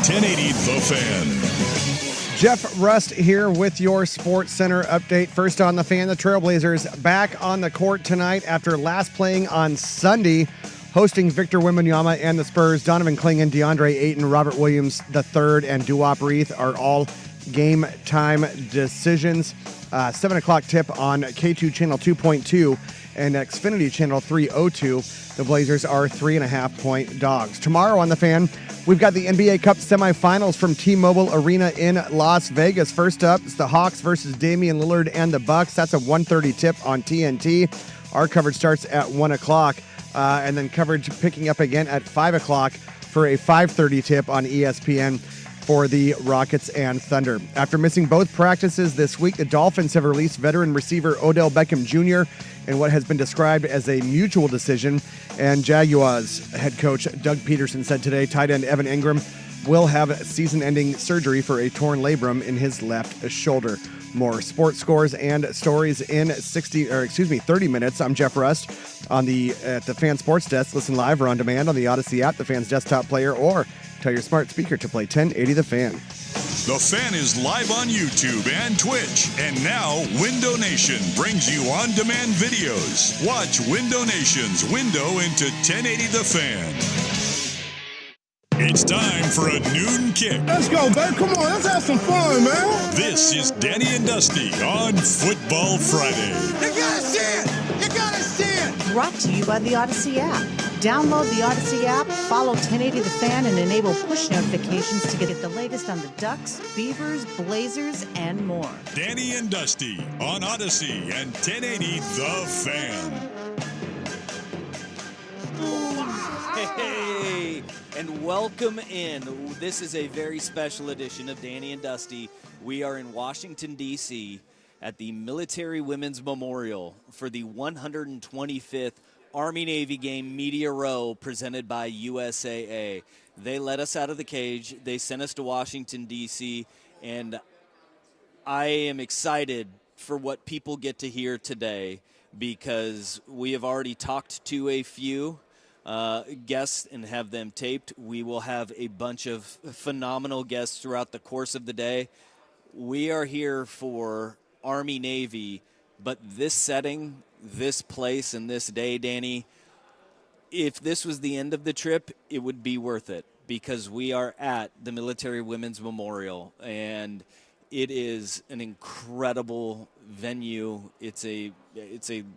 1080 The Fan. Jeff Rust here with your Sports Center update. First on The Fan, the Trailblazers back on the court tonight after last playing on Sunday, hosting Victor Wembanyama and the Spurs. Donovan Clingan, DeAndre Ayton, Robert Williams III, and Duop Reith are all game time decisions. 7 o'clock tip on K2 Channel 2.2 and Xfinity Channel 302. The Blazers are 3.5-point dogs. Tomorrow on The Fan, we've got the NBA Cup semifinals from T-Mobile Arena in Las Vegas. First up, it's the Hawks versus Damian Lillard and the Bucks. That's a 1:30 tip on TNT. Our coverage starts at 1 o'clock, and then coverage picking up again at 5 o'clock for a 5:30 tip on ESPN for the Rockets and Thunder. After missing both practices this week, the Dolphins have released veteran receiver Odell Beckham Jr. in what has been described as a mutual decision. And Jaguars head coach Doug Peterson said today tight end Evan Ingram will have season-ending surgery for a torn labrum in his left shoulder. More sports scores and stories in 30 minutes. I'm Jeff Rust at the Fan Sports Desk. Listen live or on demand on the Odyssey app, the Fan's desktop player, or tell your smart speaker to play 1080 The Fan. The Fan is live on YouTube and Twitch. And now, Window Nation brings you on-demand videos. Watch Window Nation's window into 1080 The Fan. It's time for a noon kick. Let's go, babe. Come on, let's have some fun, man. This is Danny and Dusty on Football Friday. You gotta see it! You gotta see it! Brought to you by the Odyssey app. Download the Odyssey app, follow 1080 The Fan, and enable push notifications to get the latest on the Ducks, Beavers, Blazers, and more. Danny and Dusty on Odyssey and 1080 The Fan. Hey, and welcome in. This is a very special edition of Danny and Dusty. We are in Washington, D.C. at the Military Women's Memorial for the 125th Army-Navy game Media Row presented by USAA. They let us out of the cage. They sent us to Washington, D.C., and I am excited for what people get to hear today because we have already talked to a few guests and have them taped. We will have a bunch of phenomenal guests throughout the course of the day. We are here for Army-Navy, but this setting, this place, and this day, Danny, if this was the end of the trip, it would be worth it because we are at the Military Women's Memorial, and it is an incredible venue. It's a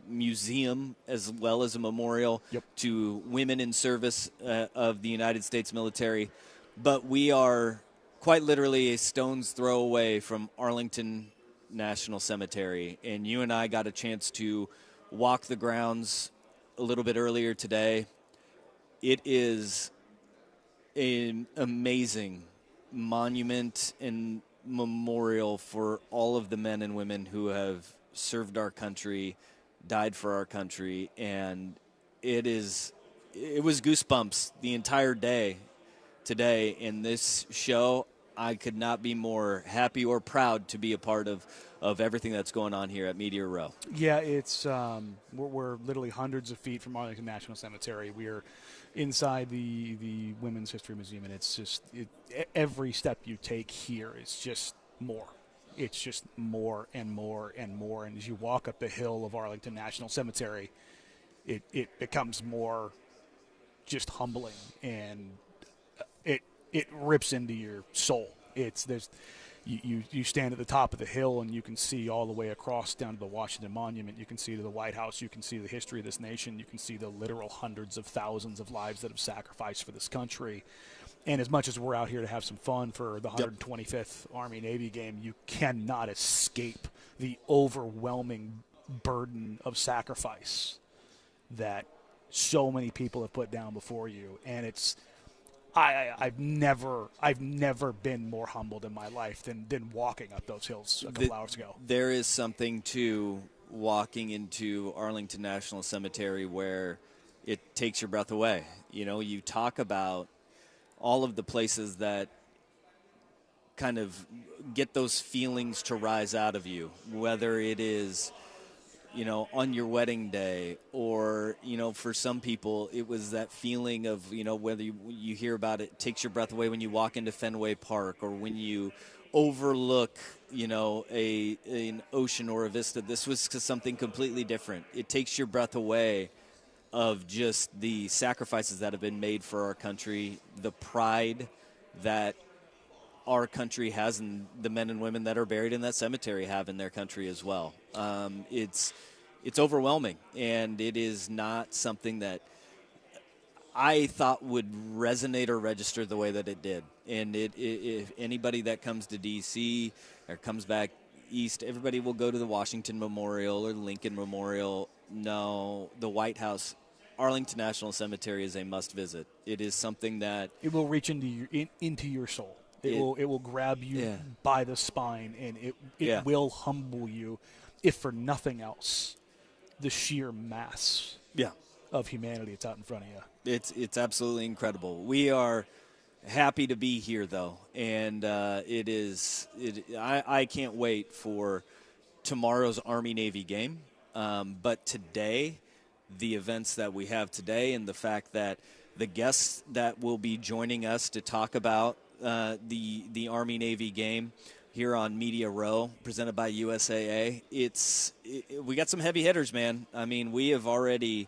museum as well as a memorial to women in service of the United States military. But we are quite literally a stone's throw away from Arlington National Cemetery. And you and I got a chance to walk the grounds a little bit earlier today. It is an amazing monument and memorial for all of the men and women who have served our country, died for our country, and it was goosebumps the entire day today in this show. I could not be more happy or proud to be a part of everything that's going on here at Media Row. Yeah, it's we're literally hundreds of feet from Arlington National Cemetery. We are inside the Women's History Museum, and it's just every step you take here is just more. It's just more and more and more. And as you walk up the hill of Arlington National Cemetery, it becomes more just humbling, and it rips into your soul. You stand at the top of the hill and you can see all the way across down to the Washington Monument. You can see to the White House. You can see the history of this nation. You can see the literal hundreds of thousands of lives that have sacrificed for this country. And as much as we're out here to have some fun for the 125th Army-Navy game, you cannot escape the overwhelming burden of sacrifice that so many people have put down before you. And it's I've never been more humbled in my life than walking up those hills a couple hours ago. There is something to walking into Arlington National Cemetery where it takes your breath away. You know, you talk about all of the places that kind of get those feelings to rise out of you, whether it is, on your wedding day, or, for some people, it was that feeling of, whether you hear about it, takes your breath away when you walk into Fenway Park, or when you overlook, an ocean or a vista. This was something completely different. It takes your breath away of just the sacrifices that have been made for our country, the pride that our country has, and the men and women that are buried in that cemetery have in their country as well. It's overwhelming, and it is not something that I thought would resonate or register the way that it did. And if anybody that comes to D.C. or comes back east, everybody will go to the Washington Memorial or Lincoln Memorial. No, the White House, Arlington National Cemetery is a must visit. It is something that it will reach into your soul. It will grab you by the spine, and it will humble you, if for nothing else, the sheer mass of humanity that's out in front of you. It's absolutely incredible. We are happy to be here, though, and I can't wait for tomorrow's Army-Navy game. But today, the events that we have today, and the fact that the guests that will be joining us to talk about the Army-Navy game here on Media Row, presented by USAA. We got some heavy hitters, man. I mean, we have already,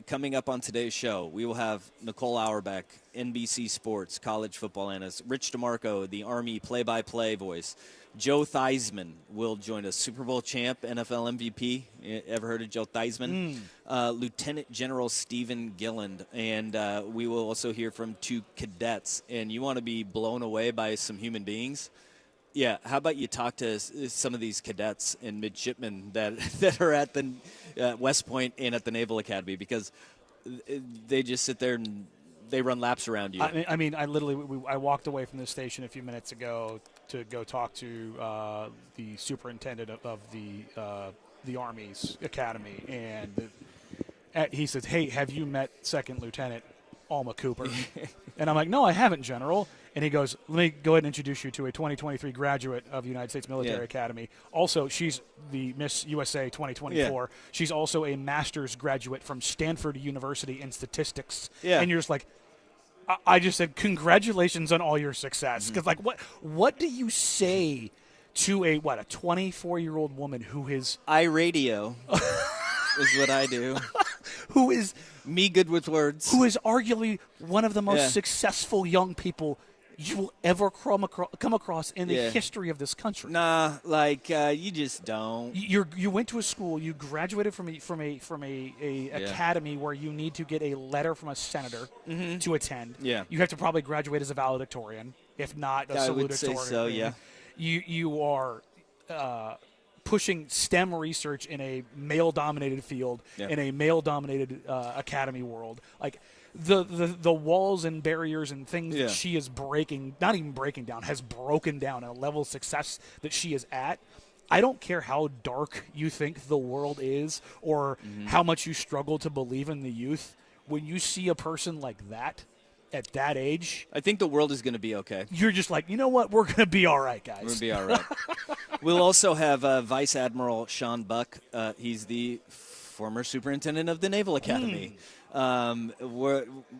coming up on today's show, we will have Nicole Auerbach, NBC Sports, college football analyst, Rich DeMarco, the Army play-by-play voice. Joe Theismann will join us, Super Bowl champ, NFL MVP. Ever heard of Joe Theismann? Lieutenant General Stephen Gilland. And we will also hear from 2 cadets. And you want to be blown away by some human beings? Yeah, how about you talk to some of these cadets and midshipmen that are at the West Point and at the Naval Academy, because they just sit there and they run laps around you. I mean, I walked away from this station a few minutes ago to go talk to the superintendent of the Army's academy, and he says, "Hey, have you met Second Lieutenant Alma Cooper?" And I'm like, "No, I haven't, General." And he goes, "Let me go ahead and introduce you to a 2023 graduate of the United States Military Academy. Also, she's the Miss USA 2024. Yeah. She's also a master's graduate from Stanford University in statistics." Yeah. And you're just like, I just said, congratulations on all your success. Because, what do you say to a 24-year-old woman who is... iRadio is what I do. Who is... Me good with words. Who is arguably one of the most successful young people you will ever come across in the history of this country. Nah, you just don't. You went to a school. You graduated from a academy where you need to get a letter from a senator to attend. Yeah, you have to probably graduate as a valedictorian, if not a salutatorian. I would say so. Yeah, you are pushing STEM research in a male-dominated field, in a male-dominated academy world. The walls and barriers and things that she is not even breaking down, has broken down at a level of success that she is at. I don't care how dark you think the world is or how much you struggle to believe in the youth. When you see a person like that at that age, I think the world is going to be okay. You're just like, you know what? We're going to be all right, guys. We're going to be all right. We'll also have Vice Admiral Sean Buck. He's the former superintendent of the Naval Academy.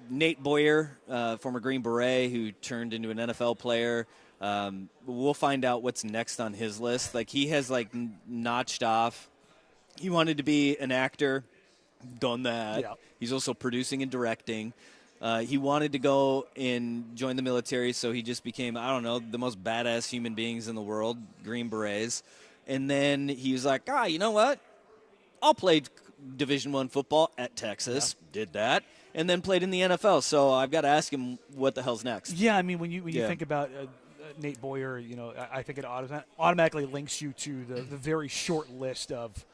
Nate Boyer, former Green Beret, who turned into an NFL player. We'll find out what's next on his list. He has notched off. He wanted to be an actor, done that. Yeah. He's also producing and directing. He wanted to go and join the military, so he just became, the most badass human beings in the world, Green Berets. And then he was like, you know what? I'll play Division I football at Texas. Yeah. Did that. And then played in the NFL. So I've got to ask him what the hell's next. Yeah, I mean, when you think about Nate Boyer, I think it automatically links you to the very short list of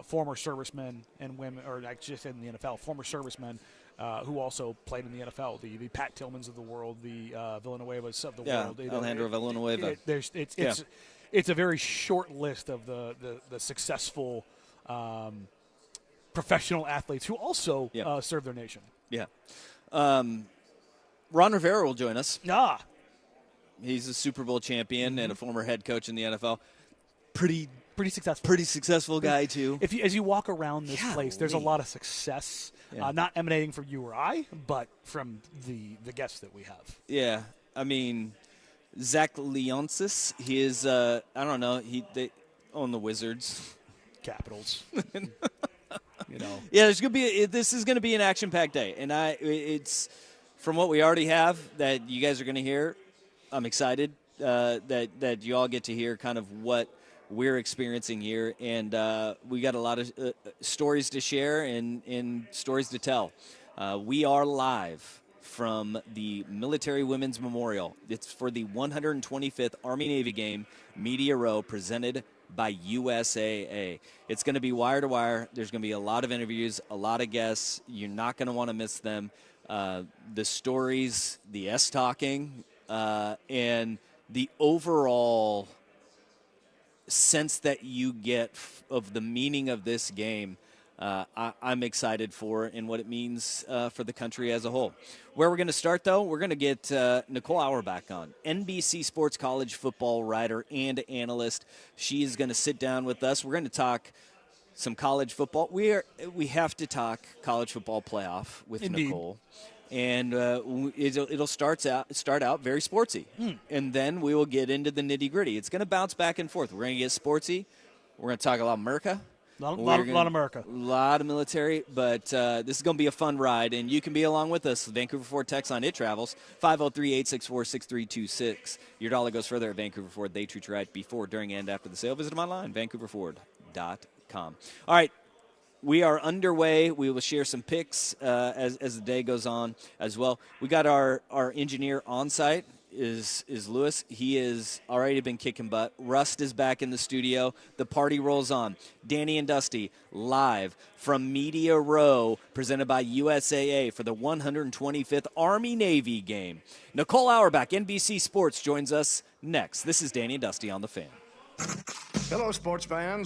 former servicemen and women, or I just said in the NFL, former servicemen who also played in the NFL, the Pat Tillmans of the world, the Villanuevas of the world. Alejandro Villanueva. It's a very short list of the successful professional athletes who also serve their nation. Yeah. Ron Rivera will join us. Ah. He's a Super Bowl champion and a former head coach in the NFL. Pretty Pretty successful. Pretty successful guy, too. As you walk around this place, there's a Golly. lot of success, Yeah. not emanating from you or I, but from the guests that we have. Yeah. I mean, Zach Leonsis, he is, I don't know, they own the Wizards. Capitals. Yeah, this is going to be an action-packed day. And it's from what we already have that you guys are going to hear, I'm excited that you all get to hear kind of what we're experiencing here, and we got a lot of stories to share and stories to tell. We are live from the Military Women's Memorial. It's for the 125th Army-Navy game, Media Row, presented by USAA. It's going to be wire to wire. There's going to be a lot of interviews, a lot of guests. You're not going to want to miss them. The stories, the S-talking, and the overall sense that you get of the meaning of this game, I'm excited for and what it means for the country as a whole. Where we're going to start, though, we're going to get Nicole Auerbach on, NBC Sports college football writer and analyst. She is going to sit down with us. We're going to talk some college football. We have to talk college football playoff with Indeed. Nicole. And it'll start out very sportsy, and then we will get into the nitty gritty. It's going to bounce back and forth. We're going to get sportsy. We're going to talk a lot of America. A lot of America. A lot of military, but this is going to be a fun ride, and you can be along with us. Vancouver Ford text on It Travels, 503-864-6326. Your dollar goes further at Vancouver Ford. They treat you right before, during, and after the sale. Visit them online, vancouverford.com. All right. We are underway. We will share some pics as the day goes on as well. We got our engineer on site is Lewis. He has already been kicking butt. Rust is back in the studio. The party rolls on. Danny and Dusty live from Media Row, presented by USAA for the 125th Army-Navy game. Nicole Auerbach, NBC Sports, joins us next. This is Danny and Dusty on The Fan. Hello, sports fans.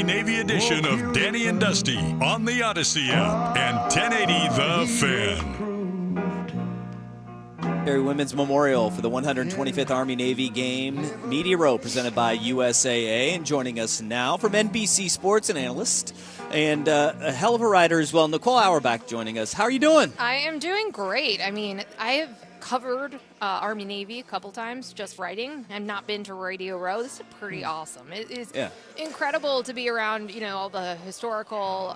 Army-Navy edition of Danny and Dusty on the Odyssey app and 1080 The Fan. Women's Memorial for the 125th Army-Navy game. Media Row presented by USAA. And joining us now from NBC Sports, an analyst and a hell of a writer as well, Nicole Auerbach joining us. How are you doing? I am doing great. I mean, I have covered Army-Navy a couple times just writing and not been to Radio Row. This is pretty awesome. It is incredible to be around, all the historical,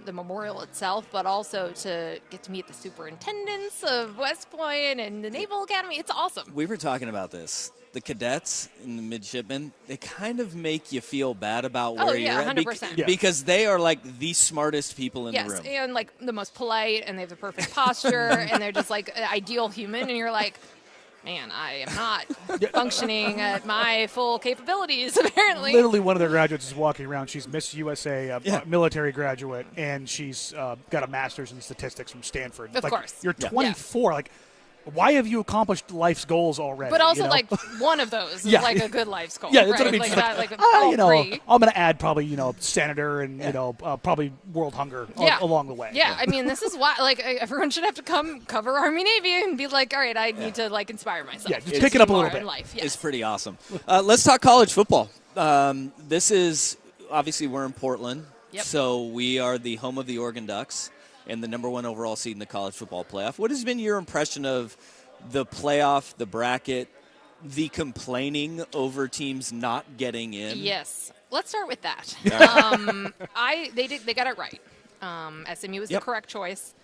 the memorial itself, but also to get to meet the superintendents of West Point and the Naval Academy. It's awesome. We were talking about this. The cadets and the midshipmen, they kind of make you feel bad about where you're at. 100%. Because they are like the smartest people in the room. Yes, and like the most polite, and they have the perfect posture, and they're just like an ideal human, and you're like, man, I am not functioning at my full capabilities, apparently. Literally one of their graduates is walking around. She's Miss USA, a military graduate, and she's got a master's in statistics from Stanford. Of course. You're 24. Like, why have you accomplished life's goals already? But also, like, one one of those is like a good life's goal. Yeah, that's right? what I mean. Like, that, I'm going to add probably, senator and, probably world hunger along the way. Yeah, I mean, this is why, like, everyone should have to come cover Army-Navy and be like, all right, I need to, like, inspire myself. Yeah, just pick it up a little bit. In life. Yes. It's pretty awesome. Let's talk college football. This is, obviously, we're in Portland. Yep. So we are the home of the Oregon Ducks and the number one overall seed in the college football playoff. What has been your impression of the playoff, the bracket, the complaining over teams not getting in? Yes. Let's start with that. They got it right. SMU was the correct choice.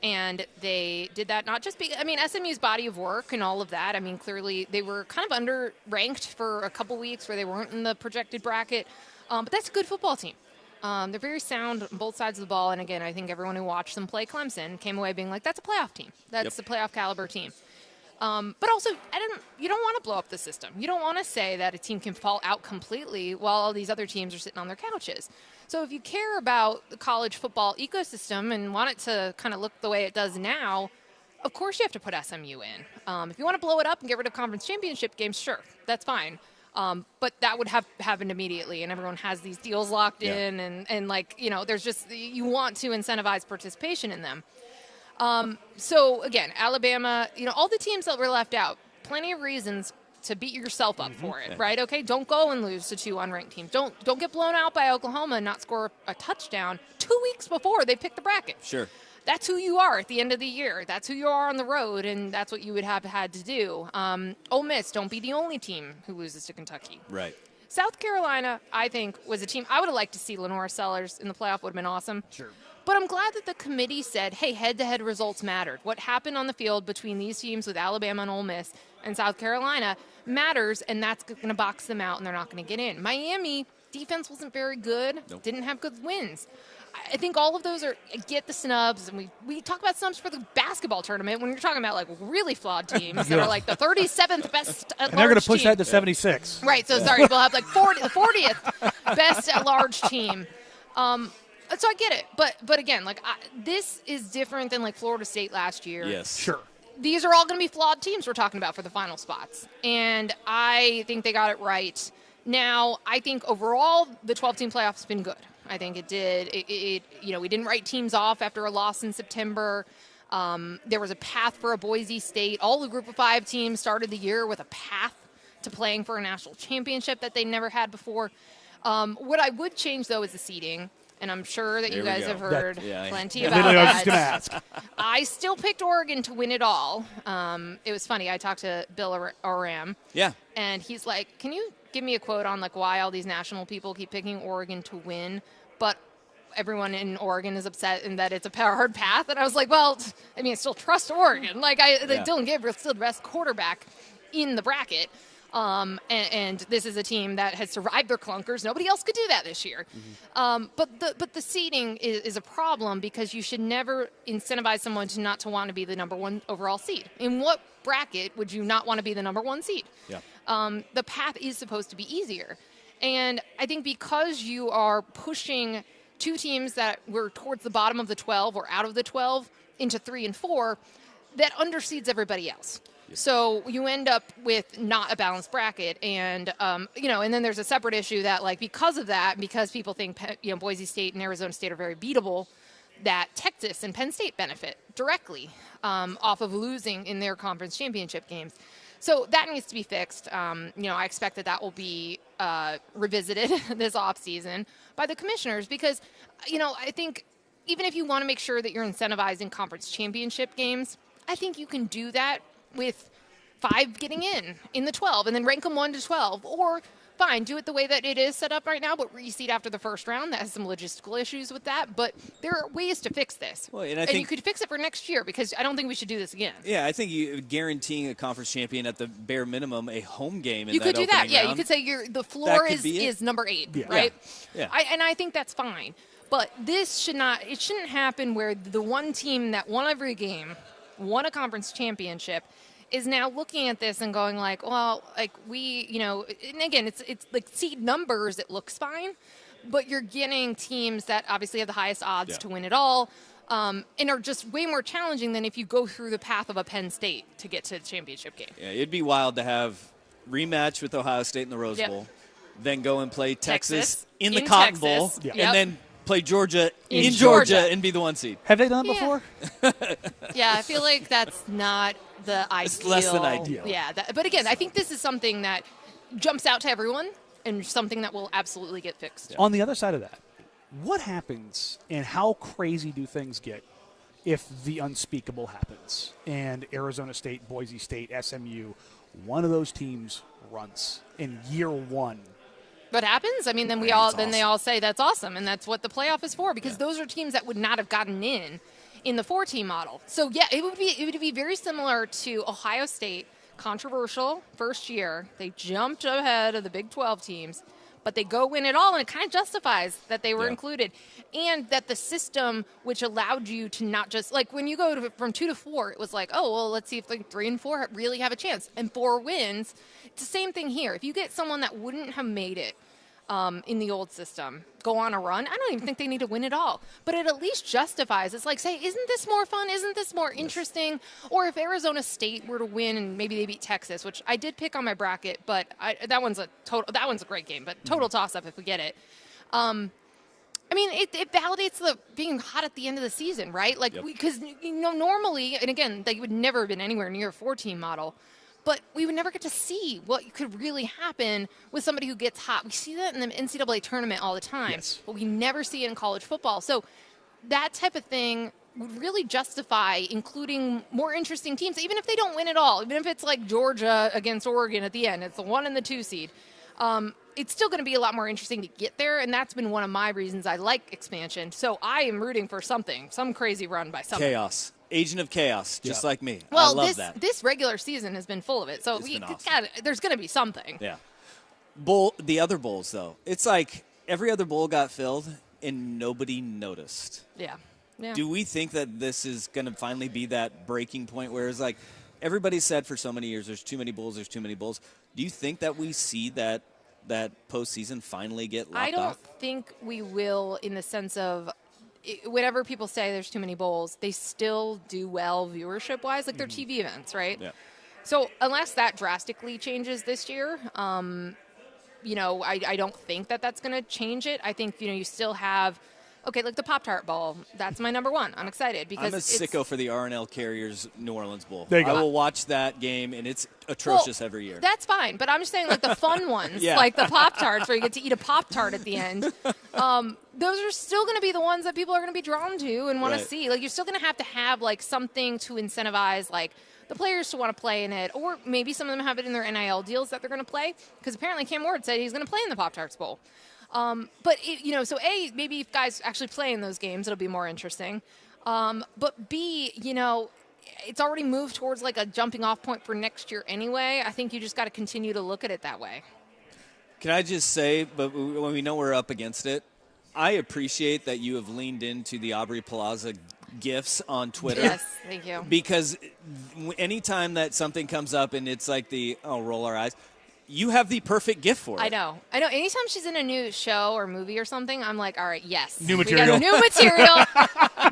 And they did that not just SMU's body of work and all of that. I mean, clearly they were kind of underranked for a couple weeks where they weren't in the projected bracket. But that's a good football team. They're very sound on both sides of the ball. And again, I think everyone who watched them play Clemson came away being like, that's a playoff team. That's a playoff caliber team. But also, you don't want to blow up the system. You don't want to say that a team can fall out completely while all these other teams are sitting on their couches. So if you care about the college football ecosystem and want it to kind of look the way it does now, of course you have to put SMU in. If you want to blow it up and get rid of conference championship games, sure, that's fine. But that would have happened immediately, and everyone has these deals locked in, and there's just, you want to incentivize participation in them. So again, Alabama, all the teams that were left out, plenty of reasons to beat yourself up for it, right? Okay, don't go and lose to two unranked teams. Don't get blown out by Oklahoma and not score a touchdown 2 weeks before they pick the bracket. Sure. That's who you are at the end of the year. That's who you are on the road, and that's what you would have had to do. Ole Miss, don't be the only team who loses to Kentucky. Right. South Carolina, I think, was a team I would have liked to see Lenora Sellers in the playoff. Would have been awesome. Sure. But I'm glad that the committee said, hey, head-to-head results mattered. What happened on the field between these teams with Alabama and Ole Miss and South Carolina matters, and that's going to box them out, and they're not going to get in. Miami, defense wasn't very good, didn't have good wins. I think all of those get the snubs, and we talk about snubs for the basketball tournament when you're talking about, like, really flawed teams that are, like, the 37th best at large team. And they're going to push that to 76. Right, so sorry, we'll have, like, the 40th best at large team. So I get it, but again, like, this is different than, like, Florida State last year. Yes. Sure. These are all going to be flawed teams we're talking about for the final spots, and I think they got it right. Now, I think overall the 12-team playoff has been good. I think it did. We didn't write teams off after a loss in September. There was a path for a Boise State. All the Group of 5 teams started the year with a path to playing for a national championship that they never had before. What I would change, though, is the seeding. And I'm sure that you guys have heard plenty about that. I was just going to ask. I still picked Oregon to win it all. It was funny. I talked to Bill Oram. Yeah. And he's like, can you give me a quote on, like, why all these national people keep picking Oregon to win, but everyone in Oregon is upset and that it's a hard path? And I was like, well, I still trust Oregon. Like, Dylan Gabriel's still the best quarterback in the bracket. And this is a team that has survived their clunkers. Nobody else could do that this year. But the seeding is a problem because you should never incentivize someone to not to want to be the number one overall seed. In what bracket would you not want to be the number one seed? Yeah. The path is supposed to be easier. And I think because you are pushing two teams that were towards the bottom of the 12 or out of the 12 into 3 and 4, that underseeds everybody else. So you end up with not a balanced bracket, and and then there's a separate issue that because of that, because people think Boise State and Arizona State are very beatable, that Texas and Penn State benefit directly off of losing in their conference championship games. So that needs to be fixed. I expect that will be revisited this offseason by the commissioners because, I think even if you want to make sure that you're incentivizing conference championship games, I think you can do that with 5 getting in the 12 and then rank them 1 to 12. Or fine, do it the way that it is set up right now, but reseed after the first round. That has some logistical issues with that, but there are ways to fix this. Well, and you could fix it for next year because I don't think we should do this again. Yeah, I think you guaranteeing a conference champion at the bare minimum a home game. You could do that. Yeah, round, you could say the floor is number 8, right? Yeah. I think that's fine. But this shouldn't happen where the one team that won every game, won a conference championship, is now looking at this and going and again, it's like seed numbers, it looks fine, but you're getting teams that obviously have the highest odds to win it all, and are just way more challenging than if you go through the path of a Penn State to get to the championship game. Yeah, it'd be wild to have rematch with Ohio State in the Rose Bowl, then go and play Texas in the Cotton Bowl, and then play Georgia in Georgia and be the 1 seed. Have they done it before? Yeah, I feel like that's not the ideal. It's less than ideal. Yeah, but again, I think this is something that jumps out to everyone and something that will absolutely get fixed. On the other side of that, what happens and how crazy do things get if the unspeakable happens and Arizona State, Boise State, SMU, one of those teams runs in year 1? What happens? I mean, then they all say that's awesome, and that's what the playoff is for, because those are teams that would not have gotten in the 4-team model. So yeah, it would be very similar to Ohio State. Controversial first year, they jumped ahead of the Big 12 teams, but they go win it all, and it kind of justifies that they were included, and that the system which allowed you to not just when you go from 2 to 4, it was let's see if 3 and 4 really have a chance, and 4 wins. It's the same thing here. If you get someone that wouldn't have made it in the old system go on a run, I don't even think they need to win it all, but it at least justifies. It's like, say, isn't this more fun? Isn't this more interesting? Or if Arizona State were to win and maybe they beat Texas, which I did pick on my bracket, but that one's a great game, but total toss-up if we get it. I mean, it validates the being hot at the end of the season, right? Because normally, and again, they would never have been anywhere near a 4-team model, but we would never get to see what could really happen with somebody who gets hot. We see that in the NCAA tournament all the time, but we never see it in college football. So that type of thing would really justify including more interesting teams, even if they don't win it all, even if it's like Georgia against Oregon at the end. It's the 1 and the 2 seed. It's still going to be a lot more interesting to get there, and that's been one of my reasons I like expansion. So I am rooting for some crazy run by somebody. Chaos. Agent of chaos, just like me. Well, I love that. This regular season has been full of it, so there's going to be something. Yeah. The other bowls, though, it's like every other bowl got filled and nobody noticed. Yeah. Do we think that this is going to finally be that breaking point where it's like everybody said for so many years there's too many bowls, Do you think that we see that postseason finally get locked off? I don't think we will, in the sense of whenever people say there's too many bowls, they still do well viewership-wise, like their TV events, right? Yeah. So unless that drastically changes this year, I don't think that's going to change it. I think, you still have, like the Pop-Tart Bowl. That's my number 1. I'm excited because I'm a sicko for the R&L Carriers New Orleans Bowl. There you go. I will watch that game, and it's atrocious every year. That's fine, but I'm just saying the fun ones, like the Pop-Tarts where you get to eat a Pop-Tart at the end. Those are still going to be the ones that people are going to be drawn to and want to see. You're still going to have something to incentivize the players to want to play in it, or maybe some of them have it in their NIL deals that they're going to play, because apparently Cam Ward said he's going to play in the Pop-Tarts Bowl. Maybe if guys actually play in those games, it'll be more interesting. But B, it's already moved towards a jumping off point for next year anyway. I think you just got to continue to look at it that way. Can I just say, but when we know we're up against it, I appreciate that you have leaned into the Aubrey Plaza gifts on Twitter. Yes, thank you. Because anytime that something comes up and it's roll our eyes, you have the perfect gift for it. I know. Anytime she's in a new show or movie or something, I'm like, all right, yes. New material. We got new material.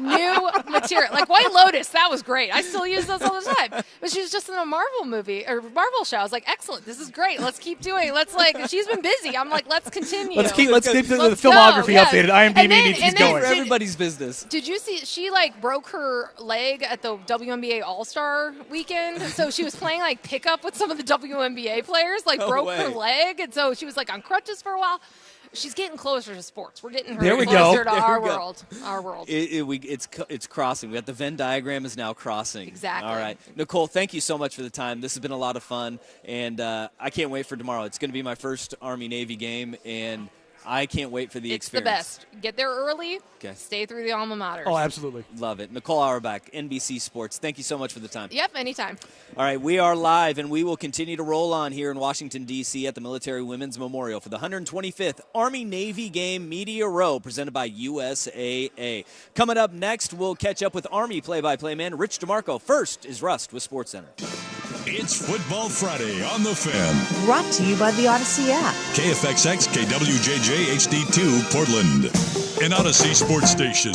New let's hear it. Like White Lotus, that was great. I still use those all the time. But she was just in a Marvel movie or Marvel show. I was like, excellent, this is great. Let's keep doing it. Let's she's been busy. I'm like, let's continue. Let's keep the Let's filmography go, yes. updated. IMDb needs to keep going. For everybody's business. Did you see she broke her leg at the WNBA All-Star weekend? So she was playing pickup with some of the WNBA players, broke her leg, and so she was on crutches for a while. She's getting closer to sports. We're getting her closer to our world. Our world. It's crossing. We got the Venn diagram is now crossing. Exactly. All right, Nicole, thank you so much for the time. This has been a lot of fun, and I can't wait for tomorrow. It's going to be my first Army-Navy game, and I can't wait for the experience. It's the best. Get there early. Okay. Stay through the alma mater. Oh, absolutely. Love it. Nicole Auerbach, NBC Sports. Thank you so much for the time. Yep, anytime. All right, we are live, and we will continue to roll on here in Washington, D.C. at the Military Women's Memorial for the 125th Army-Navy Game Media Row presented by USAA. Coming up next, we'll catch up with Army play-by-play man Rich DeMarco. First is Rust with SportsCenter. It's Football Friday on The Fan. Brought to you by the Odyssey app. KFXX KWJJ HD2 Portland. An Odyssey Sports Station.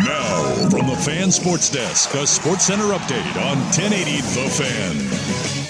Now, from the Fan Sports Desk, a Sports Center update on 1080 The Fan.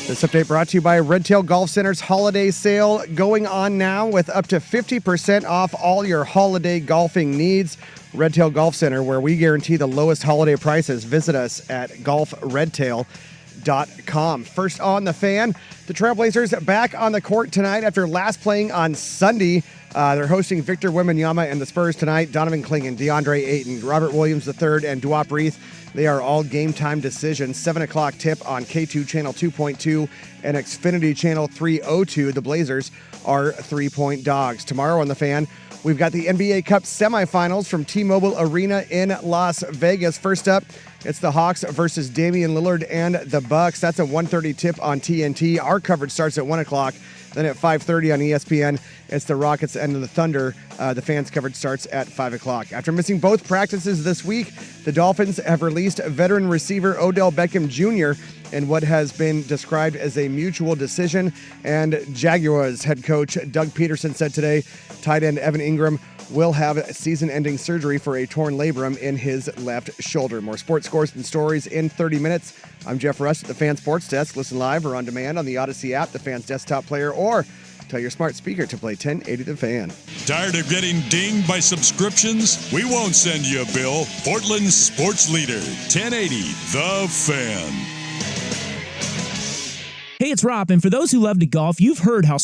This update brought to you by Red Tail Golf Center's holiday sale going on now with up to 50% off all your holiday golfing needs. Red Tail Golf Center, where we guarantee the lowest holiday prices. Visit us at golfredtail.com. First on the Fan, the Trailblazers back on the court tonight after last playing on Sunday. They're hosting Victor Wembanyama and the Spurs tonight. Donovan Clingan, DeAndre Ayton, Robert Williams III, and Duop Reith. They are all game-time decisions. 7 o'clock tip on K2 Channel 2.2 and Xfinity Channel 302. The Blazers are 3-point dogs. Tomorrow on the Fan, we've got the NBA Cup semifinals from T-Mobile Arena in Las Vegas. First up, it's the Hawks versus Damian Lillard and the Bucks. That's a 1:30 tip on TNT. Our coverage starts at 1 o'clock. Then at 5:30 on ESPN, it's the Rockets and the Thunder. The Fans coverage starts at 5 o'clock. After missing both practices this week, the Dolphins have released veteran receiver Odell Beckham Jr. in what has been described as a mutual decision. And Jaguars head coach Doug Peterson said today tight end Evan Ingram will have season-ending surgery for a torn labrum in his left shoulder. More sports scores and stories in 30 minutes. I'm Jeff Rust at the Fan Sports Desk. Listen live or on demand on the Odyssey app, the Fan's desktop player, or tell your smart speaker to play 1080 The Fan. Tired of getting dinged by subscriptions? We won't send you a bill. Portland's sports leader, 1080 The Fan. Hey, it's Rob, and for those who love to golf, you've heard how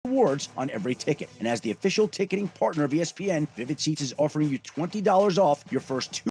rewards on every ticket. And as the official ticketing partner of ESPN, Vivid Seats is offering you $20 off your first 2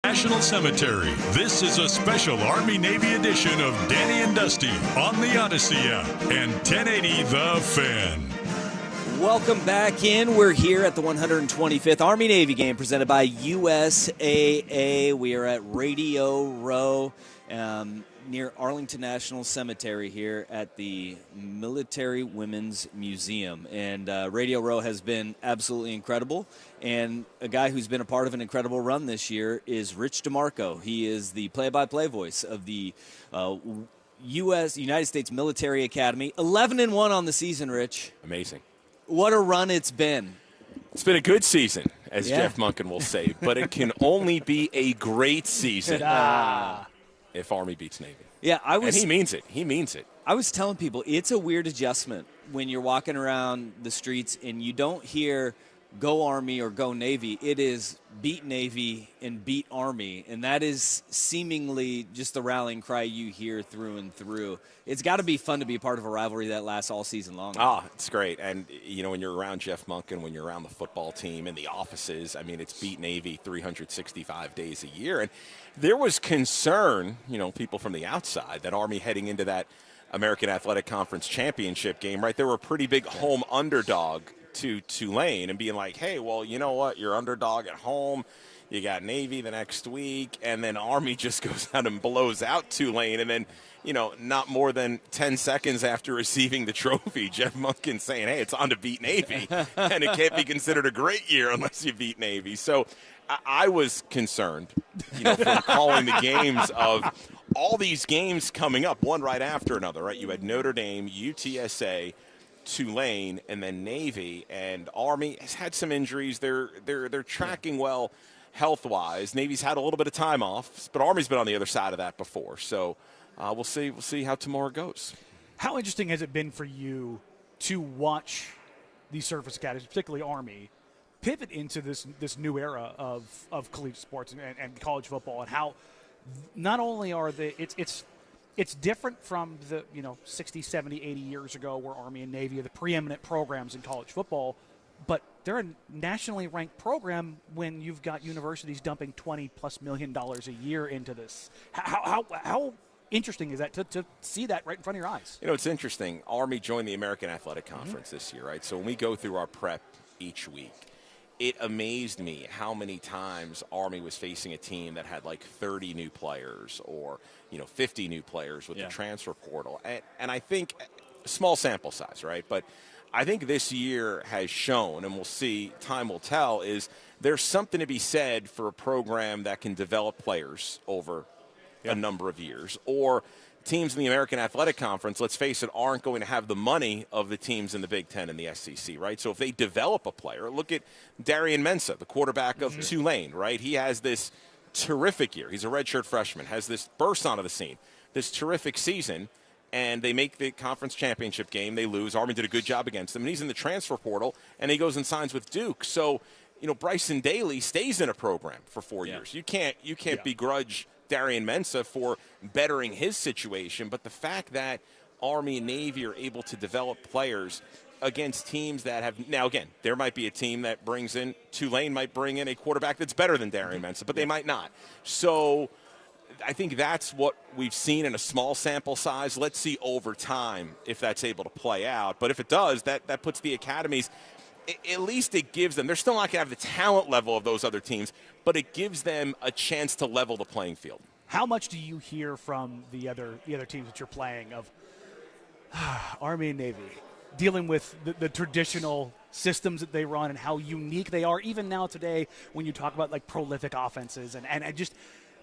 National Cemetery. This is a special Army-Navy edition of Danny and Dusty on the Odyssey app and 1080 The Fan. Welcom back in. We're here at the 125th Army-Navy game presented by USAA. We are at Radio Row near Arlington National Cemetery here at the Military Women's Museum. And Radio Row has been absolutely incredible. And a guy who's been a part of an incredible run this year is Rich DeMarco. He is the play-by-play voice of the United States Military Academy. 11-1 on the season, Rich. Amazing. What a run it's been. It's been a good season, as Jeff Monken will say, but it can only be a great season if Army beats Navy. Yeah, and he means it. He means it. I was telling people, it's a weird adjustment when you're walking around the streets and you don't hear go Army or go Navy. It is beat Navy and beat Army, and that is seemingly just the rallying cry you hear through and through. It's got to be fun to be part of a rivalry that lasts all season long. It's great. And, when you're around Jeff Monken, when you're around the football team and the offices, it's beat Navy 365 days a year. And there was concern, people from the outside, that Army heading into that American Athletic Conference championship game, right? They were a pretty big home underdog to Tulane and being like, hey, well, you know what? You're underdog at home. You got Navy the next week, and then Army just goes out and blows out Tulane. And then, not more than 10 seconds after receiving the trophy, Jeff Monken saying, hey, it's on to beat Navy. And it can't be considered a great year unless you beat Navy. So I was concerned, from calling the games of all these games coming up, one right after another, right? You had Notre Dame, UTSA, Tulane, and then Navy, and Army has had some injuries. They're tracking well health-wise. Navy's had a little bit of time off, but Army's been on the other side of that before. So we'll see how tomorrow goes. How interesting has it been for you to watch these service academies, particularly Army, pivot into this new era of collegiate sports and college football, and how not only are they it's different from the 60, 70, 80 years ago where Army and Navy are the preeminent programs in college football, but they're a nationally ranked program when you've got universities dumping $20+ million a year into this. How interesting is that to see that right in front of your eyes? It's interesting. Army joined the American Athletic Conference this year, right? So when we go through our prep each week, it amazed me how many times Army was facing a team that had like 30 new players or 50 new players with the transfer portal. And I think small sample size, right? But I think this year has shown, and we'll see, time will tell, is there's something to be said for a program that can develop players over a number of years. Or teams in the American Athletic Conference, let's face it, aren't going to have the money of the teams in the Big Ten and the SEC, right? So if they develop a player, look at Darian Mensah, the quarterback of Tulane, right? He has this terrific year. He's a redshirt freshman, has this burst onto the scene, this terrific season, and they make the conference championship game. They lose. Army did a good job against them, and he's in the transfer portal, and he goes and signs with Duke. So, Bryson Daly stays in a program for 4 years. You can't begrudge Darian Mensah for bettering his situation, but the fact that Army and Navy are able to develop players against teams that have, now again, there might be a team that brings in, Tulane might bring in a quarterback that's better than Darian Mensah, but they might not. So I think that's what we've seen in a small sample size. Let's see over time if that's able to play out. But if it does, that puts the academies, at least it gives them, they're still not going to have the talent level of those other teams, but it gives them a chance to level the playing field. How much do you hear from the other teams that you're playing of Army and Navy dealing with the traditional systems that they run and how unique they are, even now today when you talk about like prolific offenses and just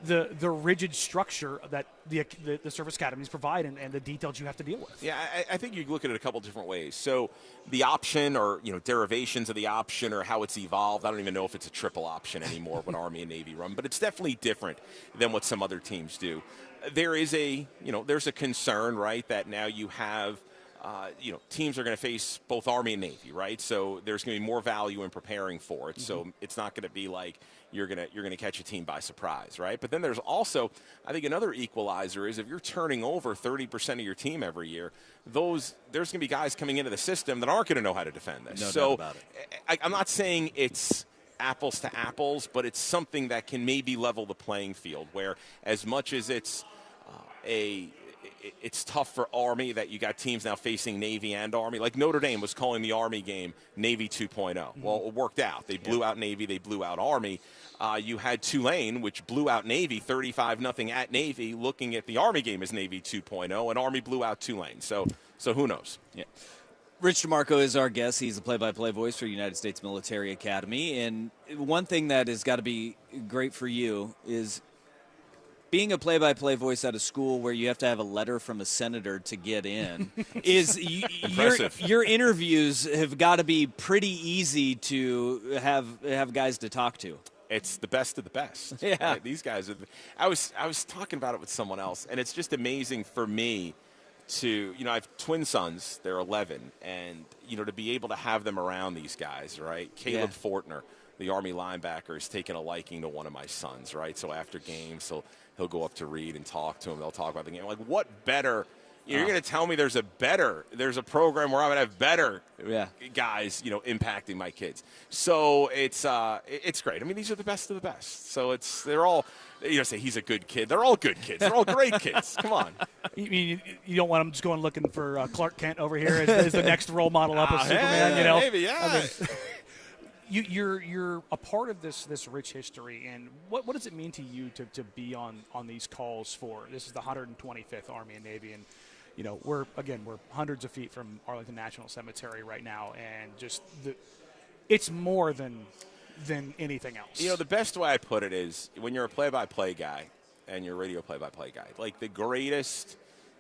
the rigid structure that the service academies provide and the details you have to deal with? Yeah, I think you look at it a couple different ways. So the option or derivations of the option or how it's evolved, I don't even know if it's a triple option anymore when Army and Navy run, but it's definitely different than what some other teams do. There is there's a concern, right, that now you have teams are going to face both Army and Navy, right? So there's going to be more value in preparing for it. Mm-hmm. So it's not going to be like you're going to catch a team by surprise, right? But then there's also, I think, another equalizer is if you're turning over 30% of your team every year, there's going to be guys coming into the system that aren't going to know how to defend this. No so doubt about it. I'm not saying it's apples to apples, but it's something that can maybe level the playing field, where as much as it's tough for Army that you got teams now facing Navy and Army. Like Notre Dame was calling the Army game Navy 2.0. Well, it worked out. They blew out Navy. They blew out Army. You had Tulane, which blew out Navy 35-0 at Navy, looking at the Army game as Navy 2.0, and Army blew out Tulane. So who knows? Yeah. Rich DeMarco is our guest. He's the play-by-play voice for United States Military Academy. And one thing that has got to be great for you is being a play-by-play voice at a school where you have to have a letter from a senator to get in. Your interviews have got to be pretty easy to have guys to talk to. It's the best of the best. Yeah. Right? These guys are. I was talking about it with someone else, and it's just amazing for me to, I have twin sons. They're 11, and to be able to have them around these guys, right? Caleb Fortner, the Army linebacker, is taking a liking to one of my sons, right? So after games, he'll go up to Reed and talk to him. They'll talk about the game. Like, what better? You're going to tell me there's a program where I'm going to have better guys, impacting my kids. So it's great. I mean, these are the best of the best. So they're all, say he's a good kid. They're all good kids. They're all great kids. Come on. You don't want them just going looking for Clark Kent over here as the next role model up as Superman, Maybe, yeah. I mean, you're a part of this rich history, and what does it mean to you to be on these calls for? This is the 125th Army and Navy, and we're hundreds of feet from Arlington National Cemetery right now, and just it's more than anything else. The best way I put it is when you're a play-by-play guy and you're a radio play-by-play guy, like the greatest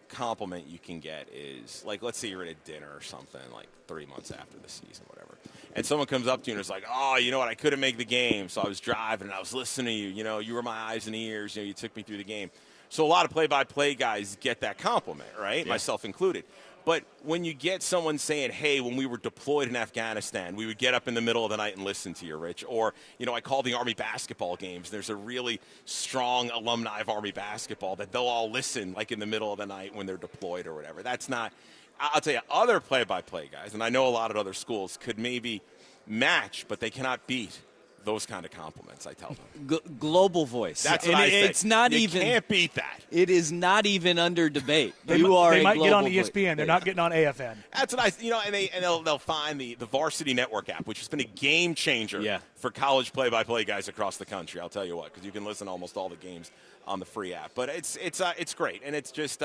compliment you can get is, like, let's say you're at a dinner or something like 3 months after the season, whatever, and someone comes up to you and is like, oh, you know what, I couldn't make the game, so I was driving and I was listening to you, you were my eyes and ears, you took me through the game. So a lot of play-by-play guys get that compliment, right? Yeah. Myself included. But when you get someone saying, hey, when we were deployed in Afghanistan, we would get up in the middle of the night and listen to you, Rich. Or, I call the Army basketball games. There's a really strong alumni of Army basketball that they'll all listen, like, in the middle of the night when they're deployed or whatever. That's not – I'll tell you, other play-by-play guys, and I know a lot of other schools, could maybe match, but they cannot beat those kind of compliments, I tell them. Global voice. That's what I think. It's not you can't beat that. It is not even under debate. They might get on ESPN. They're not getting on AFN. That's what and they'll find the Varsity Network app, which has been a game changer for college play-by-play guys across the country. I'll tell you what, because you can listen to almost all the games on the free app. But it's great, and it's just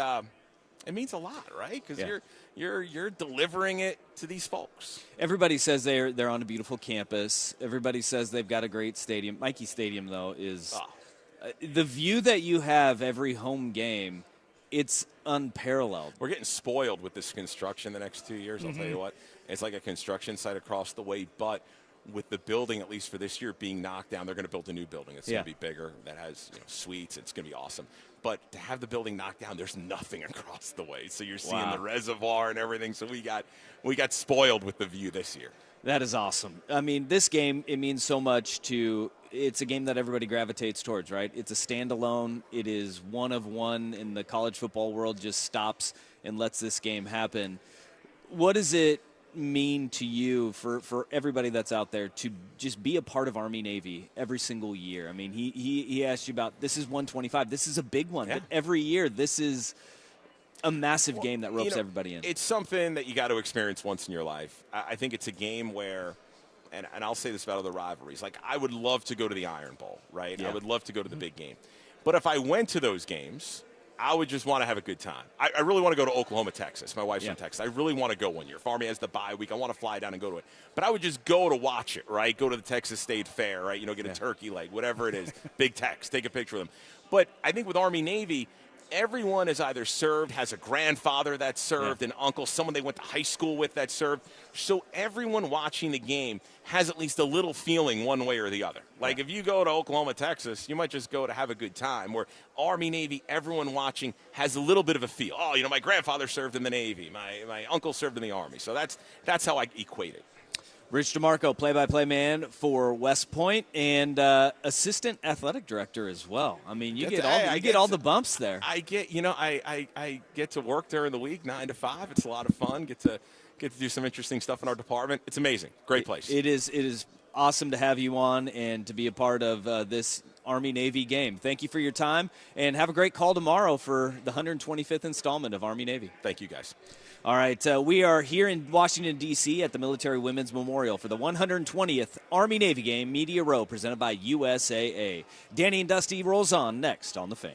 it means a lot, right? Because you're delivering it to these folks. Everybody says they're on a beautiful campus. Everybody says they've got a great stadium. Michie Stadium, though, is the view that you have every home game. It's unparalleled. We're getting spoiled with this construction the next 2 years. I'll tell you what, it's like a construction site across the way, but with the building, at least for this year, being knocked down, they're going to build a new building. It's going to be bigger. That has suites. It's going to be awesome. But to have the building knocked down, there's nothing across the way. So you're seeing the reservoir and everything. So we got spoiled with the view this year. That is awesome. I mean, this game, it means so much to – it's a game that everybody gravitates towards, right? It's a standalone. It is one of one in the college football world, just stops and lets this game happen. What does it mean to you for everybody that's out there to just be a part of Army Navy every single year? I mean, he asked you about, this is 125. This is a big one. But every year, this is a massive game that ropes everybody in. It's something that you got to experience once in your life. I think it's a game where, and I'll say this about other rivalries, like I would love to go to the Iron Bowl, right? I would love to go to the big game. But if I went to those games, I would just want to have a good time. I really want to go to Oklahoma, Texas. My wife's from Texas. I really want to go one year. If Army has the bye week, I want to fly down and go to it. But I would just go to watch it, right? Go to the Texas State Fair, right? Get a turkey leg, whatever it is. Big Tex, take a picture of them. But I think with Army Navy, everyone is either served, has a grandfather that served, an uncle, someone they went to high school with that served. So everyone watching the game has at least a little feeling one way or the other. Like if you go to Oklahoma, Texas, you might just go to have a good time. Where Army, Navy, everyone watching has a little bit of a feel. Oh, my grandfather served in the Navy. My uncle served in the Army. So that's how I equate it. Rich DeMarco, play-by-play man for West Point and assistant athletic director as well. I mean, you get all the bumps there. I get, I get to work during the week, 9 to 5. It's a lot of fun. Get to do some interesting stuff in our department. It's amazing. Great place. It is awesome to have you on and to be a part of this Army-Navy game. Thank you for your time, and have a great call tomorrow for the 125th installment of Army-Navy. Thank you, guys. All right, we are here in Washington, D.C. at the Military Women's Memorial for the 120th Army-Navy game, Media Row, presented by USAA. Danny and Dusty rolls on next on The Fan.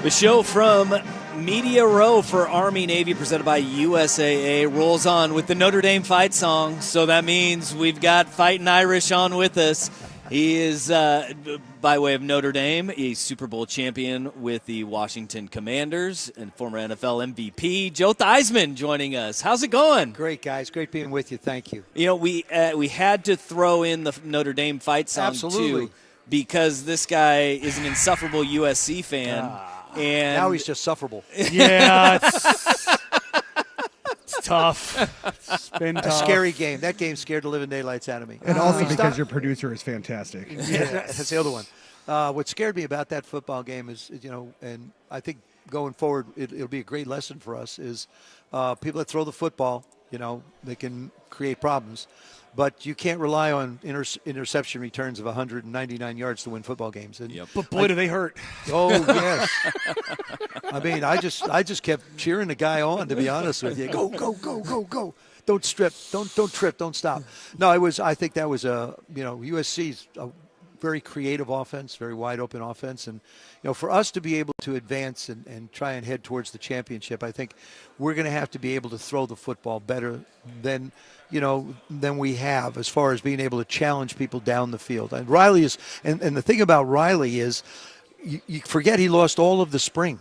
The show from Media Row for Army-Navy, presented by USAA, rolls on with the Notre Dame fight song. So that means we've got Fighting Irish on with us. He is, by way of Notre Dame, a Super Bowl champion with the Washington Commanders and former NFL MVP. Joe Theismann joining us. How's it going? Great, guys. Great being with you. Thank you. You know, we had to throw in the Notre Dame fight song, Absolutely. too, because this guy is an insufferable USC fan. And now he's just sufferable. Yeah, it's tough. It's been tough. A scary game. That game scared the living daylights out of me. And also because your producer is fantastic. Yeah, that's the other one. What scared me about that football game is, and I think going forward it'll be a great lesson for us, is people that throw the football, they can create problems. But you can't rely on interception returns of 199 yards to win football games. And But boy, do they hurt. Oh, yes. I mean, I just kept cheering the guy on, to be honest with you. Go, go, go, go, go. Don't strip. Don't trip. Don't stop. No, I think that was USC's a very creative offense, very wide open offense. And, for us to be able to advance and try and head towards the championship, I think we're going to have to be able to throw the football better than we have, as far as being able to challenge people down the field. And Riley is, and the thing about Riley is, you forget he lost all of the spring.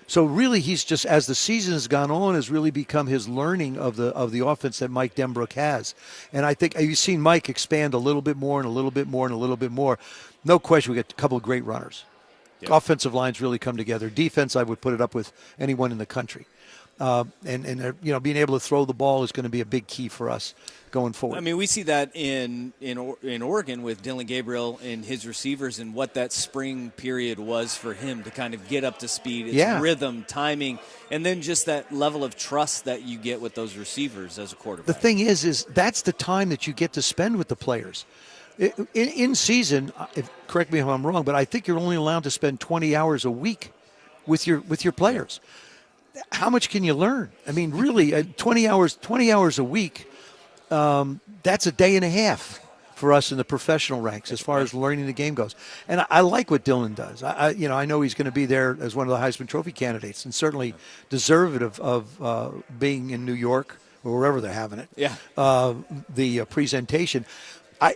So really, he's just, as the season has gone on, has really become his learning of the offense that Mike Denbrook has. And I think you've seen Mike expand a little bit more and a little bit more and a little bit more. No question, we got a couple of great runners. Yep. Offensive lines really come together. Defense, I would put it up with anyone in the country. And being able to throw the ball is going to be a big key for us going forward. I mean, we see that in Oregon with Dylan Gabriel and his receivers, and what that spring period was for him to kind of get up to speed. It's rhythm, timing, and then just that level of trust that you get with those receivers as a quarterback. The thing is that's the time that you get to spend with the players. In season, correct me if I'm wrong, but I think you're only allowed to spend 20 hours a week with your players. How much can you learn? I mean, really, 20 hours a week, that's a day and a half for us in the professional ranks as far as learning the game goes. And I like what Dylan does. I know he's going to be there as one of the Heisman Trophy candidates, and certainly deserving of being in New York or wherever they're having it. Yeah. The presentation.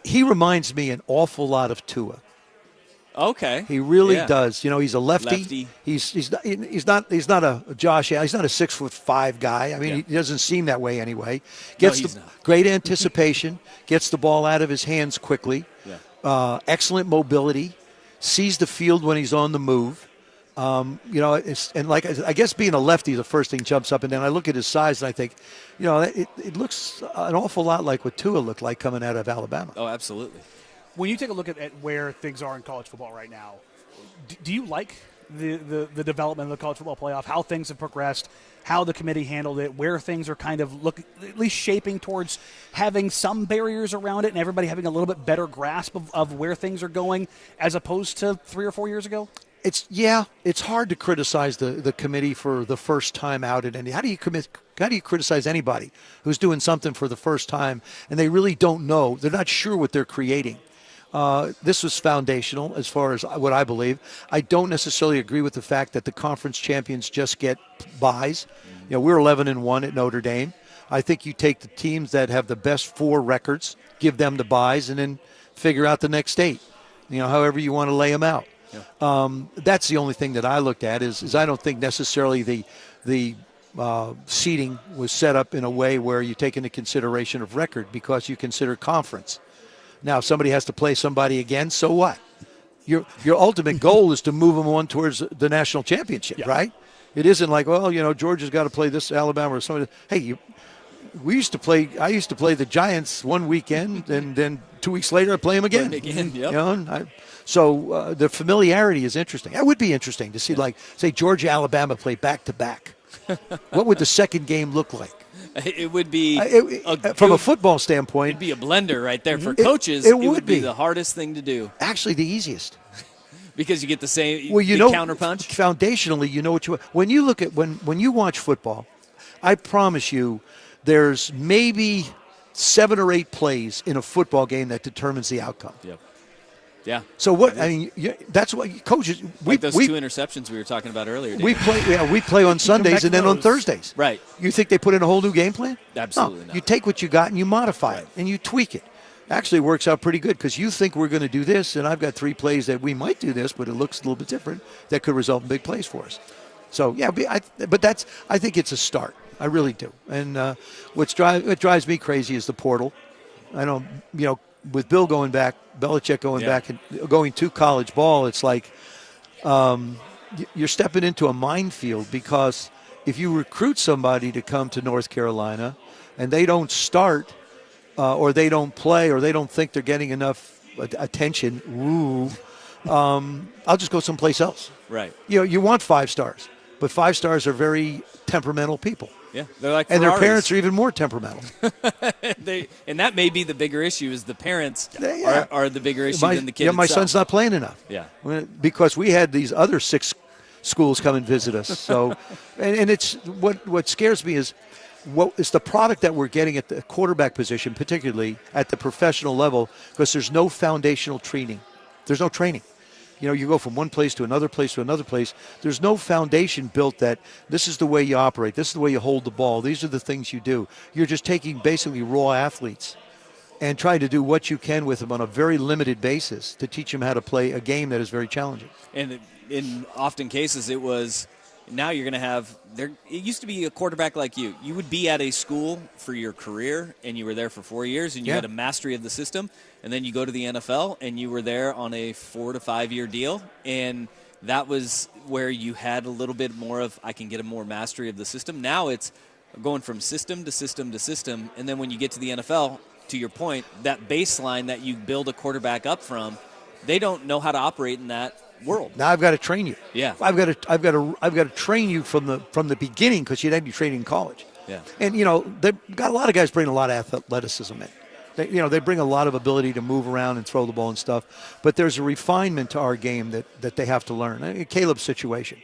He reminds me an awful lot of Tua. Okay. He really does. He's a lefty. He's not a Josh Allen. He's not a 6'5" guy. I mean, he doesn't seem that way anyway. Gets great anticipation. Gets the ball out of his hands quickly. Yeah. Excellent mobility. Sees the field when he's on the move. I guess being a lefty, the first thing jumps up, and then I look at his size and I think, it looks an awful lot like what Tua looked like coming out of Alabama. Oh, absolutely. When you take a look at where things are in college football right now, do you like the development of the college football playoff, how things have progressed, how the committee handled it, where things are kind of at least shaping towards having some barriers around it and everybody having a little bit better grasp of where things are going as opposed to 3 or 4 years ago? It's hard to criticize the committee for the first time out at any. How do you criticize anybody who's doing something for the first time and they really don't know? They're not sure what they're creating. This was foundational as far as what I believe. I don't necessarily agree with the fact that the conference champions just get buys. We're 11-1 at Notre Dame. I think you take the teams that have the best 4 records, give them the buys, and then figure out the next 8. However you want to lay them out. That's the only thing that I looked at is I don't think necessarily the seating was set up in a way where you take into consideration of record because you consider conference. Now, if somebody has to play somebody again, so what? Your ultimate goal is to move them on towards the national championship, right? It isn't like, Georgia's got to play this Alabama or somebody. Hey, I used to play the Giants one weekend, and then 2 weeks later I play them again. Yep. So the familiarity is interesting. That would be interesting to see, say, Georgia, Alabama play back-to-back. What would the second game look like? It would be from a football standpoint. It'd be a blender right there for coaches. It would be the hardest thing to do. Actually, the easiest. Because you get the same counterpunch. Foundationally, when you look at when you watch football, I promise you, there's maybe 7 or 8 plays in a football game that determines the outcome. Yep. Yeah. So what? I mean, that's what coaches. Like those 2 interceptions we were talking about earlier. We play on Sundays and then on Thursdays. Right. You think they put in a whole new game plan? Absolutely not. You take what you got and you modify it and you tweak it. Actually, it works out pretty good because you think we're going to do this, and I've got 3 plays that we might do this, but it looks a little bit different. That could result in big plays for us. So yeah, but I think it's a start. I really do. And what drives me crazy is the portal. I don't, with Bill going back, Belichick going back and going to college ball, it's like you're stepping into a minefield because if you recruit somebody to come to North Carolina and they don't start or they don't play or they don't think they're getting enough attention, I'll just go someplace else. Right. You want 5 stars, but 5 stars are very temperamental people. Yeah, they're like and Ferraris. their parents are even more temperamental. And that may be the bigger issue is the parents are the bigger issue than the kid my itself. son's not playing enough. Yeah. Because we had these other 6 schools come and visit us. So, and it's what scares me is what is the product that we're getting at the quarterback position, particularly at the professional level, because there's no foundational training. There's no training. You go from one place to another place to another place. There's no foundation built that this is the way you operate. This is the way you hold the ball. These are the things you do. You're just taking basically raw athletes and trying to do what you can with them on a very limited basis to teach them how to play a game that is very challenging. And in often cases, it was now you're going to have there. It used to be a quarterback like you. You would be at a school for your career, and you were there for 4 years, and you had a mastery of the system. And then you go to the NFL, and you were there on a 4 to 5 year deal, and that was where you had a little bit more of I can get a more mastery of the system. Now it's going from system to system to system, and then when you get to the NFL, to your point, that baseline that you build a quarterback up from, they don't know how to operate in that world. Now I've got to train you. Yeah, I've got to train you from the beginning because you'd have to train in college. Yeah, and they've got a lot of guys bring a lot of athleticism in. They bring a lot of ability to move around and throw the ball and stuff, but there's a refinement to our game that they have to learn. Caleb's situation,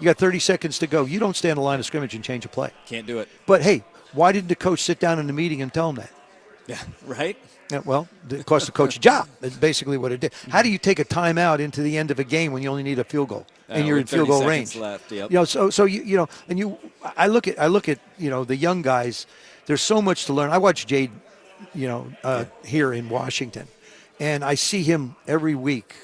you got 30 seconds to go. You don't stand in the line of scrimmage and change a play. Can't do it. But hey, why didn't the coach sit down in the meeting and tell him that? Yeah, right. Yeah, well, it cost the coach a job. That's basically what it did. How do you take a timeout into the end of a game when you only need a field goal and you're in field goal range? Left, yep. I look at the young guys. There's so much to learn. I watch Jade, here in Washington, and I see him every week.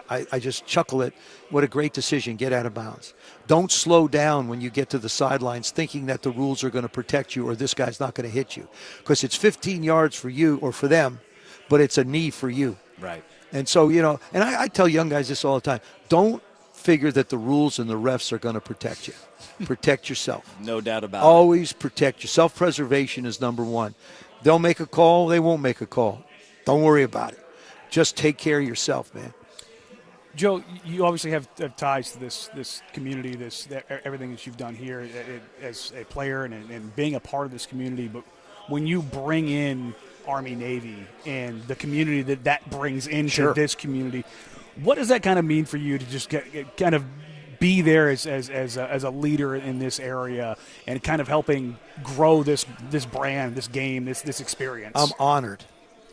I just chuckle at what a great decision, get out of bounds. Don't slow down when you get to the sidelines thinking that the rules are going to protect you or this guy's not going to hit you, because it's 15 yards for you or for them, but it's a knee for you. Right. And so, and I tell young guys this all the time, don't figure that the rules and the refs are going to protect you. Protect yourself. No doubt about it. Always protect you. Self-preservation is number one. They'll make a call. They won't make a call. Don't worry about it. Just take care of yourself, man. Joe, you obviously have ties to this community, everything that you've done here as a player and being a part of this community. But when you bring in Army-Navy and the community that brings into this community, what does that kind of mean for you to just kind of be there as a leader in this area and kind of helping grow this brand, this game, this experience? I'm honored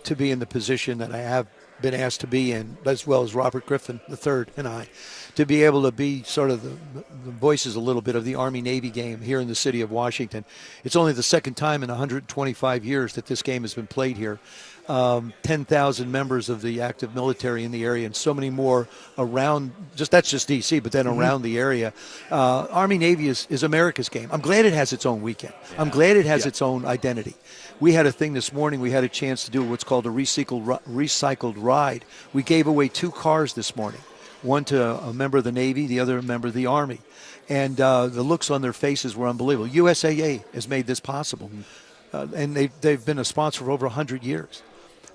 to be in the position that I have been asked to be in, as well as Robert Griffin III and I, to be able to be sort of the voices a little bit of the Army-Navy game here in the city of Washington. It's only the second time in 125 years that this game has been played here. 10,000 members of the active military in the area and so many more around, that's just D.C., but then around the area. Army-Navy is America's game. I'm glad it has its own weekend. I'm glad it has its own identity. We had a thing this morning. We had a chance to do what's called a recycled ride. We gave away 2 cars this morning, one to a member of the Navy, the other a member of the Army. And the looks on their faces were unbelievable. USAA has made this possible. And they've been a sponsor for over 100 years.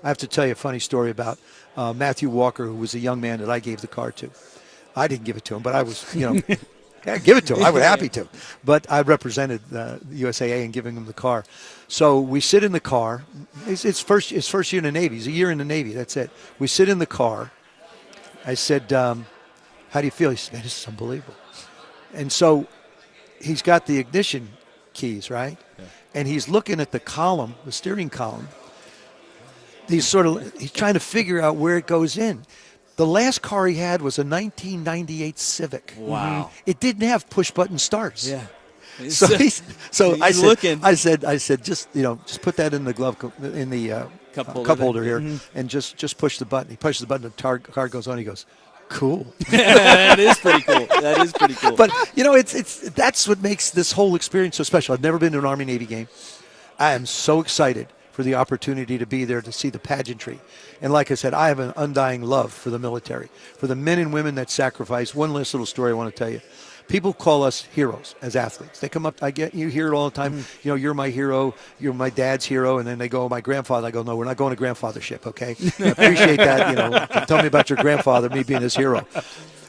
I have to tell you a funny story about Matthew Walker, who was a young man that I gave the car to. I didn't give it to him, but I was, yeah, give it to him. I would be happy to. But I represented the USAA in giving him the car. So we sit in the car. It's first year in the Navy. He's a year in the Navy. That's it. We sit in the car. I said, how do you feel? He said, man, this is unbelievable. And so he's got the ignition keys, right? Yeah. And he's looking at the column, the steering column. He's trying to figure out where it goes in. The last car he had was a 1998 Civic. Wow. It didn't have push-button starts. Yeah. So I said, looking. I said, just put that in the glove, in the cup holder here, and just push the button. He pushes the button, the car goes on. He goes, cool. That is pretty cool. That is pretty cool. But that's what makes this whole experience so special. I've never been to an Army-Navy game. I am so excited for the opportunity to be there to see the pageantry. And like I said, I have an undying love for the military, for the men and women that sacrifice. One last little story I want to tell you. People call us heroes as athletes. They come up, you hear it all the time, you're my hero, you're my dad's hero, and then they go, my grandfather. I go, no, we're not going to grandfathership, okay? I appreciate that, tell me about your grandfather, me being his hero.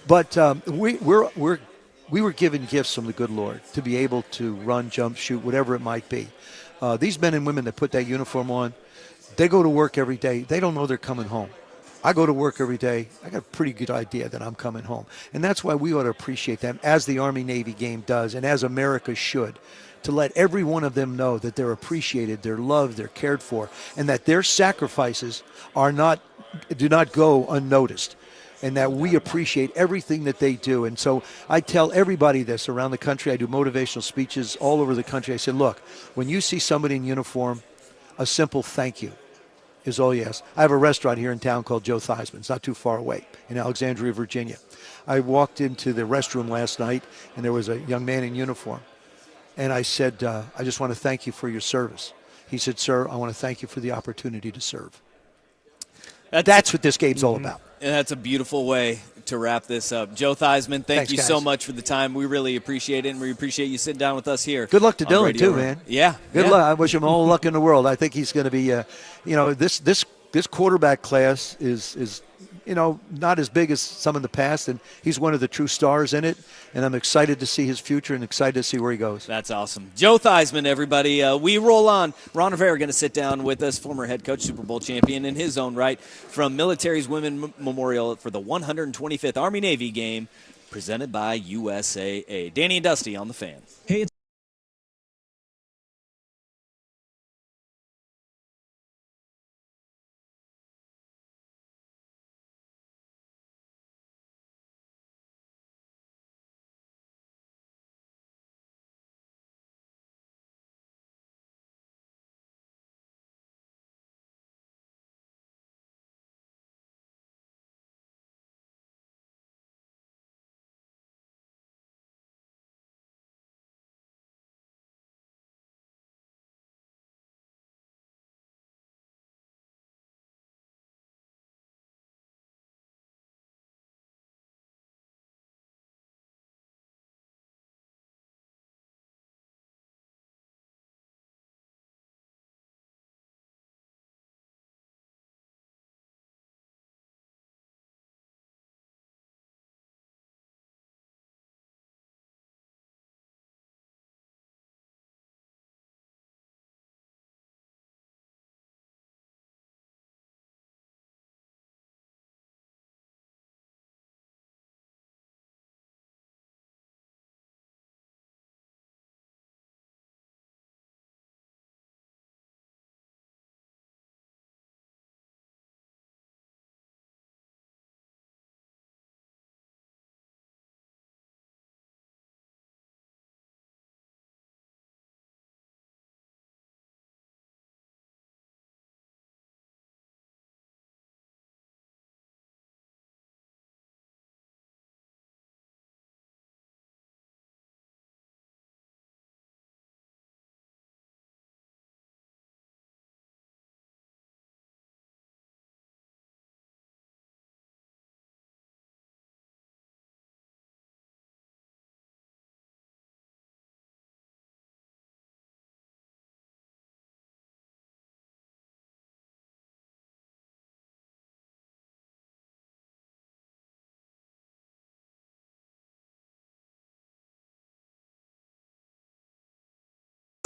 But we were given gifts from the good Lord to be able to run, jump, shoot, whatever it might be. These men and women that put that uniform on, they go to work every day. They don't know they're coming home. I go to work every day. I got a pretty good idea that I'm coming home. And that's why we ought to appreciate them, as the Army-Navy game does, and as America should, to let every one of them know that they're appreciated, they're loved, they're cared for, and that their sacrifices do not go unnoticed, and that we appreciate everything that they do. And so I tell everybody this around the country. I do motivational speeches all over the country. I said, look, when you see somebody in uniform, a simple thank you is all you ask. I have a restaurant here in town called Joe Theismann. It's not too far away in Alexandria, Virginia. I walked into the restroom last night, and there was a young man in uniform. And I said, I just want to thank you for your service. He said, sir, I want to thank you for the opportunity to serve. That's what this game's all about. And that's a beautiful way to wrap this up. Joe Theismann, thank you so much for the time. We really appreciate it, and we appreciate you sitting down with us here. Good luck to Dylan, too, man. Yeah. Good luck. I wish him all the luck in the world. I think he's going to be, this quarterback class is not as big as some in the past, and he's one of the true stars in it, and I'm excited to see his future and excited to see where he goes. That's awesome. Joe Theismann, everybody. We roll on. Ron Rivera going to sit down with us, former head coach, Super Bowl champion in his own right, from Military's Women Memorial for the 125th Army-Navy game, presented by USAA. Danny and Dusty on The Fan. Hey, it's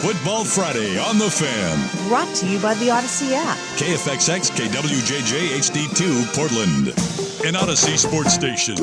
Football Friday on The Fan. Brought to you by the Odyssey app. KFXX KWJJ HD2 Portland. An Odyssey sports station.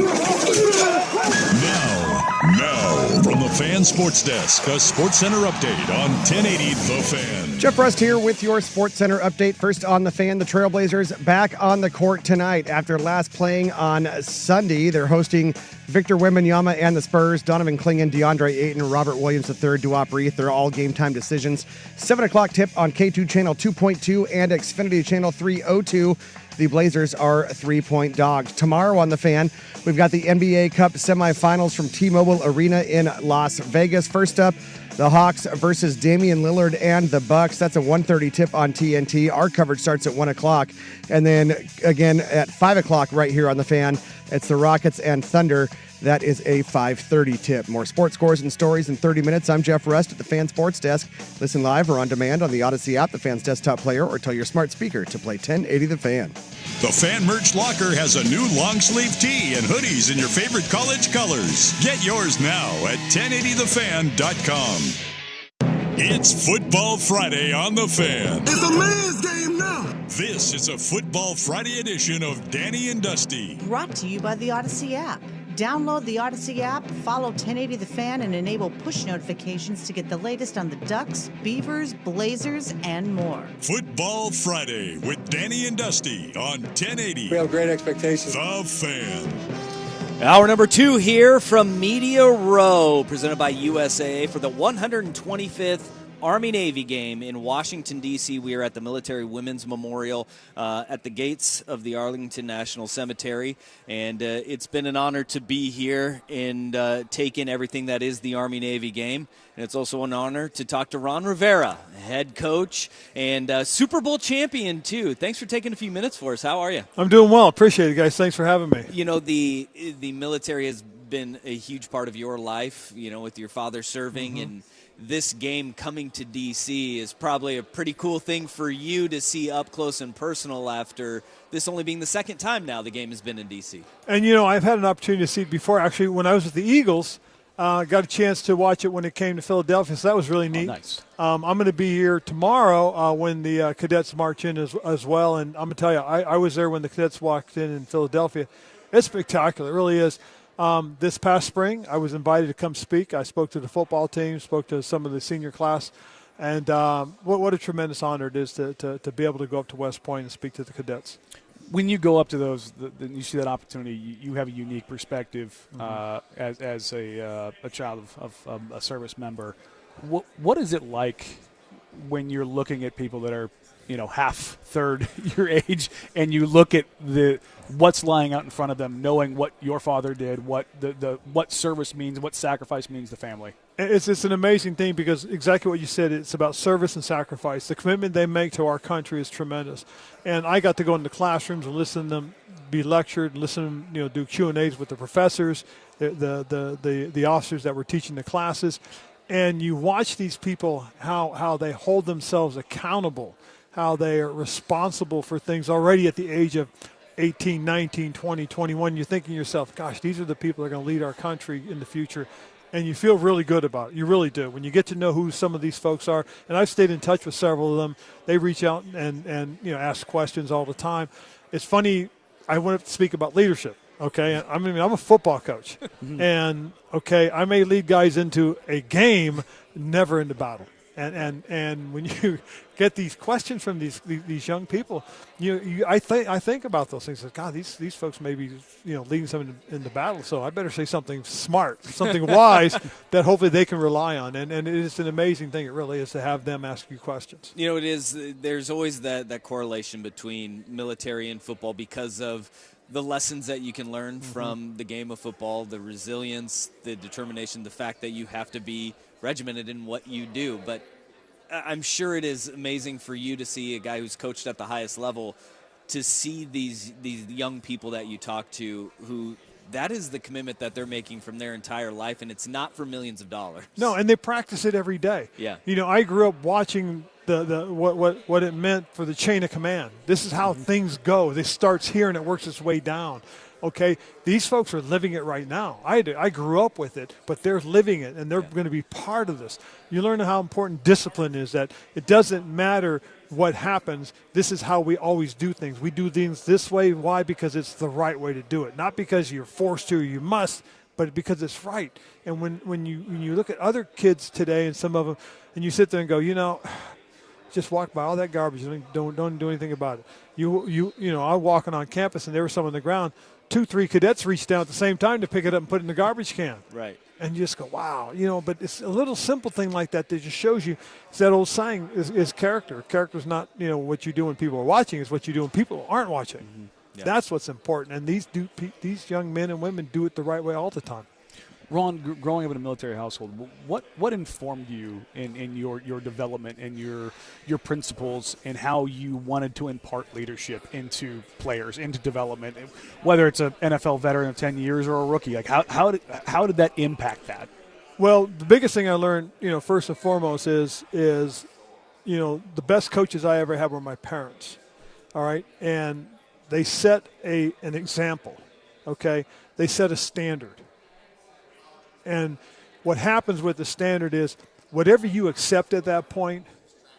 Now from From the Fan Sports Desk, a SportsCenter update on 1080 The Fan. Jeff Rust here with your SportsCenter update. First on The Fan, the Trailblazers back on the court tonight after last playing on Sunday. They're hosting Victor Wembanyama and the Spurs. Donovan Clingan, DeAndre Ayton, Robert Williams III, Duop Reith. They're all game-time decisions. 7 o'clock tip on K2 Channel 2.2 and Xfinity Channel 302. The Blazers are 3-point dogs. Tomorrow on The Fan, we've got the NBA Cup semifinals from T-Mobile Arena in Las Vegas. First up, the Hawks versus Damian Lillard and the Bucks. That's a 1:30 tip on TNT. Our coverage starts at 1 o'clock. And then again at 5 o'clock right here on The Fan, it's the Rockets and Thunder. That is a 5:30 tip. More sports scores and stories in 30 minutes. I'm Jeff Rust at the Fan Sports Desk. Listen live or on demand on the Odyssey app, the Fan's desktop player, or tell your smart speaker to play 1080 The Fan. The Fan Merch Locker has a new long sleeve tee and hoodies in your favorite college colors. Get yours now at 1080thefan.com. It's Football Friday on The Fan. It's a man's game now. This is a Football Friday edition of Danny and Dusty. Brought to you by the Odyssey app. Download the Odyssey app, follow 1080 The Fan, and enable push notifications to get the latest on the Ducks, Beavers, Blazers, and more. Football Friday with Danny and Dusty on 1080. We have great expectations. The Fan. Hour number 2 here from Media Row, presented by USAA for the 125th Army-Navy game in Washington, D.C. We are at the Military Women's Memorial at the gates of the Arlington National Cemetery, and it's been an honor to be here and take in everything that is the Army-Navy game. And it's also an honor to talk to Ron Rivera, head coach and Super Bowl champion, too. Thanks for taking a few minutes for us. How are you? I'm doing well. Appreciate it, guys. Thanks for having me. You know, the military has been a huge part of your life, you know, with your father serving, and this game coming to D.C. is probably a pretty cool thing for you to see up close and personal after this only being the second time now the game has been in D.C. And, you know, I've had an opportunity to see it before. Actually, when I was with the Eagles, got a chance to watch it when it came to Philadelphia, so that was really neat. Oh, nice. I'm going to be here tomorrow when the cadets march in as well, and I'm going to tell you, I was there when the cadets walked in Philadelphia. It's spectacular. It really is. This past spring, I was invited to come speak. I spoke to the football team, spoke to some of the senior class, and what a tremendous honor it is to be able to go up to West Point and speak to the cadets. When you go up to those, you see that opportunity, you have a unique perspective as a child of a service member. What is it like when you're looking at people that are, you know, third your age, and you look at what's lying out in front of them, knowing what your father did, what service means, what sacrifice means to family? It's an amazing thing because exactly what you said, it's about service and sacrifice. The commitment they make to our country is tremendous. And I got to go into classrooms and listen to them be lectured, listen to them, you know, do Q&As with the professors, the officers that were teaching the classes. And you watch these people, how they hold themselves accountable, how they are responsible for things already at the age of 18, 19, 20, 21. You're thinking to yourself, gosh, these are the people that are going to lead our country in the future. And you feel really good about it. You really do. When you get to know who some of these folks are, and I've stayed in touch with several of them, they reach out and you know, ask questions all the time. It's funny, I want to speak about leadership, okay? I mean, I'm a football coach. And, okay, I may lead guys into a game, never into battle. And when you get these questions from these young people, I think about those things. God, these folks may be, you know, leading someone into battle, so I better say something smart, something wise that hopefully they can rely on. And it is an amazing thing. It really is to have them ask you questions. You know, it is. There's always that correlation between military and football because of the lessons that you can learn from the game of football, the resilience, the determination, the fact that you have to be regimented in what you do. But I'm sure it is amazing for you to see a guy who's coached at the highest level, to see these young people that you talk to who that is the commitment that they're making from their entire life, and it's not for millions of dollars. No, and they practice it every day. Yeah. You know, I grew up watching what it meant for the chain of command. This is how things go. This starts here and it works its way down. Okay, these folks are living it right now. I grew up with it, but they're living it, and they're going to be part of this. You learn how important discipline is, that it doesn't matter what happens. This is how we always do things. We do things this way. Why? Because it's the right way to do it. Not because you're forced to or you must, but because it's right. And when you look at other kids today and some of them, and you sit there and go, just walk by all that garbage and don't do anything about it. I was walking on campus and there was some on the ground. 2-3 cadets reached down at the same time to pick it up and put it in the garbage can. Right. And you just go, wow, but it's a little simple thing like that just shows you. It's that old saying is character. Character's not, what you do when people are watching. It's what you do when people aren't watching. Mm-hmm. Yeah. That's what's important. And these young men and women do it the right way all the time. Ron, growing up in a military household, what informed you in your development and your principles and how you wanted to impart leadership into players, into development, whether it's an NFL veteran of 10 years or a rookie? Like how did that impact that? Well, the biggest thing I learned, first and foremost is the best coaches I ever had were my parents. All right, and they set an example. Okay, they set a standard. And what happens with the standard is whatever you accept at that point,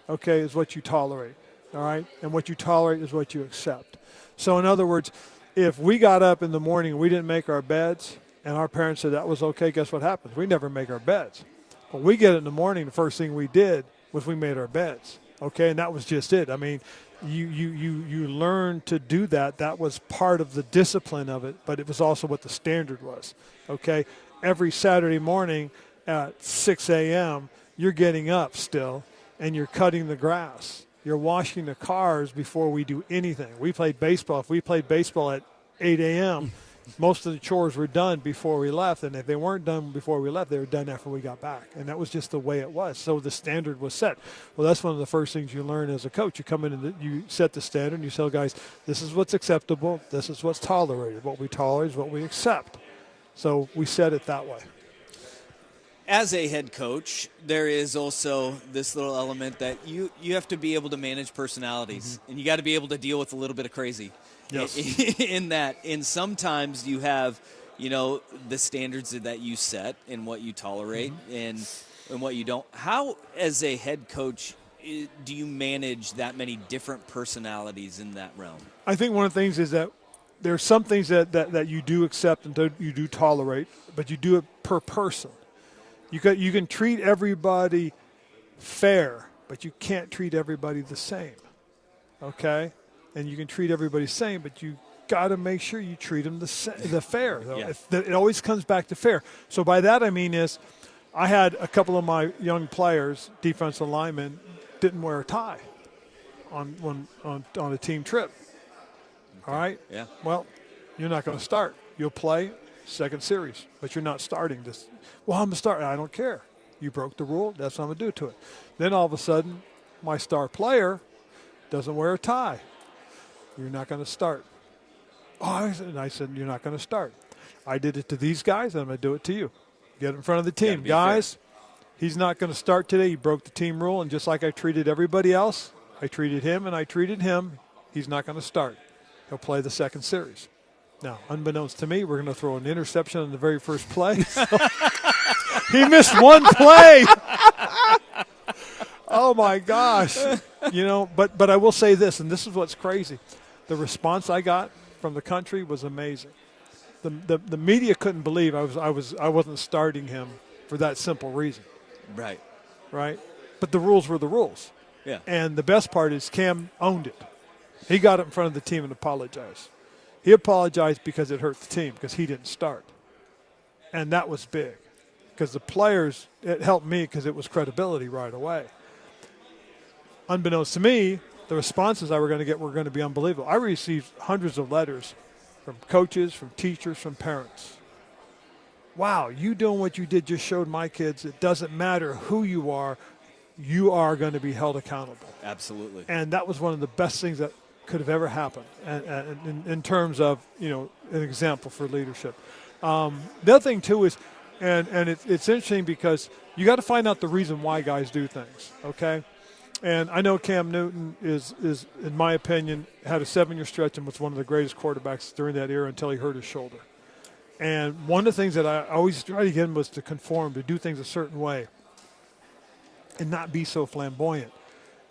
okay, is what you tolerate, all right? And what you tolerate is what you accept. So in other words, if we got up in the morning and we didn't make our beds and our parents said that was okay, guess what happens? We never make our beds. When we get in the morning, the first thing we did was we made our beds, okay? And that was just it. I mean, you learn to do that. That was part of the discipline of it, but it was also what the standard was, okay? Every Saturday morning at 6 a.m., you're getting up still, and you're cutting the grass. You're washing the cars before we do anything. We played baseball. If we played baseball at 8 a.m., most of the chores were done before we left, and if they weren't done before we left, they were done after we got back. And that was just the way it was. So the standard was set. Well, that's one of the first things you learn as a coach. You come in and you set the standard, and you tell guys, this is what's acceptable, this is what's tolerated. What we tolerate is what we accept. So we set it that way. As a head coach, there is also this little element that you have to be able to manage personalities, and you got to be able to deal with a little bit of crazy. Yes. In that, and sometimes you have, the standards that you set and what you tolerate and what you don't. How, as a head coach, do you manage that many different personalities in that realm? I think one of the things is that there are some things that you do accept and you do tolerate, but you do it per person. You can treat everybody fair, but you can't treat everybody the same, okay? And you can treat everybody the same, but you got to make sure you treat them the fair. Yeah. It always comes back to fair. So by that I mean is I had a couple of my young players, defensive linemen, didn't wear a tie on a team trip. All right? Yeah. Well, you're not going to start. You'll play second series, but you're not starting this. Well, I'm going to start. I don't care. You broke the rule. That's what I'm going to do to it. Then all of a sudden, my star player doesn't wear a tie. You're not going to start. And I said, you're not going to start. I did it to these guys, and I'm going to do it to you. Get in front of the team. Guys, he's not going to start today. He broke the team rule, and just like I treated everybody else, I treated him and I treated him. He's not going to start. He'll play the second series. Now, unbeknownst to me, we're going to throw an interception on the very first play. So he missed one play. Oh, my gosh. But I will say this, and this is what's crazy. The response I got from the country was amazing. The media couldn't believe I wasn't starting him for that simple reason. Right. Right? But the rules were the rules. Yeah. And the best part is Cam owned it. He got it in front of the team and apologized. He apologized because it hurt the team, because he didn't start. And that was big. Because the players, it helped me because it was credibility right away. Unbeknownst to me, the responses I were going to get were going to be unbelievable. I received hundreds of letters from coaches, from teachers, from parents. Wow, you doing what you did just showed my kids it doesn't matter who you are going to be held accountable. Absolutely. And that was one of the best things that could have ever happened and in terms of, an example for leadership. The other thing, too, is, and it's interesting because you got to find out the reason why guys do things, okay? And I know Cam Newton is, in my opinion, had a 7-year stretch and was one of the greatest quarterbacks during that era until he hurt his shoulder. And one of the things that I always tried to get him was to conform, to do things a certain way and not be so flamboyant.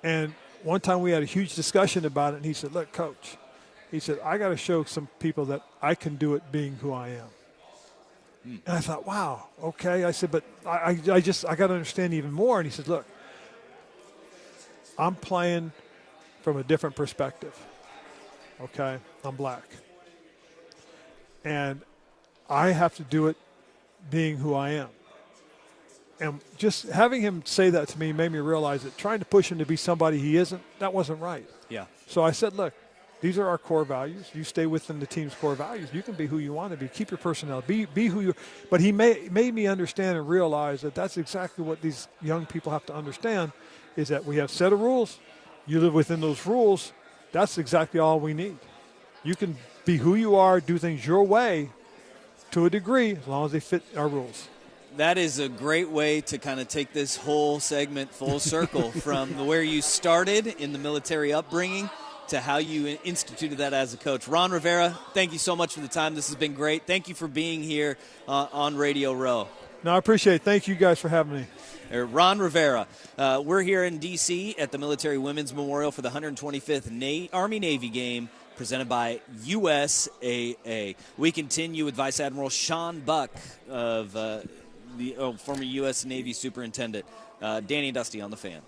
And one time we had a huge discussion about it, and he said, look, Coach, he said, I got to show some people that I can do it being who I am. And I thought, wow, okay. I said, but I got to understand even more. And he said, look, I'm playing from a different perspective. Okay, I'm black. And I have to do it being who I am. And just having him say that to me made me realize that trying to push him to be somebody he isn't, that wasn't right. Yeah. So I said, look, these are our core values. You stay within the team's core values. You can be who you want to be. Keep your personality. Be who you. But he made me understand and realize that that's exactly what these young people have to understand, is that we have a set of rules. You live within those rules. That's exactly all we need. You can be who you are, do things your way to a degree, as long as they fit our rules. That is a great way to kind of take this whole segment full circle from where you started in the military upbringing to how you instituted that as a coach. Ron Rivera, thank you so much for the time. This has been great. Thank you for being here on Radio Row. No, I appreciate it. Thank you guys for having me. Ron Rivera. We're here in D.C. at the Military Women's Memorial for the 125th Army-Navy game presented by USAA. We continue with Vice Admiral Sean Buck of the former U.S. Navy Superintendent. Danny and Dusty on the Fan.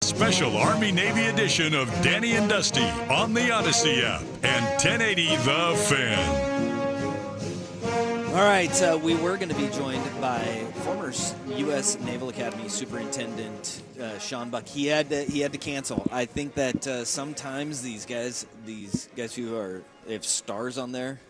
Special Army-Navy edition of Danny and Dusty on the Odyssey app and 1080 The Fan. All right, we were going to be joined by former U.S. Naval Academy Superintendent Sean Buck. He had to cancel. I think that sometimes these guys who have stars on their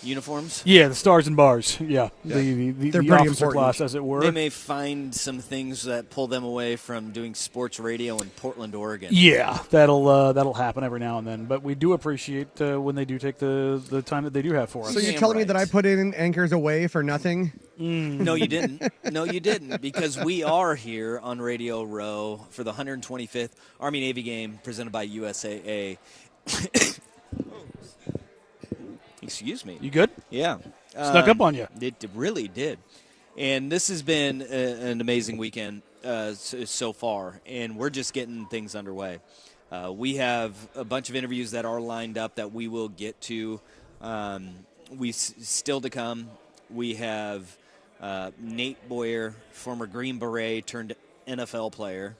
uniforms. Yeah, the stars and bars. Yeah, They're the pretty officer important. class, as it were. They may find some things that pull them away from doing sports radio in Portland, Oregon. Yeah, that'll happen every now and then. But we do appreciate when they do take the time that they do have for us. So you're telling me that I put in Anchors Away for nothing? No, you didn't. No, you didn't, because we are here on Radio Row for the 125th Army-Navy game presented by USAA. Excuse me. You good? Yeah. Snuck up on you. It really did. And this has been an amazing weekend so far, and we're just getting things underway. We have a bunch of interviews that are lined up that we will get to. Still to come. We have Nate Boyer, former Green Beret turned NFL player.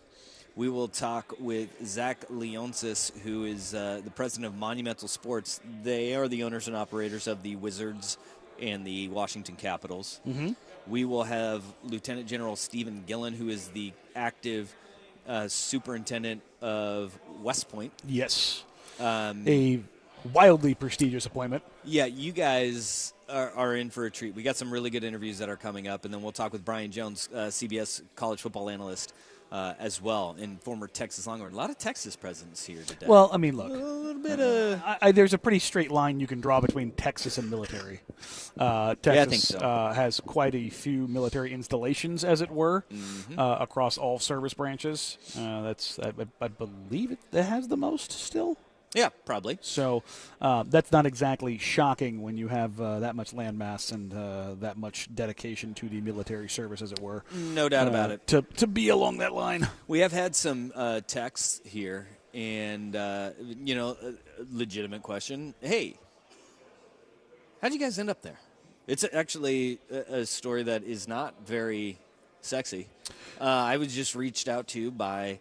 We will talk with Zach Leonsis, who is the president of Monumental Sports. They are the owners and operators of the Wizards and the Washington Capitals. Mm-hmm. We will have Lieutenant General Stephen Gillen, who is the active superintendent of West Point. Yes. A wildly prestigious appointment. Yeah, you guys are in for a treat. We got some really good interviews that are coming up, and then we'll talk with Brian Jones, CBS college football analyst, as well, and former Texas Longhorn. A lot of Texas presence here today. Well, I mean, look. A little bit of... there's a pretty straight line you can draw between Texas and military. Texas I think so. Has quite a few military installations, as it were, across all service branches. I believe it has the most still. Yeah, probably. So that's not exactly shocking when you have that much landmass and that much dedication to the military service, as it were. No doubt about it. To be along that line. We have had some texts here, and, legitimate question. Hey, how'd you guys end up there? It's actually a story that is not very sexy. I was just reached out to by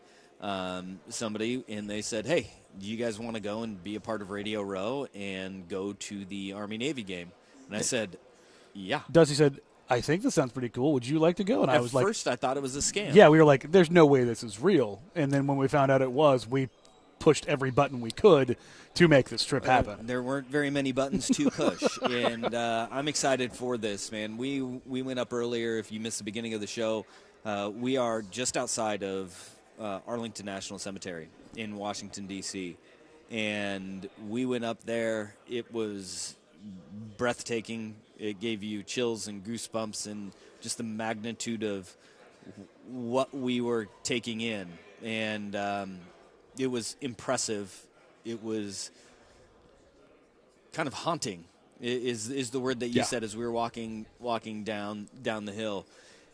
somebody, and they said, hey, do you guys want to go and be a part of Radio Row and go to the Army-Navy game? And I said, yeah. Dusty said, I think this sounds pretty cool. Would you like to go? And I was like... At first, I thought it was a scam. Yeah, we were like, there's no way this is real. And then when we found out it was, we pushed every button we could to make this trip happen. There weren't very many buttons to push, and I'm excited for this, man. We went up earlier. If you missed the beginning of the show, we are just outside of Arlington National Cemetery in Washington, D.C., and we went up there. It was breathtaking. It gave you chills and goosebumps and just the magnitude of what we were taking in, and it was impressive. It was kind of haunting is the word that you said as we were walking down the hill.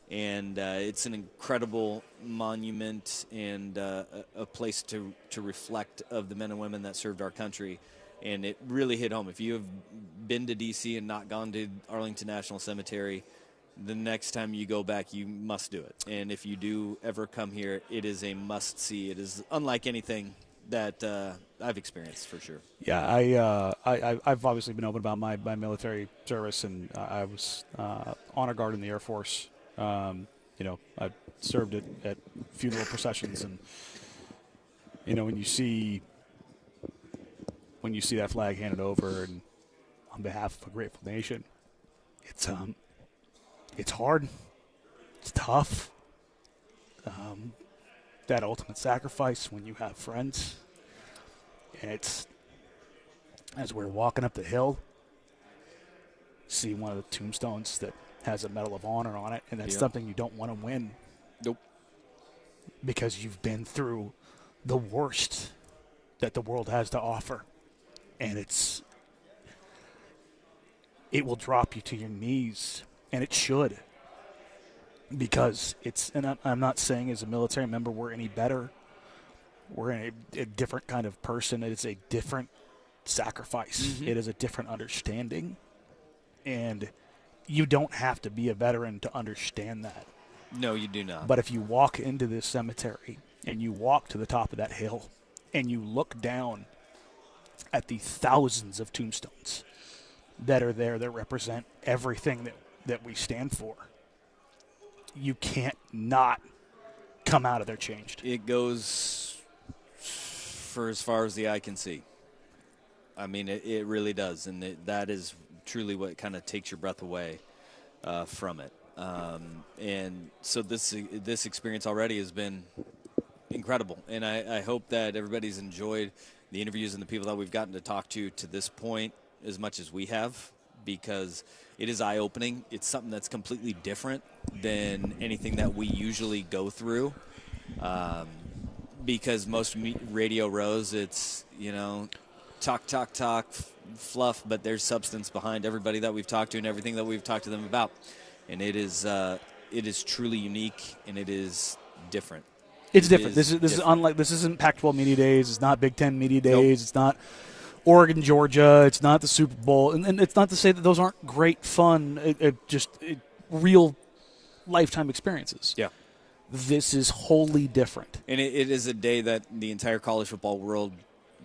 And it's an incredible monument and a place to reflect of the men and women that served our country. And it really hit home. If you have been to D.C. and not gone to Arlington National Cemetery, the next time you go back, you must do it. And if you do ever come here, it is a must-see. It is unlike anything that I've experienced, for sure. Yeah, I've obviously been open about my military service, and I was honor guard in the Air Force. I served at funeral processions, and when you see that flag handed over, and on behalf of a grateful nation, it's hard, it's tough. That ultimate sacrifice when you have friends, and it's as we're walking up the hill, see one of the tombstones that has a Medal of Honor on it, and that's something you don't want to win. Nope. Because you've been through the worst that the world has to offer. And it will drop you to your knees, and it should. Because and I'm not saying as a military member we're any better. We're a different kind of person. It's a different sacrifice. Mm-hmm. It is a different understanding. And you don't have to be a veteran to understand that. No, you do not. But if you walk into this cemetery and you walk to the top of that hill and you look down at the thousands of tombstones that are there that represent everything that we stand for, you can't not come out of there changed. It goes for as far as the eye can see. I mean, it really does, and that is truly what kind of takes your breath away from it. And so this experience already has been incredible, and I hope that everybody's enjoyed the interviews and the people that we've gotten to talk to this point as much as we have, because it is eye-opening. It's something that's completely different than anything that we usually go through, because most radio rows, it's, talk, fluff, but there's substance behind everybody that we've talked to and everything that we've talked to them about. And it is truly unique, and it is different. It's different. This is unlike. This isn't Pac-12 media days. It's not Big Ten media days. It's not Oregon, Georgia. It's not the Super Bowl. And it's not to say that those aren't great, fun, real lifetime experiences. Yeah. This is wholly different. And it is a day that the entire college football world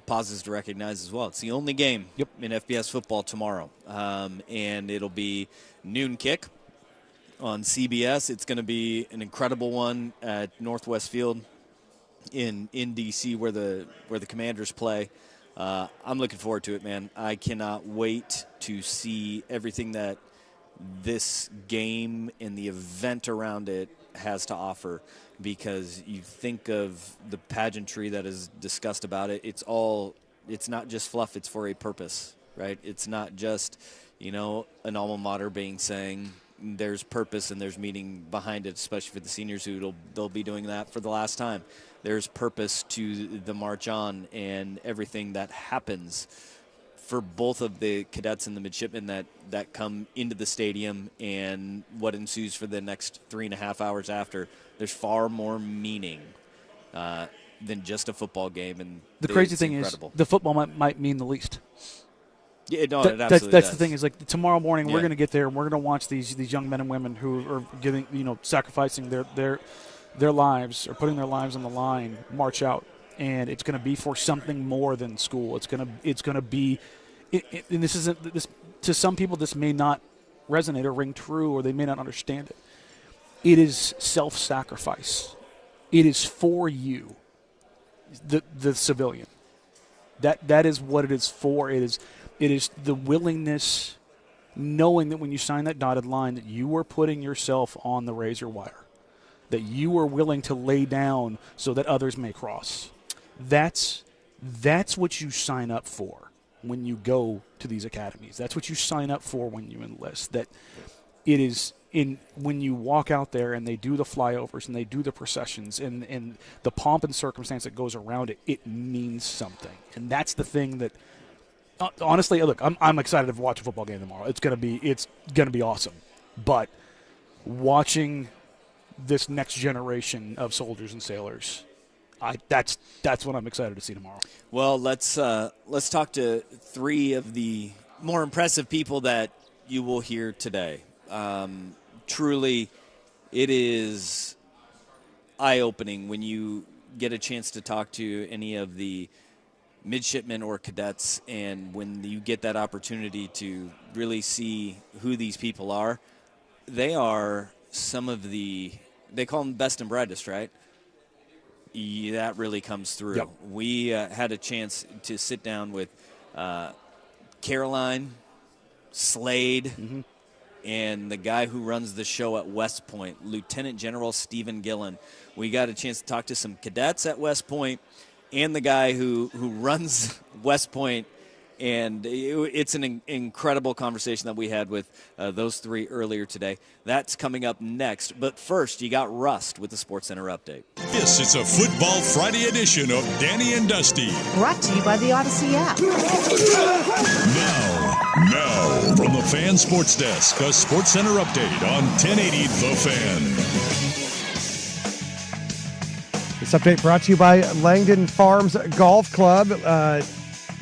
pauses to recognize as well. It's the only game in FBS football tomorrow. And it'll be noon kick on CBS. It's going to be an incredible one at Northwest Field in D.C. where the Commanders play. I'm looking forward to it, man. I cannot wait to see everything that this game and the event around it has to offer, because you think of the pageantry that is discussed about it. It's not just fluff. It's for a purpose, right? It's not just, an alma mater being saying there's purpose and there's meaning behind it, especially for the seniors they'll be doing that for the last time. There's purpose to the march on and everything that happens for both of the cadets and the midshipmen that come into the stadium and what ensues for the next 3.5 hours after. There's far more meaning than just a football game. And the crazy thing is the football might mean the least. Yeah, no, it absolutely that's does. the thing is, like, tomorrow morning we're going to get there and we're going to watch these young men and women who are giving, sacrificing their lives or putting their lives on the line, march out. And it's going to be for something more than school. It's going to be, and this isn't this to some people. This may not resonate or ring true, or they may not understand it. It is self-sacrifice. It is for you, the civilian. That is what it is for. It is the willingness, knowing that when you sign that dotted line, that you are putting yourself on the razor wire, that you are willing to lay down so that others may cross. That's what you sign up for when you go to these academies. That's what you sign up for when you enlist. That it is when you walk out there and they do the flyovers and they do the processions and the pomp and circumstance that goes around it, it means something. And that's the thing that, honestly, look, I'm excited to watch a football game tomorrow. It's gonna be awesome. But watching this next generation of soldiers and sailors, that's what I'm excited to see tomorrow. Well, let's talk to three of the more impressive people that you will hear today. Truly, it is eye-opening when you get a chance to talk to any of the midshipmen or cadets, and when you get that opportunity to really see who these people are. They are some of they call them best and brightest, right? That really comes through. Yep. We had a chance to sit down with Caroline, Slade, and the guy who runs the show at West Point, Lieutenant General Stephen Gillen. We got a chance to talk to some cadets at West Point and the guy who runs West Point. And it's an incredible conversation that we had with those three earlier today. That's coming up next. But first, you got Rust with the SportsCenter update. This is a Football Friday edition of Danny and Dusty. Brought to you by the Odyssey app. Now, from the Fan Sports Desk, a SportsCenter update on 1080 The Fan. This update brought to you by Langdon Farms Golf Club.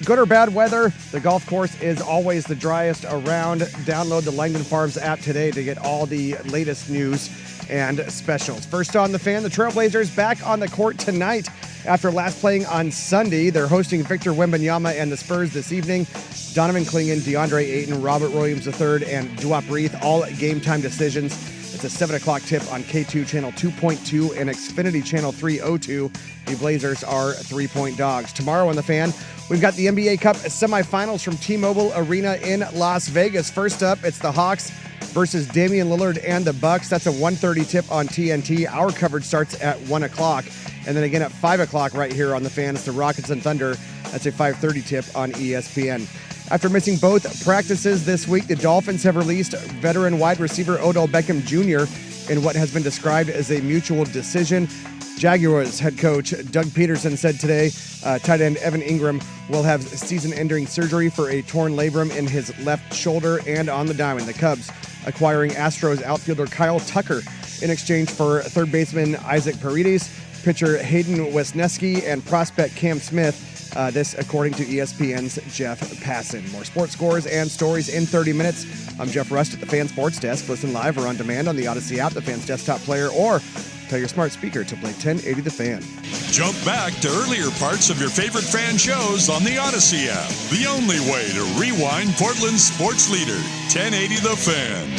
Good or bad weather, the golf course is always the driest around. Download the Langdon Farms app today to get all the latest news and specials. First on the Fan, the Trailblazers back on the court tonight after last playing on Sunday. They're hosting Victor Wembanyama and the Spurs this evening. Donovan Clingan, DeAndre Ayton, Robert Williams III, and Duop Reith, all game time decisions. It's a 7 o'clock tip on K2 Channel 2.2 and Xfinity Channel 302. The Blazers are 3-point dogs. Tomorrow on the Fan, we've got the NBA Cup semifinals from T-Mobile Arena in Las Vegas. First up, it's the Hawks versus Damian Lillard and the Bucks. That's a 1:30 tip on TNT. Our coverage starts at 1 o'clock. And then again at 5 o'clock right here on the Fan, it's the Rockets and Thunder. That's a 5:30 tip on ESPN. After missing both practices this week, the Dolphins have released veteran wide receiver Odell Beckham Jr. in what has been described as a mutual decision. Jaguars head coach Doug Peterson said today tight end Evan Ingram will have season-ending surgery for a torn labrum in his left shoulder. And on the diamond, the Cubs acquiring Astros outfielder Kyle Tucker in exchange for third baseman Isaac Paredes. pitcher Hayden Wesneski and prospect Cam Smith. This according to ESPN's Jeff Passan. More sports scores and stories in 30 minutes. I'm Jeff Rust at the Fan Sports Desk. Listen live or on demand on the Odyssey app, the Fan's desktop player, or tell your smart speaker to play 1080 The Fan. Jump back to earlier parts of your favorite fan shows on the Odyssey app. The only way to rewind Portland's sports leader, 1080 The Fan.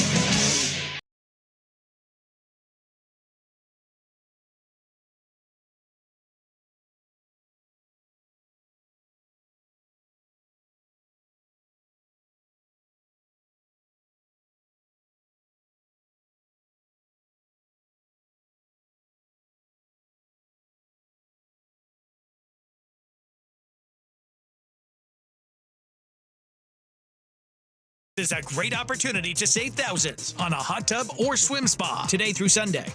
Is a great opportunity to save thousands on a hot tub or swim spa today through Sunday.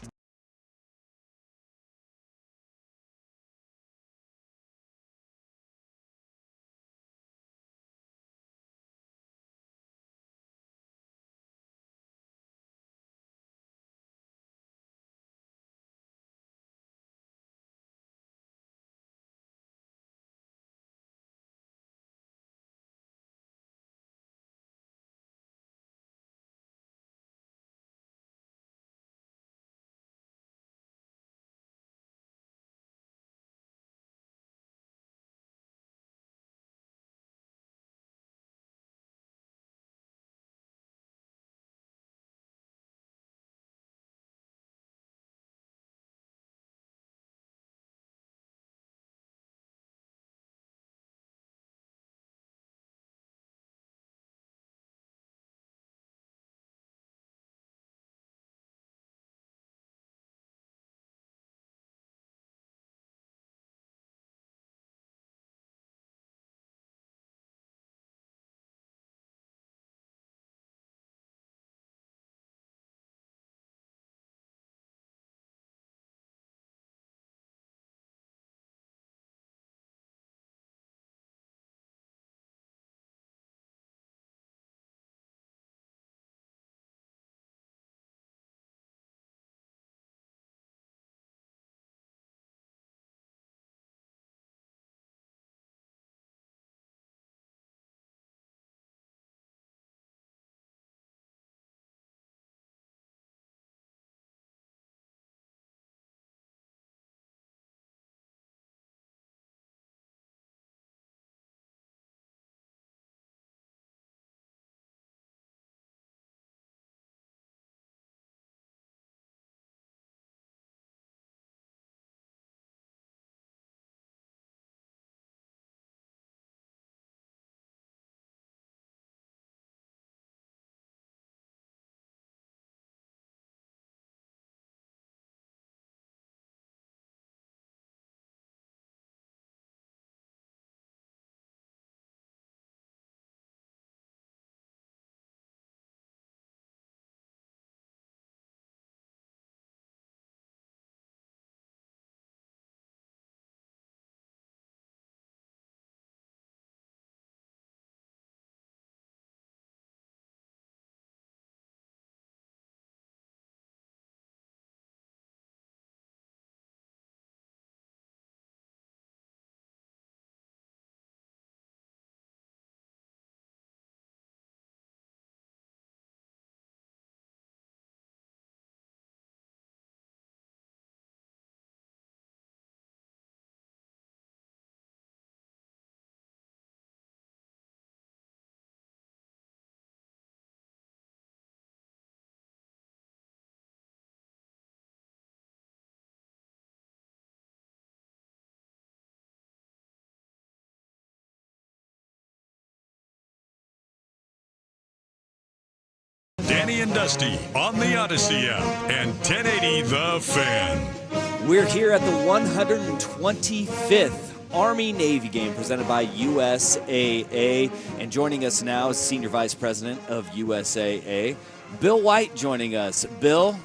Danny and Dusty on the Odyssey app and 1080 The Fan. We're here at the 125th Army-Navy game presented by USAA. And joining us now is Senior Vice President of USAA, Bill White, joining us. Bill,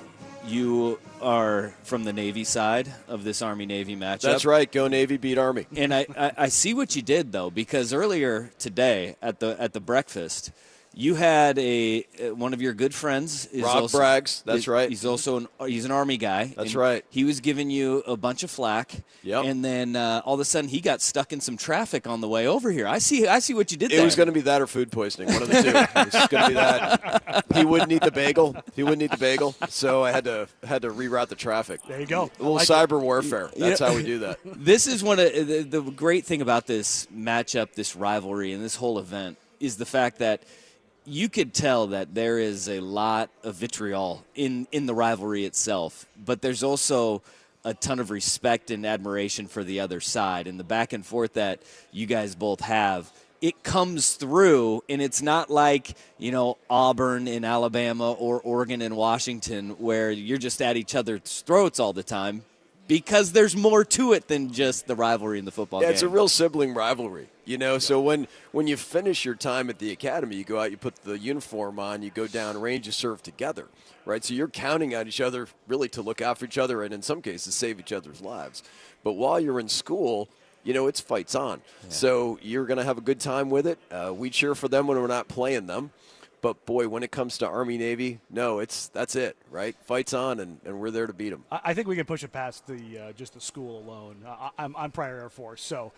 you are from the Navy side of this Army-Navy matchup. That's right. Go Navy, beat Army. And I see what you did, though, because earlier today at the breakfast, You had one of your good friends. Rob Braggs, that's right. He's also he's an Army guy. That's right. He was giving you a bunch of flack. Yep. And then all of a sudden he got stuck in some traffic on the way over here. I see what you did there. It was going to be that or food poisoning, one of the two. It was going to be that. He wouldn't eat the bagel. So I had to reroute the traffic. There you go. A little cyber warfare. That's how we do that. This is one of the great thing about this matchup, this rivalry, and this whole event is the fact that you could tell that there is a lot of vitriol in the rivalry itself, but there's also a ton of respect and admiration for the other side, and the back and forth that you guys both have. It comes through, and it's not like, Auburn in Alabama or Oregon in Washington where you're just at each other's throats all the time, because there's more to it than just the rivalry in the football game. It's a real sibling rivalry, So when you finish your time at the academy, you go out, you put the uniform on, you go down range, you serve together, right? So you're counting on each other really to look out for each other and in some cases save each other's lives. But while you're in school, it's fights on. Yeah. So you're going to have a good time with it. We cheer for them when we're not playing them. But, boy, when it comes to Army-Navy, no, that's it, right? Fights on, and we're there to beat them. I think we can push it past just the school alone. I'm prior Air Force, so,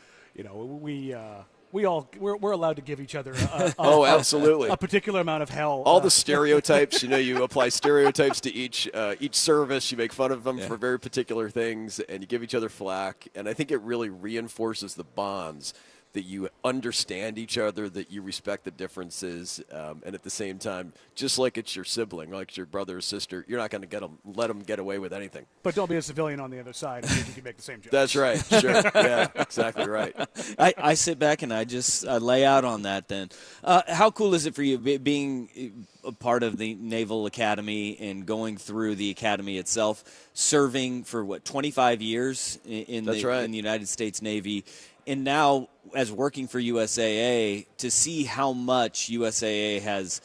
we're allowed to give each other absolutely. a particular amount of hell. All the stereotypes, you apply stereotypes to each service. You make fun of them for very particular things, and you give each other flack. And I think it really reinforces the bonds that you understand each other, that you respect the differences, and at the same time, just like it's your sibling, like it's your brother or sister, you're not going to let them get away with anything. But don't be a civilian on the other side. I think you can make the same joke. That's right. Sure. Yeah, exactly right. I sit back and I lay out on that then. How cool is it for you being a part of the Naval Academy and going through the academy itself, serving for, 25 years in the United States Navy, and now as working for USAA, to see how much USAA has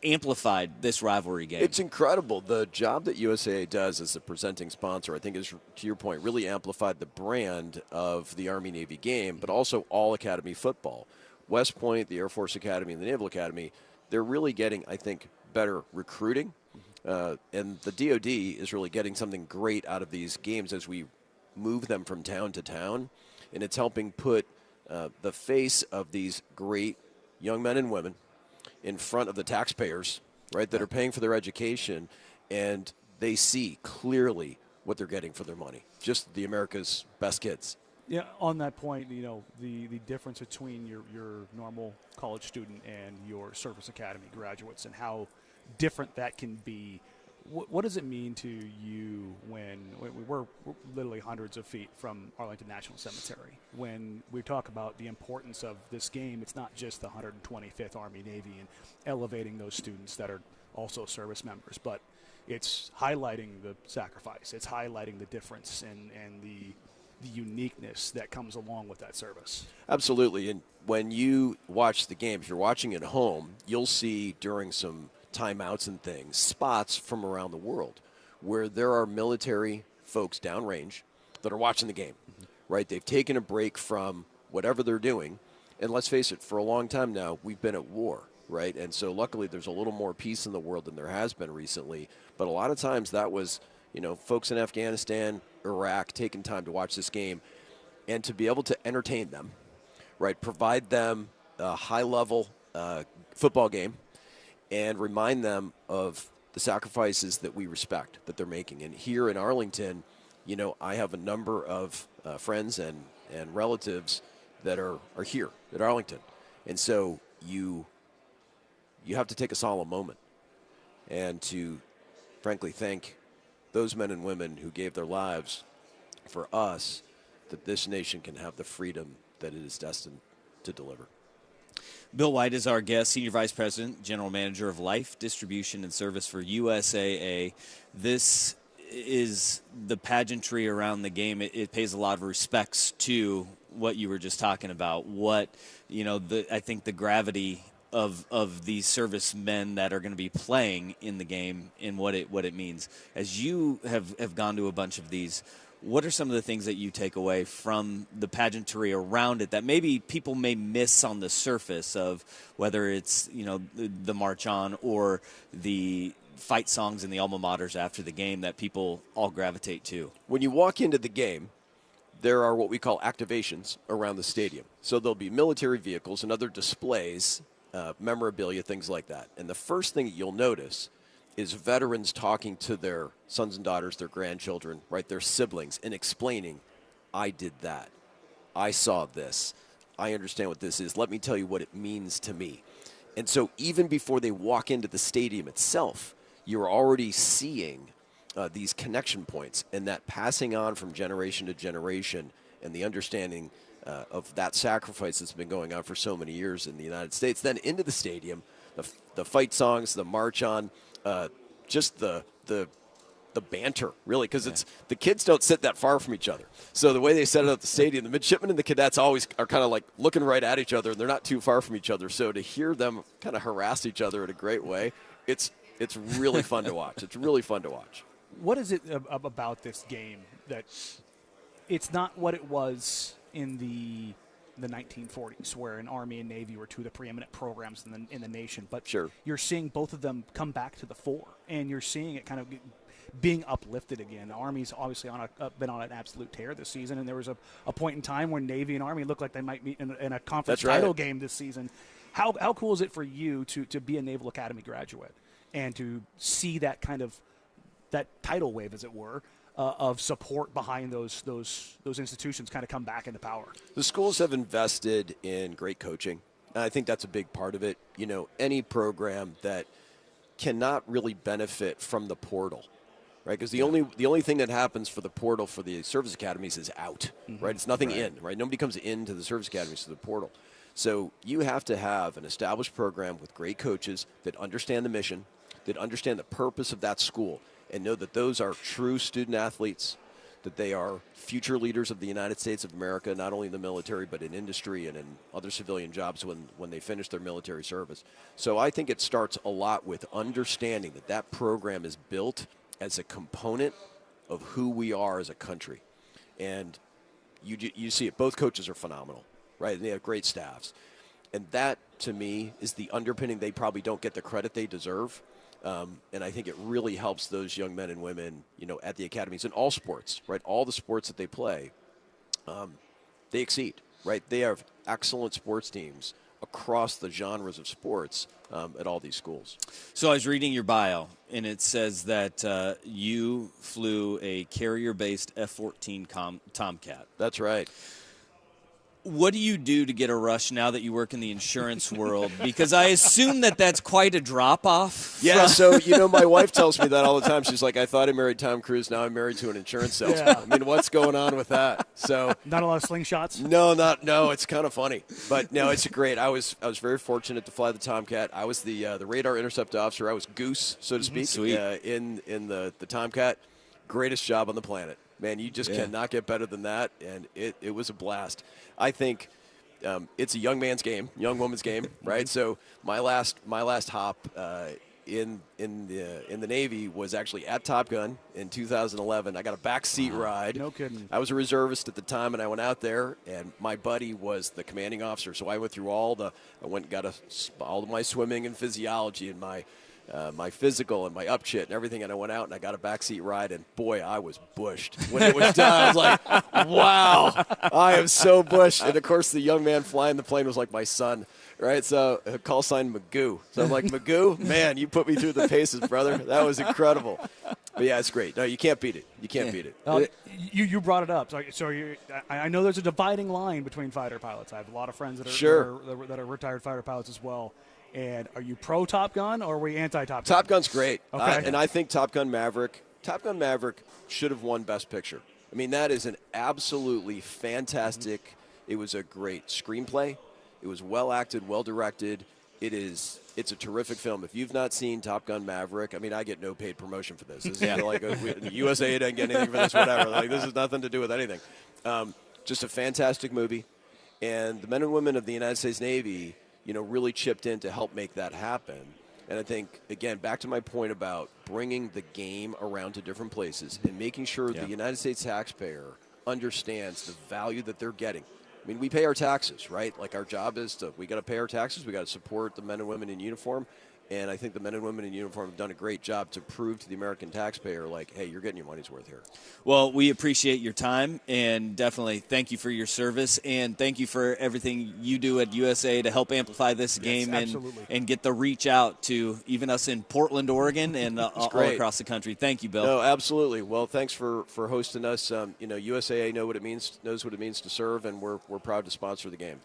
amplified this rivalry game? It's incredible. The job that USAA does as a presenting sponsor, I think, is, to your point, really amplified the brand of the Army-Navy game, but also all Academy football. West Point, the Air Force Academy, and the Naval Academy, they're really getting, I think, better recruiting. And the DoD is really getting something great out of these games as we move them from town to town. And it's helping put the face of these great young men and women in front of the taxpayers, right, that are paying for their education, and they see clearly what they're getting for their money. Just the America's best kids. Yeah, on that point, the difference between your normal college student and your service academy graduates and how different that can be. What does it mean to you when we're literally hundreds of feet from Arlington National Cemetery? When we talk about the importance of this game, it's not just the 125th Army-Navy and elevating those students that are also service members, but it's highlighting the sacrifice. It's highlighting the difference and the uniqueness that comes along with that service. Absolutely. And when you watch the game, if you're watching at home, you'll see during some timeouts and things, spots from around the world where there are military folks downrange that are watching the game, right? They've taken a break from whatever they're doing. And let's face it, for a long time now, we've been at war, right? And so luckily there's a little more peace in the world than there has been recently. But a lot of times that was, folks in Afghanistan, Iraq, taking time to watch this game and to be able to entertain them, right? Provide them a high-level football game and remind them of the sacrifices that we respect that they're making. And here in Arlington, I have a number of friends and relatives that are here at Arlington. And so you have to take a solemn moment and to, frankly, thank those men and women who gave their lives for us, that this nation can have the freedom that it is destined to deliver. Bill White is our guest, Senior Vice President, General Manager of Life, Distribution, and Service for USAA. This is the pageantry around the game. It pays a lot of respects to what you were just talking about. I think the gravity of these servicemen that are going to be playing in the game and what it means. As you have gone to a bunch of these, What are some of the things that you take away from the pageantry around it that maybe people may miss on the surface of whether it's, the march on or the fight songs and the alma maters after the game that people all gravitate to? When you walk into the game, there are what we call activations around the stadium. So there'll be military vehicles and other displays, memorabilia, things like that. And the first thing that you'll notice is veterans talking to their sons and daughters, their grandchildren, right, their siblings, and explaining, I did that. I saw this. I understand what this is. Let me tell you what it means to me. And so even before they walk into the stadium itself, you're already seeing these connection points and that passing on from generation to generation and the understanding of that sacrifice that's been going on for so many years in the United States. Then into the stadium, the fight songs, the march on, just the banter, really, because it's the kids don't sit that far from each other. So the way they set it up the stadium, the midshipmen and the cadets always are kind of like looking right at each other, and they're not too far from each other. So to hear them kind of harass each other in a great way, it's really fun to watch. It's really fun to watch. What is it about this game that it's not what it was in the 1940s, where an Army and Navy were two of the preeminent programs in the nation, but sure, you're seeing both of them come back to the fore, and you're seeing it kind of being uplifted again. The Army's obviously been on an absolute tear this season, and there was a point in time when Navy and Army looked like they might meet in a conference title game this season. How cool is it for you to be a Naval Academy graduate and to see that kind of that tidal wave, as it were, of support behind those institutions kind of come back into power? The schools have invested in great coaching, and I think that's a big part of it. Any program that cannot really benefit from the portal, right? Because the only thing that happens for the portal for the service academies is out, right? It's nothing in, right? Nobody comes into the service academies through the portal. So you have to have an established program with great coaches that understand the mission, that understand the purpose of that school, and know that those are true student athletes, that they are future leaders of the United States of America, not only in the military, but in industry and in other civilian jobs when they finish their military service. So I think it starts a lot with understanding that program is built as a component of who we are as a country. And you see it. Both coaches are phenomenal, right? And they have great staffs. And that, to me, is the underpinning. They probably don't get the credit they deserve. And I think it really helps those young men and women, at the academies in all sports, right? All the sports that they play, they exceed, right? They have excellent sports teams across the genres of sports at all these schools. So I was reading your bio, and it says that you flew a carrier-based F-14 Tomcat. That's right. What do you do to get a rush now that you work in the insurance world? Because I assume that's quite a drop-off. Yeah, so, my wife tells me that all the time. She's like, I thought I married Tom Cruise. Now I'm married to an insurance salesman. Yeah. I mean, what's going on with that? So not a lot of slingshots? No, it's kind of funny. But, no, it's great. I was very fortunate to fly the Tomcat. I was the radar intercept officer. I was Goose, so to speak, in the Tomcat. Greatest job on the planet. Man, you just cannot get better than that, and it was a blast. I think it's a young man's game, young woman's game, right? So my last hop in the Navy was actually at Top Gun in 2011. I got a backseat ride. No kidding. I was a reservist at the time, and I went out there, and my buddy was the commanding officer. So I went through I went and got all of my swimming and physiology and my physical and my upchit and everything, and I went out and I got a backseat ride, and boy, I was bushed. When it was done, I was like, wow, I am so bushed. And, of course, the young man flying the plane was like my son, right? So call sign Magoo. So I'm like, Magoo, man, you put me through the paces, brother. That was incredible. But, yeah, it's great. No, you can't beat it. You can't beat it. You brought it up. I know there's a dividing line between fighter pilots. I have a lot of friends that are retired fighter pilots as well. And are you pro Top Gun or are we anti-Top Gun? Top Gun's great. Okay. And I think Top Gun Maverick should have won Best Picture. I mean, that is an absolutely fantastic, it was a great screenplay. It was well acted, well directed. It's a terrific film. If you've not seen Top Gun Maverick, I mean, I get no paid promotion for this. This is like USA doesn't get anything for this, whatever. Like, this has nothing to do with anything. Just a fantastic movie. And the men and women of the United States Navy, really chipped in to help make that happen. And I think, again, back to my point about bringing the game around to different places and making sure the United States taxpayer understands the value that they're getting. I mean, we pay our taxes, right? Like, our job is we got to pay our taxes. We got to support the men and women in uniform. And I think the men and women in uniform have done a great job to prove to the American taxpayer, like, hey, you're getting your money's worth here. Well, we appreciate your time, and definitely thank you for your service, and thank you for everything you do at USA to help amplify this game and get the reach out to even us in Portland, Oregon, and all across the country. Thank you, Bill. No, absolutely. Well, thanks for hosting us. USAA knows what it means to serve, and we're proud to sponsor the game.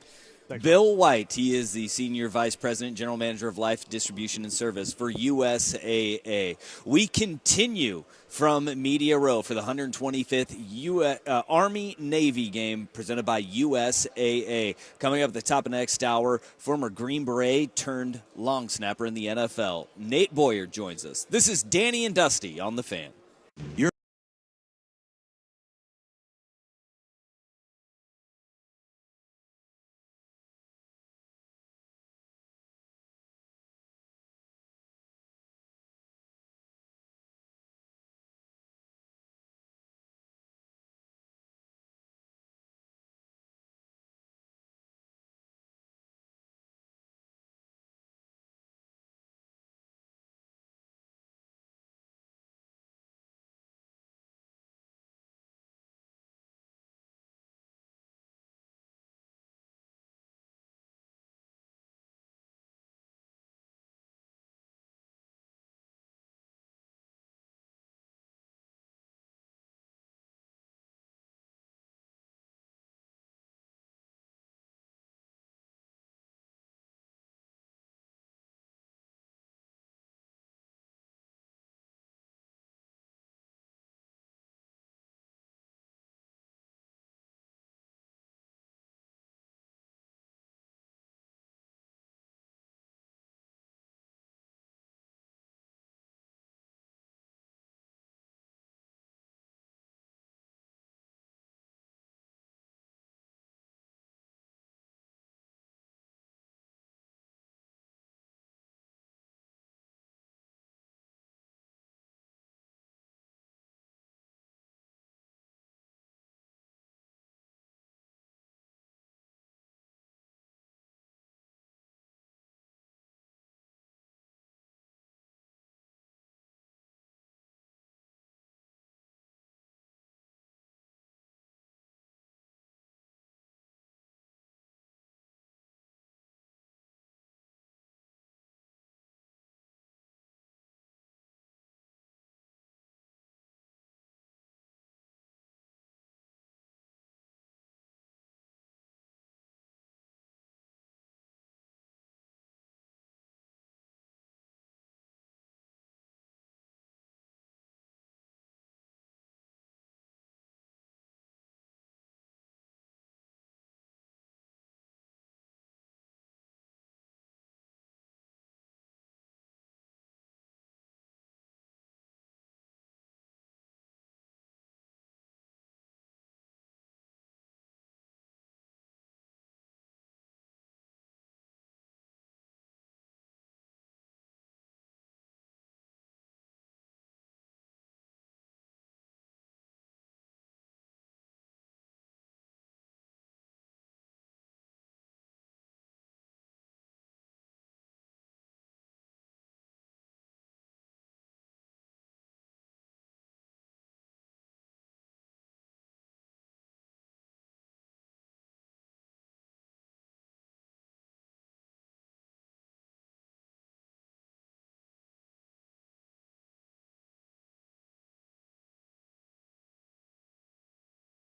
Thanks, Bill White, he is the Senior Vice President, General Manager of Life Distribution and Service for USAA. We continue from Media Row for the 125th Army-Navy game presented by USAA. Coming up at the top of next hour, former Green Beret turned long snapper in the NFL. Nate Boyer joins us. This is Danny and Dusty on The Fan.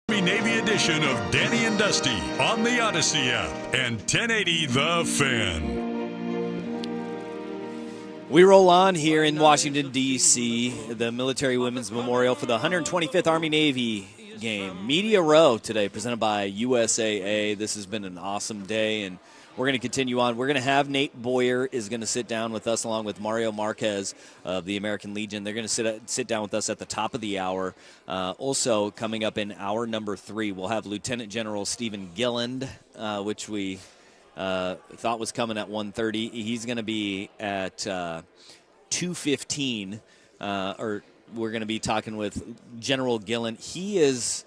Navy edition of Danny and Dusty on the Odyssey app and 1080 The Fan. We roll on here in Washington, D.C., the Military Women's Memorial for the 125th Army-Navy game. Media Row today, presented by USAA. This has been an awesome day, and we're going to continue on. We're going to have Nate Boyer is going to sit down with us along with Mario Marquez of the American Legion. They're going to sit down with us at the top of the hour. Also, coming up in hour number 3, we'll have Lieutenant General Stephen Gilland, which we thought was coming at 1:30. He's going to be at 2:15, or we're going to be talking with General Gillen. He's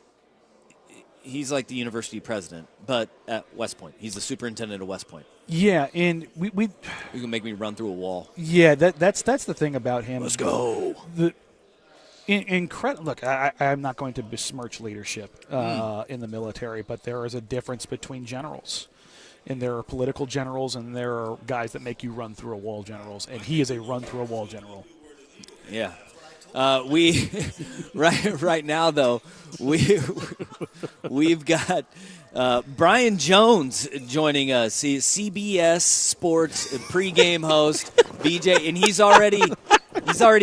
like the university president, but at West Point. He's the superintendent of West Point. Yeah, and we You can make me run through a wall. Yeah, that's the thing about him. Let's go. Look, I'm not going to besmirch leadership in the military, but there is a difference between generals. And there are political generals, and there are guys that make you run through a wall generals, and he is a run through a wall general. Yeah. We right now though we've got Brian Jones joining us. He's CBS Sports pregame host, BJ, and he's already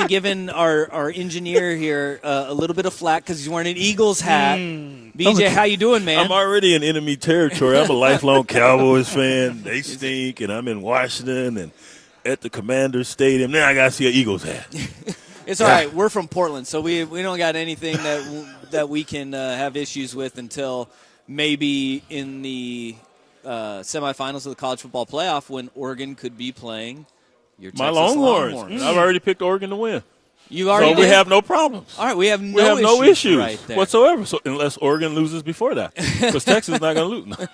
given our engineer here a little bit of flack because he's wearing an Eagles hat. BJ, how you doing, man? I'm already in enemy territory. I'm a lifelong Cowboys fan. They stink, and I'm in Washington and at the Commanders Stadium. Now I got to see an Eagles hat. It's all right. We're from Portland, so we don't got anything that we can have issues with until maybe in the semifinals of the college football playoff when Oregon could be playing your Texas Longhorns. I've already picked Oregon to win. You already so we have no problems. All right, we have no issues right there. Whatsoever. So unless Oregon loses before that, because Texas is not going to lose.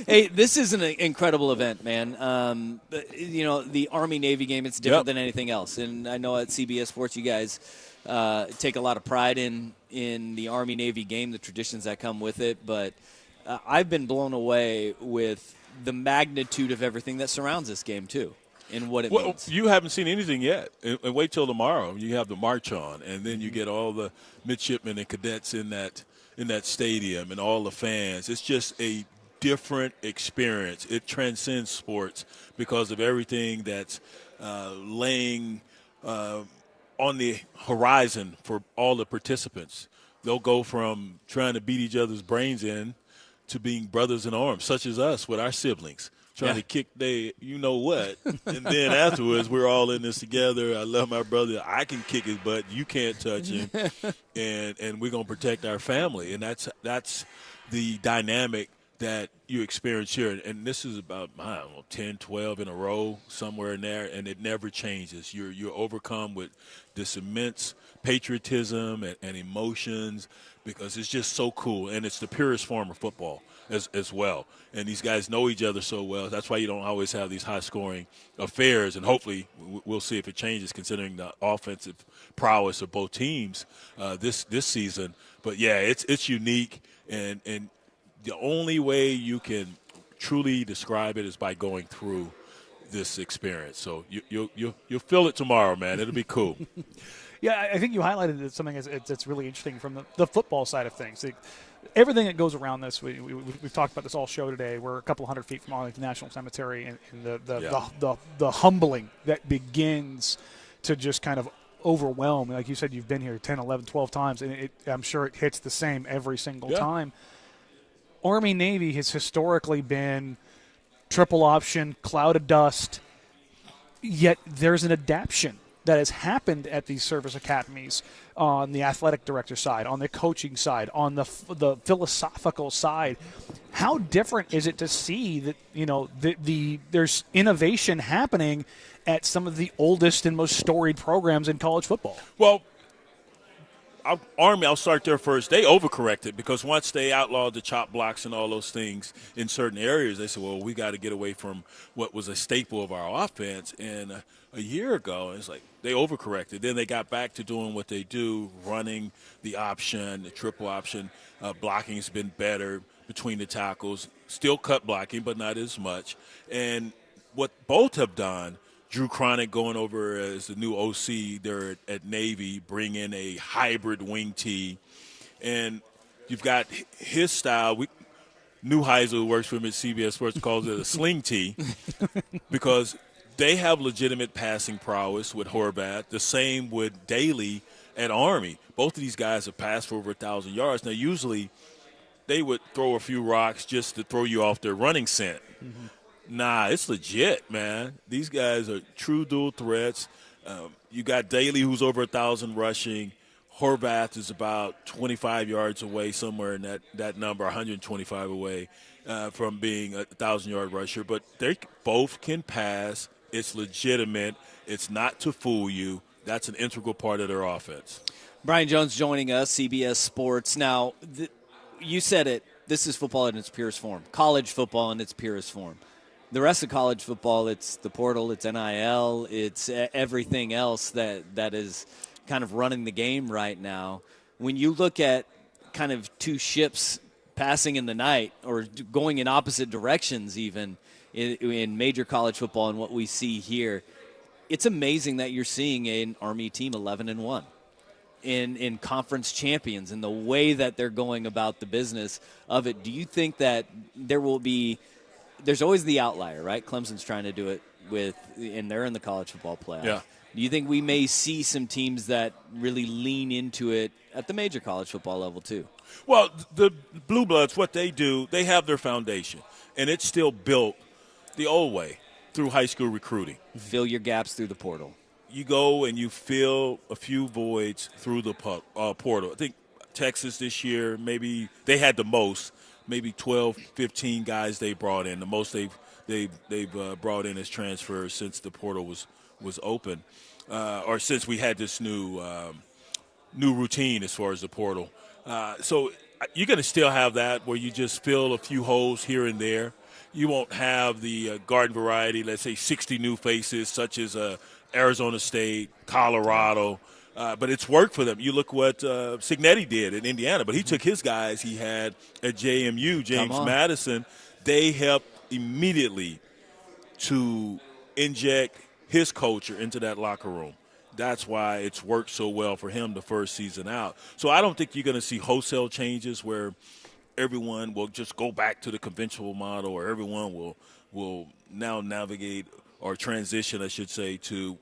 Hey, this is an incredible event, man. The Army-Navy game, it's different than anything else. And I know at CBS Sports you guys take a lot of pride in the Army-Navy game, the traditions that come with it. But I've been blown away with the magnitude of everything that surrounds this game, too, and what it means. You haven't seen anything yet. And wait till tomorrow. You have the march on, and then you get all the midshipmen and cadets in that stadium and all the fans. It's just a different experience. It transcends sports because of everything that's laying on the horizon for all the participants. They'll go from trying to beat each other's brains in to being brothers in arms, such as us with our siblings, trying to kick you-know-what. And then afterwards, we're all in this together. I love my brother. I can kick his butt. You can't touch him. and we're going to protect our family. And that's the dynamic that you experience here. And this is about, 10, 12 in a row, somewhere in there, and it never changes. You're overcome with this immense patriotism and emotions because it's just so cool. And it's the purest form of football as well. And these guys know each other so well. That's why you don't always have these high-scoring affairs. And hopefully we'll see if it changes considering the offensive prowess of both teams this season. But, yeah, it's unique. And the only way you can truly describe it is by going through this experience. So you'll feel it tomorrow, man. It'll be cool. Yeah, I think you highlighted something that's really interesting from the football side of things. Everything that goes around this, we've talked about this all show today. We're a couple hundred feet from Arlington National Cemetery, and the humbling that begins to just kind of overwhelm. Like you said, you've been here 10, 11, 12 times, and I'm sure it hits the same every single time. Army-Navy has historically been triple option, cloud of dust, yet there's an adaptation that has happened at these service academies on the athletic director side, on the coaching side, on the philosophical side. How different is it to see that, there's innovation happening at some of the oldest and most storied programs in college football? Well, Army, I'll start there first. They overcorrected because once they outlawed the chop blocks and all those things in certain areas, they said, well, we got to get away from what was a staple of our offense. And a year ago, it's like they overcorrected. Then they got back to doing what they do, running the option, the triple option. Blocking has been better between the tackles. Still cut blocking, but not as much. And what both have done, Drew Cronick going over as the new OC there at Navy, bring in a hybrid wing tee. And you've got his style. Neuheisel, who works for him at CBS Sports, calls it a sling tee because they have legitimate passing prowess with Horvath. The same with Daly at Army. Both of these guys have passed for over 1,000 yards. Now, usually they would throw a few rocks just to throw you off their running scent. Mm-hmm. Nah, it's legit, man. These guys are true dual threats. You got Daly, who's over 1,000 rushing. Horvath is about 25 yards away, somewhere in that number, 125 away. from being a 1,000-yard rusher, but they both can pass. It's legitimate. It's not to fool you. That's an integral part of their offense. Brian Jones joining us, CBS Sports. Now, you said it. This is football in its purest form. College football in its purest form. The rest of college football, it's the portal, it's NIL, it's everything else that is kind of running the game right now. When you look at kind of two ships passing in the night or going in opposite directions even in major college football and what we see here, it's amazing that you're seeing an Army team 11-1 in conference champions and the way that they're going about the business of it. Do you think that there's always the outlier, right? Clemson's trying to do it and they're in the college football playoff. Yeah. Do you think we may see some teams that really lean into it at the major college football level too? Well, the Blue Bloods, what they do, they have their foundation, and it's still built the old way through high school recruiting. Fill your gaps through the portal. You go and you fill a few voids through the portal. I think Texas this year, maybe they had the most, maybe 12, 15 guys they brought in. The most they've brought in as transfers since the portal was open, or since we had this new routine as far as the portal. So you're going to still have that where you just fill a few holes here and there. You won't have the garden variety, let's say 60 new faces, such as Arizona State, Colorado. But it's worked for them. You look what Cignetti did in Indiana, but he took his guys he had at JMU, James Madison. They helped immediately to inject his culture into that locker room. That's why it's worked so well for him the first season out. So I don't think you're going to see wholesale changes where everyone will just go back to the conventional model, or everyone will now navigate or transition, I should say, to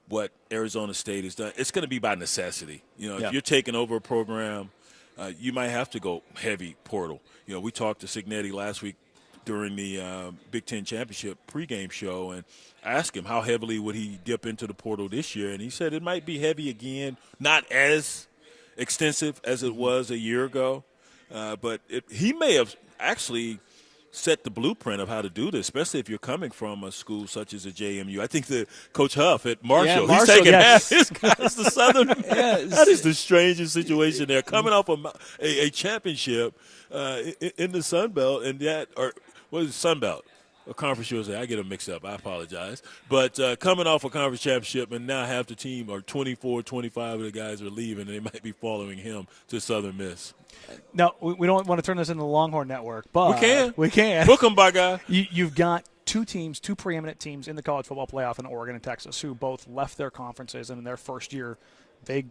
what Arizona State has done. It's going to be by necessity. If you're taking over a program, you might have to go heavy portal. We talked to Cignetti last week during the Big Ten Championship pregame show, and I asked him how heavily would he dip into the portal this year, and he said it might be heavy again, not as extensive as it was a year ago, but he may have actually set the blueprint of how to do this, especially if you're coming from a school such as a JMU. I think that Coach Huff at Marshall, he's taking half his guys to Southern. That is the strangest situation there. Coming off a championship in the Sun Belt, and what is Sun Belt? A conference USA. I get them mixed up. I apologize. But coming off a conference championship, and now half the team, or 24, 25 of the guys are leaving, and they might be following him to Southern Miss. No, we don't want to turn this into the Longhorn Network, but we can. Book them, by guy. You've got two preeminent teams in the college football playoff in Oregon and Texas, who both left their conferences, and in their first year, they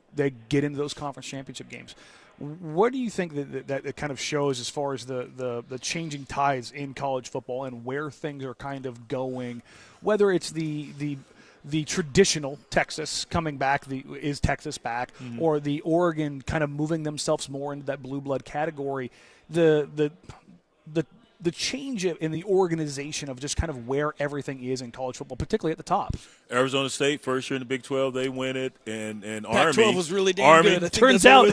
get into those conference championship games. What do you think that it kind of shows as far as the changing tides in college football and where things are kind of going, whether it's the traditional Texas coming back, is Texas back, or the Oregon kind of moving themselves more into that blue blood category, the change in the organization of just kind of where everything is in college football, particularly at the top. Arizona State, first year in the Big 12, they win it, and Pac-12 Army was really damn good. I think turns out,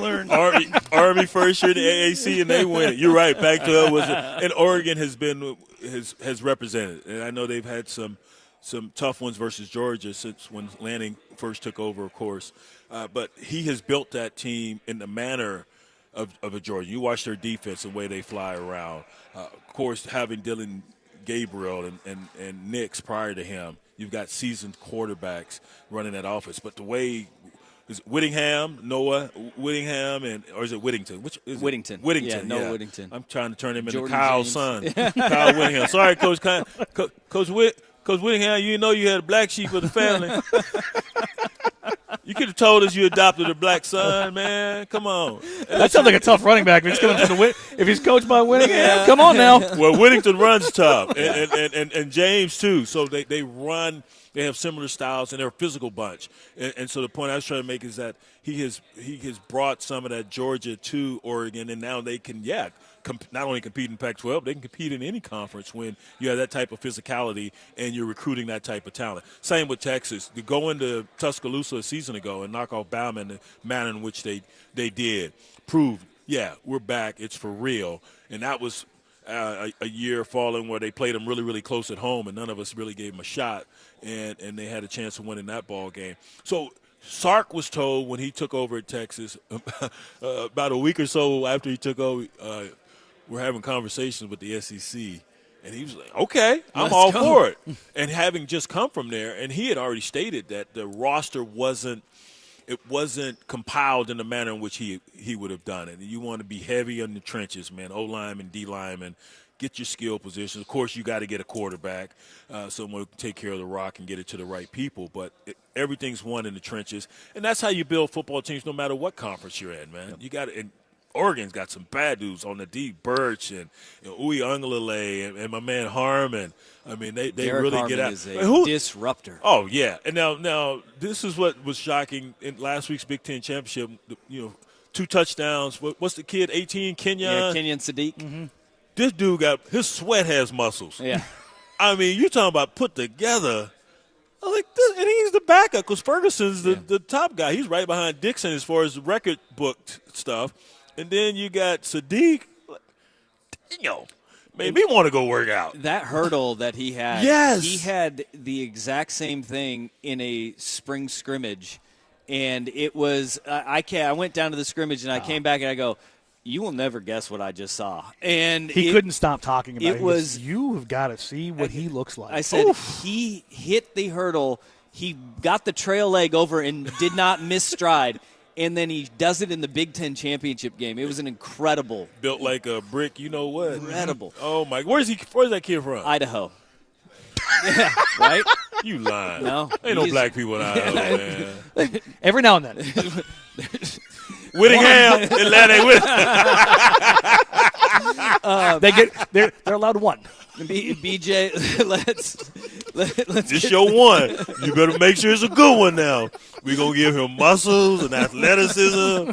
Army first year in the AAC, and they win it. You're right, Pac-12 was, and Oregon has represented, and I know they've had some tough ones versus Georgia since when Lanning first took over, of course, but he has built that team in the manner of a Georgia. You watch their defense and the way they fly around. Of course, having Dylan Gabriel and Nix prior to him, you've got seasoned quarterbacks running that offense. But the way is Noah Whittingham, or is it Whittington? Which is Whittington? Whittington. Yeah, Whittington. I'm trying to turn him into Jordan Kyle's James. son. Kyle Whittingham. Sorry, Coach Whittingham, you know you had a black sheep of the family. You could have told us you adopted a black son, man. Come on. That sounds like a tough running back. If he's coming from if he's coached by Whittingham, come on now. Well, Whittington runs tough, and James too. So they run. They have similar styles, and they're a physical bunch. And so the point I was trying to make is that he has brought some of that Georgia to Oregon, and now they can not only compete in Pac-12, they can compete in any conference when you have that type of physicality and you're recruiting that type of talent. Same with Texas. To go into Tuscaloosa a season ago and knock off Bama in the manner in which they did proved, we're back. It's for real. And that was a year following where they played them really, really close at home, and none of us really gave them a shot, and they had a chance of winning that ball game. So Sark was told when he took over at Texas, about a week or so after he took over, we're having conversations with the SEC, and he was like, okay, I'm all for it. And having just come from there, and he had already stated that the roster wasn't compiled in the manner in which he would have done it. And you want to be heavy in the trenches, man, O-lineman, D-lineman, get your skill positions. Of course, you got to get a quarterback, someone who can take care of the rock and get it to the right people. But everything's won in the trenches, and that's how you build football teams no matter what conference you're in, man. You got to – Oregon's got some bad dudes on the D. Birch and Uwe Ungalale and my man Harmon. I mean, they Derek really Harmon get out. Is a disruptor. Oh yeah, and now this is what was shocking in last week's Big Ten championship. 2 touchdowns. What's the kid? 18, Kenyon. Yeah, Kenyon Sadiq. Mm-hmm. This dude his sweat has muscles. Yeah. I mean, you're talking about put together. I was like, and he's the backup because Ferguson's the top guy. He's right behind Dixon as far as record booked stuff. And then you got Sadiq. Made me want to go work out. That hurdle that he had. Yes. He had the exact same thing in a spring scrimmage. And it was, I went down to the scrimmage and I came back and I go, you will never guess what I just saw. And he couldn't stop talking about it. It was, you have got to see what he looks like. I said, he hit the hurdle. He got the trail leg over and did not miss stride. And then he does it in the Big Ten championship game. It was an incredible. Built like a brick, you know what? Incredible. Oh, my. Where's that kid from? Idaho. Yeah, right? You lying. No. Ain't no black people in Idaho, man. Every now and then. Whittingham, Atlanta, they're allowed one. BJ, let's this your one. You better make sure it's a good one now. We're going to give him muscles and athleticism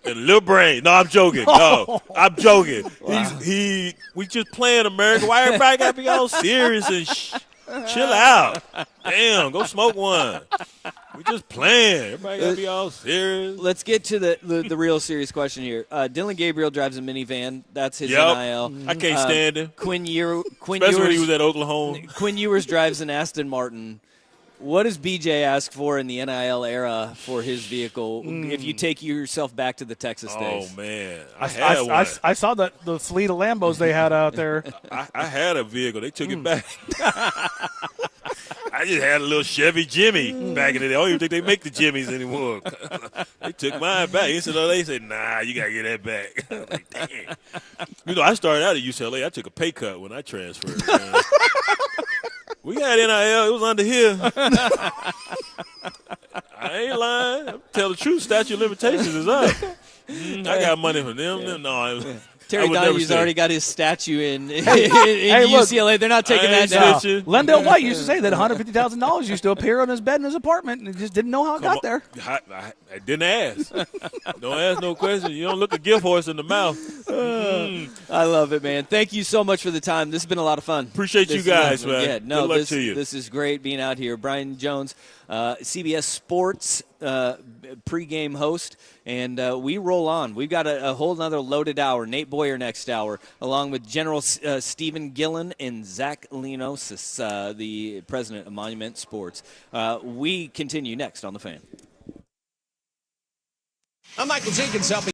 and a little brain. No, I'm joking. No, I'm joking. Wow. We just playing America. Why everybody got to be all serious and chill out? Damn, go smoke one. We just playing. Everybody got to be all serious. Let's get to the real serious question here. Dylan Gabriel drives a minivan. That's his NIL. I can't stand him. Especially when he was at Oklahoma. Quinn Ewers drives an Aston Martin. What does BJ ask for in the NIL era for his vehicle if you take yourself back to the Texas days? Oh, man. I saw the fleet of Lambos they had out there. I had a vehicle. They took it back. I just had a little Chevy Jimmy back in the day. I don't even think they make the Jimmys anymore. They took mine back. They said, nah, you got to get that back. I was like, dang. I started out at UCLA. I took a pay cut when I transferred. We had NIL. It was under here. I ain't lying. Tell the truth. Statute of limitations is up. I got money from them. No, Terry Donahue's already got his statue in UCLA. They're not taking that down. Lendell White used to say that $150,000 used to appear on his bed in his apartment, and he just didn't know how it got there. I didn't ask. Don't ask no questions. You don't look a gift horse in the mouth. I love it, man. Thank you so much for the time. This has been a lot of fun. Appreciate you guys, man. Yeah, no, Good luck to you. This is great being out here. Brian Jones, CBS Sports pregame host, and we roll on. We've got a whole nother loaded hour. Nate Boyer next hour, along with General Stephen Gillen and Zach Leonosis, the president of Monument Sports. We continue next on The Fan. I'm Michael Jenkins, helping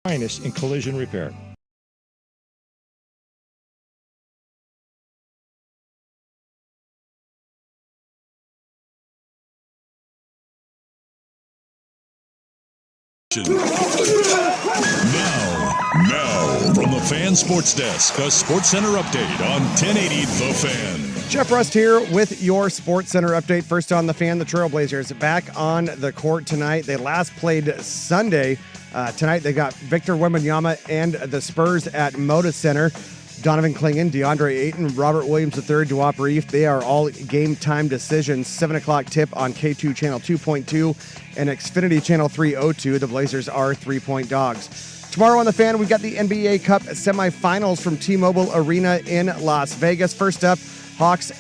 Finest in collision repair. Now, from the Fan Sports Desk, a Sports Center update on 1080 The Fan. Jeff Rust here with your Sports Center update. First on the Fan, the Trailblazers back on the court tonight. They last played Sunday. Tonight they got Victor Wembanyama and the Spurs at Moda Center. Donovan Clingan, DeAndre Ayton, Robert Williams III, Duop Reef. They are all game time decisions. 7 o'clock tip on K2 Channel 2.2 and Xfinity Channel 302. The Blazers are 3-point dogs. Tomorrow on the Fan, we've got the NBA Cup semifinals from T-Mobile Arena in Las Vegas. First up, Hawks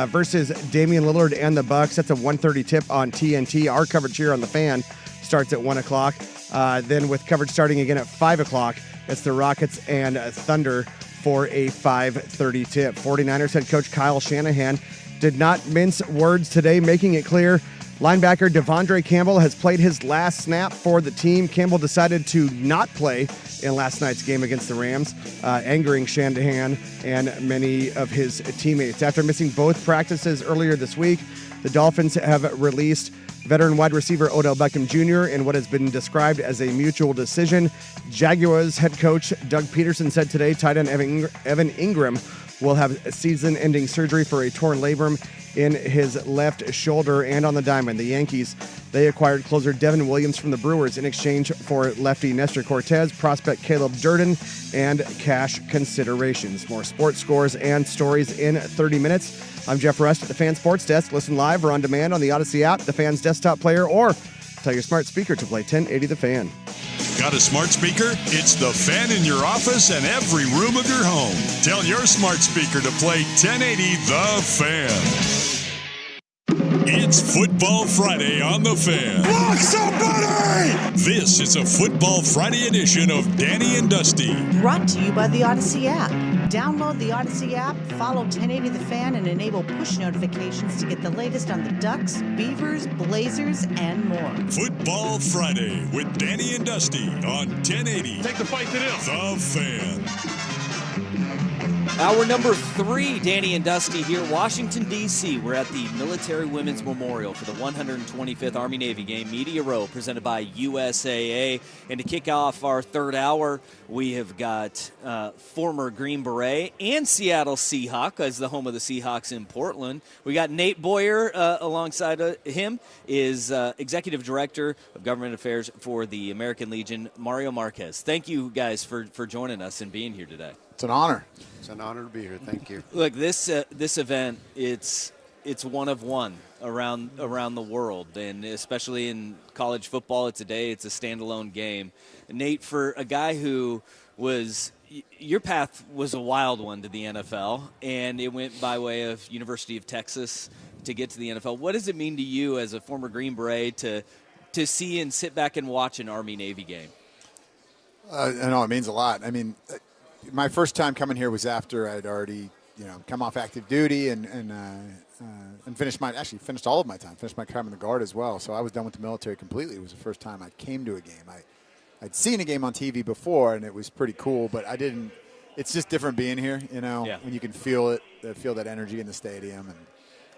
versus Damian Lillard and the Bucks. That's a 1:30 tip on TNT. Our coverage here on the Fan starts at 1 o'clock. Then with coverage starting again at 5 o'clock, it's the Rockets and Thunder for a 5:30 tip. 49ers head coach Kyle Shanahan did not mince words today, making it clear linebacker Devondre Campbell has played his last snap for the team. Campbell decided to not play in last night's game against the Rams, angering Shanahan and many of his teammates. After missing both practices earlier this week, the Dolphins have released veteran wide receiver Odell Beckham Jr. in what has been described as a mutual decision. Jaguars head coach Doug Peterson said today tight end Evan Ingram will have season-ending surgery for a torn labrum in his left shoulder. And on the diamond, the Yankees, they acquired closer Devin Williams from the Brewers in exchange for lefty Nestor Cortez, prospect Caleb Durden, and cash considerations. More sports scores and stories in 30 minutes. I'm Jeff Rust at the Fan Sports Desk. Listen live or on demand on the Odyssey app, the Fan's desktop player, or tell your smart speaker to play 1080 The Fan. Got a smart speaker? It's The Fan in your office and every room of your home. Tell your smart speaker to play 1080 The Fan. It's Football Friday on The Fan. Block somebody! This is a Football Friday edition of Danny and Dusty. Brought to you by the Odyssey app. Download the Odyssey app, follow 1080 The Fan, and enable push notifications to get the latest on the Ducks, Beavers, Blazers, and more. Football Friday with Danny and Dusty on 1080. Take the fight to them. The Fan. Hour number 3, Danny and Dusty here, Washington, D.C. We're at the Military Women's Memorial for the 125th Army-Navy game, Media Row, presented by USAA. And to kick off our third hour, we have got former Green Beret and Seattle Seahawk as the home of the Seahawks in Portland. We got Nate Boyer alongside him, is Executive Director of Government Affairs for the American Legion, Mario Marquez. Thank you guys for joining us and being here today. It's an honor. It's an honor to be here. Thank you. Look, this event, it's one of one around the world, and especially in college football, it's a standalone game. Nate, for a guy who your path was a wild one to the NFL, and it went by way of University of Texas to get to the NFL. What does it mean to you as a former Green Beret to see and sit back and watch an Army-Navy game? I know it means a lot. I mean, my first time coming here was after I'd already, come off active duty and finished all of my time. Finished my time in the Guard as well. So I was done with the military completely. It was the first time I came to a game. I'd seen a game on TV before, and it was pretty cool, but I didn't. It's just different being here, when you can feel it, feel that energy in the stadium,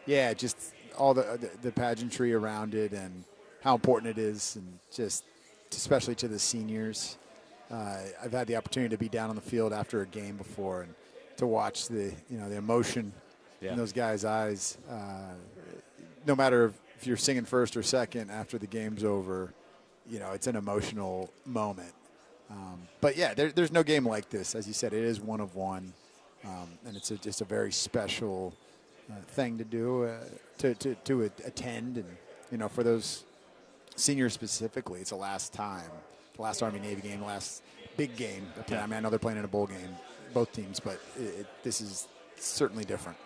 and just all the pageantry around it and how important it is, and just especially to the seniors. I've had the opportunity to be down on the field after a game before and to watch the emotion in those guys' eyes. No matter if you're singing first or second after the game's over, it's an emotional moment. But there's no game like this. As you said, it is one of one, and it's just a very special thing to do, to attend, and for those seniors specifically, it's the last time. The last Army-Navy game, the last big game. I mean, I know they're playing in a bowl game, both teams, but this is certainly different.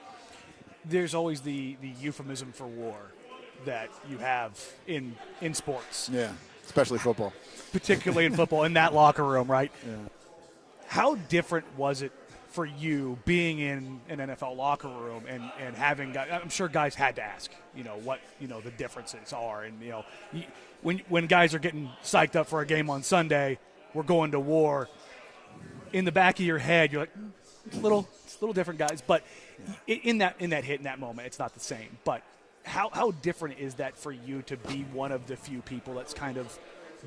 There's always the euphemism for war that you have in sports. Yeah, especially football. Particularly in football, in that locker room, right? Yeah. How different was it for you being in an NFL locker room and having guys? I'm sure guys had to ask, what the differences are, and when guys are getting psyched up for a game on Sunday, we're going to war. In the back of your head, you're like, it's a little different, guys. But in that hit, in that moment, it's not the same. But how different is that for you to be one of the few people that's kind of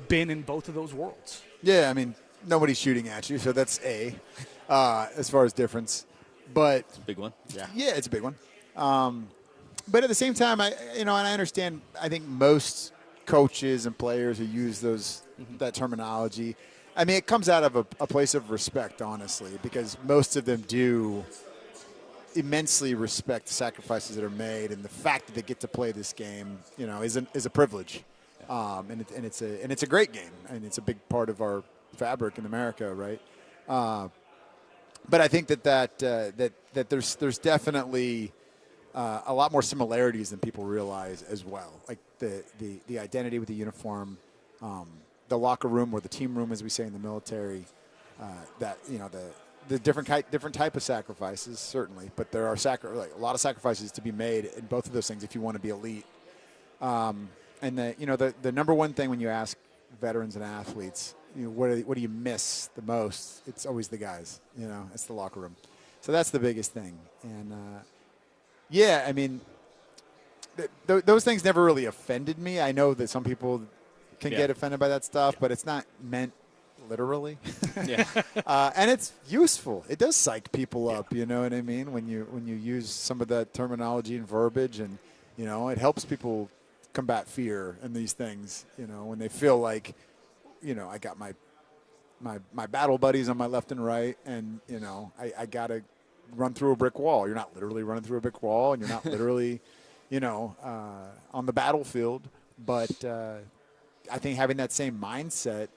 been in both of those worlds? Yeah, I mean, nobody's shooting at you, so that's as far as difference. But it's a big one. Yeah, it's a big one. But at the same time, and I understand. I think most coaches and players who use that terminology, I mean, it comes out of a place of respect, honestly, because most of them do immensely respect the sacrifices that are made, and the fact that they get to play this game, is a privilege, and it's a great game, and it's a big part of our fabric in America, right? But I think that there's definitely a lot more similarities than people realize as well, like the identity with the uniform, the locker room or the team room, as we say in the military, the different type of sacrifices, certainly, but there are a lot of sacrifices to be made in both of those things if you want to be elite. And the number one thing when you ask veterans and athletes, what do you miss the most? It's always the guys. It's the locker room. So that's the biggest thing. And I mean, those things never really offended me. I know that some people can get offended by that stuff, but it's not meant literally. And it's useful. It does psych people up, you know what I mean? When you use some of that terminology and verbiage, and it helps people combat fear and these things, when they feel like, I got my battle buddies on my left and right, and I gotta run through a brick wall. You're not literally running through a brick wall, and you're not literally on the battlefield, but I think having that same mindset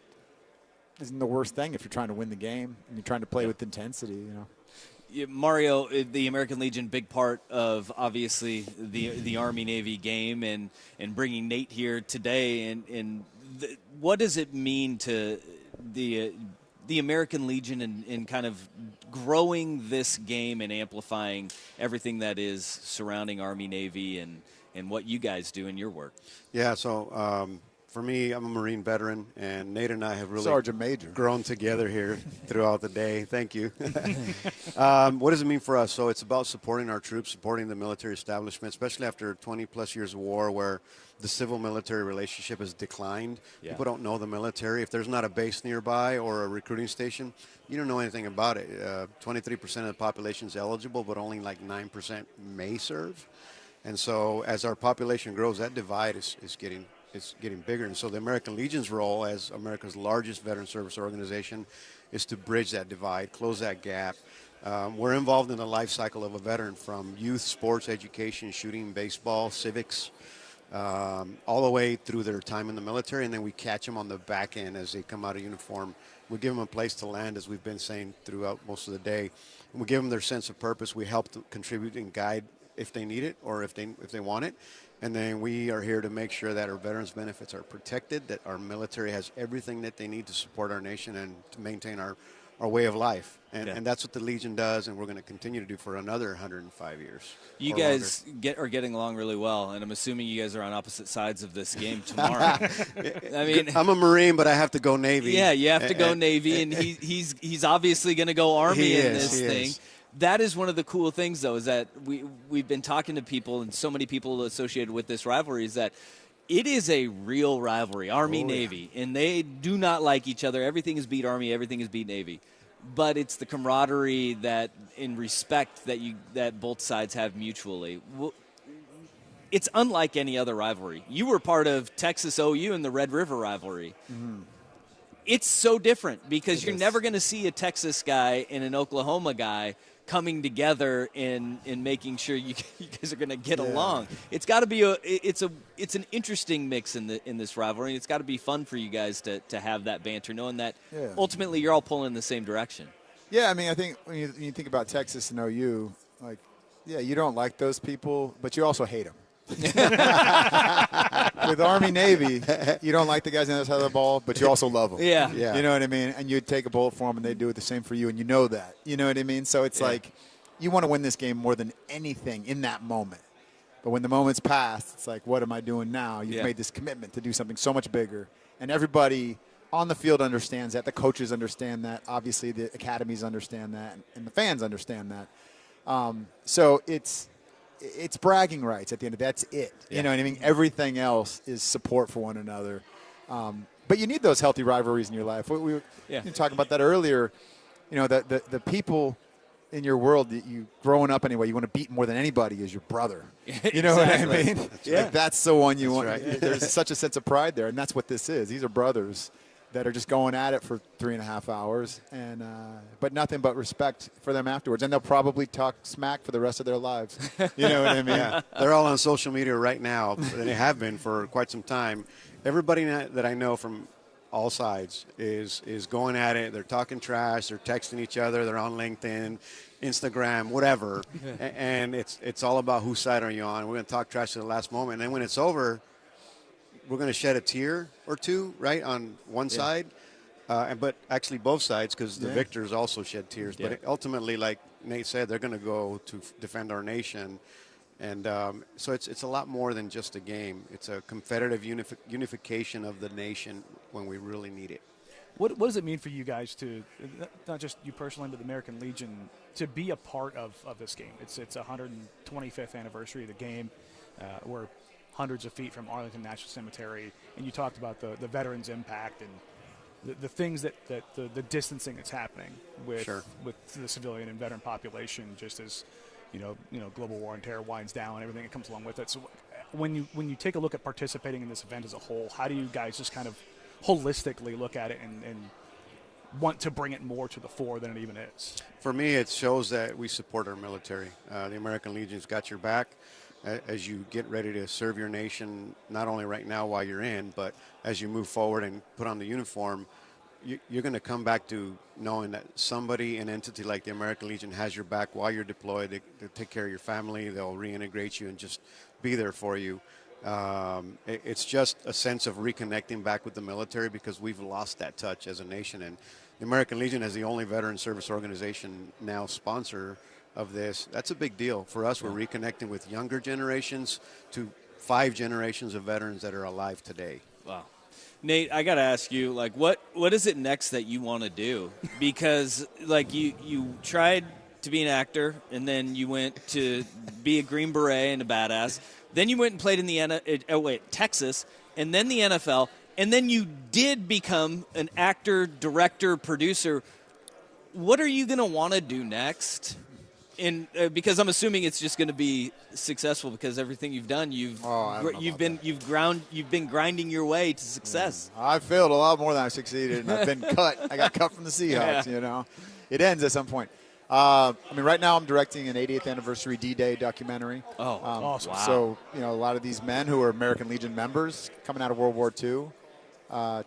isn't the worst thing if you're trying to win the game and you're trying to play with intensity. Yeah, Mario, the American Legion, big part of obviously the Army Navy game, and bringing Nate here today. And what does it mean to the American Legion and kind of growing this game and amplifying everything that is surrounding Army Navy and what you guys do in your work? Yeah, so for me, I'm a Marine veteran, and Nate and I have really Sergeant Major grown together here throughout the day. Thank you. What does it mean for us? So it's about supporting our troops, supporting the military establishment, especially after 20-plus years of war where the civil-military relationship has declined. Yeah. People don't know the military. If there's not a base nearby or a recruiting station, you don't know anything about it. 23% of the population is eligible, but only like 9% may serve. And so as our population grows, that divide is getting bigger. And so the American Legion's role as America's largest veteran service organization is to bridge that divide, close that gap. We're involved in the life cycle of a veteran, from youth, sports, education, shooting, baseball, civics, all the way through their time in the military. And then we catch them on the back end as they come out of uniform. We give them a place to land, as we've been saying throughout most of the day. And we give them their sense of purpose. We help to contribute and guide if they need it or if they want it. And then we are here to make sure that our veterans' benefits are protected, that our military has everything that they need to support our nation and to maintain our way of life. And that's what the Legion does, and we're going to continue to do for another 105 years. You guys are getting along really well, and I'm assuming you guys are on opposite sides of this game tomorrow. I mean, I'm a Marine, but I have to go Navy. Yeah, you have to go Navy, and he's obviously going to go Army in this thing. That is one of the cool things, though, is that we've been talking to people, and so many people associated with this rivalry, is that it is a real rivalry, Army-Navy, and they do not like each other. Everything is beat Army, everything is beat Navy. But it's the camaraderie that, in respect, that both sides have mutually. It's unlike any other rivalry. You were part of Texas OU and the Red River rivalry. Mm-hmm. It's so different because you're never going to see a Texas guy and an Oklahoma guy coming together and making sure you guys are going to get along. It's got to be it's an interesting mix in this rivalry. It's got to be fun for you guys to have that banter, knowing that ultimately you're all pulling in the same direction. Yeah, I mean, I think when you think about Texas and OU, like, you don't like those people, but you also hate them. With Army Navy, you don't like the guys on the other side of the ball, but you also love them. Yeah. You know what I mean? And you'd take a bullet for them, and they'd do it the same for you, and you know that. You know what I mean? So it's like you want to win this game more than anything in that moment. But when the moment's passed, it's like, what am I doing now? You've made this commitment to do something so much bigger. And everybody on the field understands that. The coaches understand that. Obviously, the academies understand that, and the fans understand that. So it's bragging rights at the end of it. That's it. Yeah. You know what I mean? Everything else is support for one another. But you need those healthy rivalries in your life. We were talking about that earlier. You know, the people in your world that you growing up anyway, you want to beat more than anybody is your brother. You know what I mean? That's the one you want. Right. There's such a sense of pride there, and that's what this is. These are brothers that are just going at it for 3.5 hours, and but nothing but respect for them afterwards. And they'll probably talk smack for the rest of their lives. You know what I mean? Yeah. They're all on social media right now, and they have been for quite some time. Everybody that I know from all sides is going at it. They're talking trash. They're texting each other. They're on LinkedIn, Instagram, whatever. And it's all about whose side are you on. We're going to talk trash to the last moment. And then when it's over, we're going to shed a tear or two, right, on one side. But actually both sides, because the victors also shed tears. But ultimately, like Nate said, they're going to go to defend our nation. And so it's a lot more than just a game. It's a competitive unification of the nation when we really need it. What does it mean for you guys to, not just you personally, but the American Legion, to be a part of this game? It's 125th anniversary of the game. We're hundreds of feet from Arlington National Cemetery, and you talked about the veterans' impact and the things that the distancing that's happening with the civilian and veteran population, just as you know, global war on terror winds down and everything that comes along with it. So when you take a look at participating in this event as a whole, how do you guys just kind of holistically look at it and want to bring it more to the fore than it even is? For me, it shows that we support our military. The American Legion's got your back as you get ready to serve your nation, not only right now while you're in, but as you move forward and put on the uniform. You're going to come back to knowing that somebody, an entity like the American Legion, has your back while you're deployed. They take care of your family. They'll reintegrate you and just be there for you. It's just a sense of reconnecting back with the military because we've lost that touch as a nation. And the American Legion, as the only veteran service organization now sponsor of this, that's a big deal. For us, we're reconnecting with younger generations to 5 generations of veterans that are alive today. Wow. Nate, I got to ask you, like, what is it next that you want to do? Because, like, you tried to be an actor, and then you went to be a Green Beret and a badass. Then you went and played in Texas, and then the NFL, and then you did become an actor, director, producer. What are you going to want to do next? Because I'm assuming it's just going to be successful because everything you've done, you've been grinding your way to success. I failed a lot more than I succeeded, and I've been cut. I got cut from the Seahawks. You know, it ends at some point. I mean, right now I'm directing an 80th anniversary D-Day documentary. Oh, awesome! Wow. So you know, a lot of these men who are American Legion members coming out of World War II,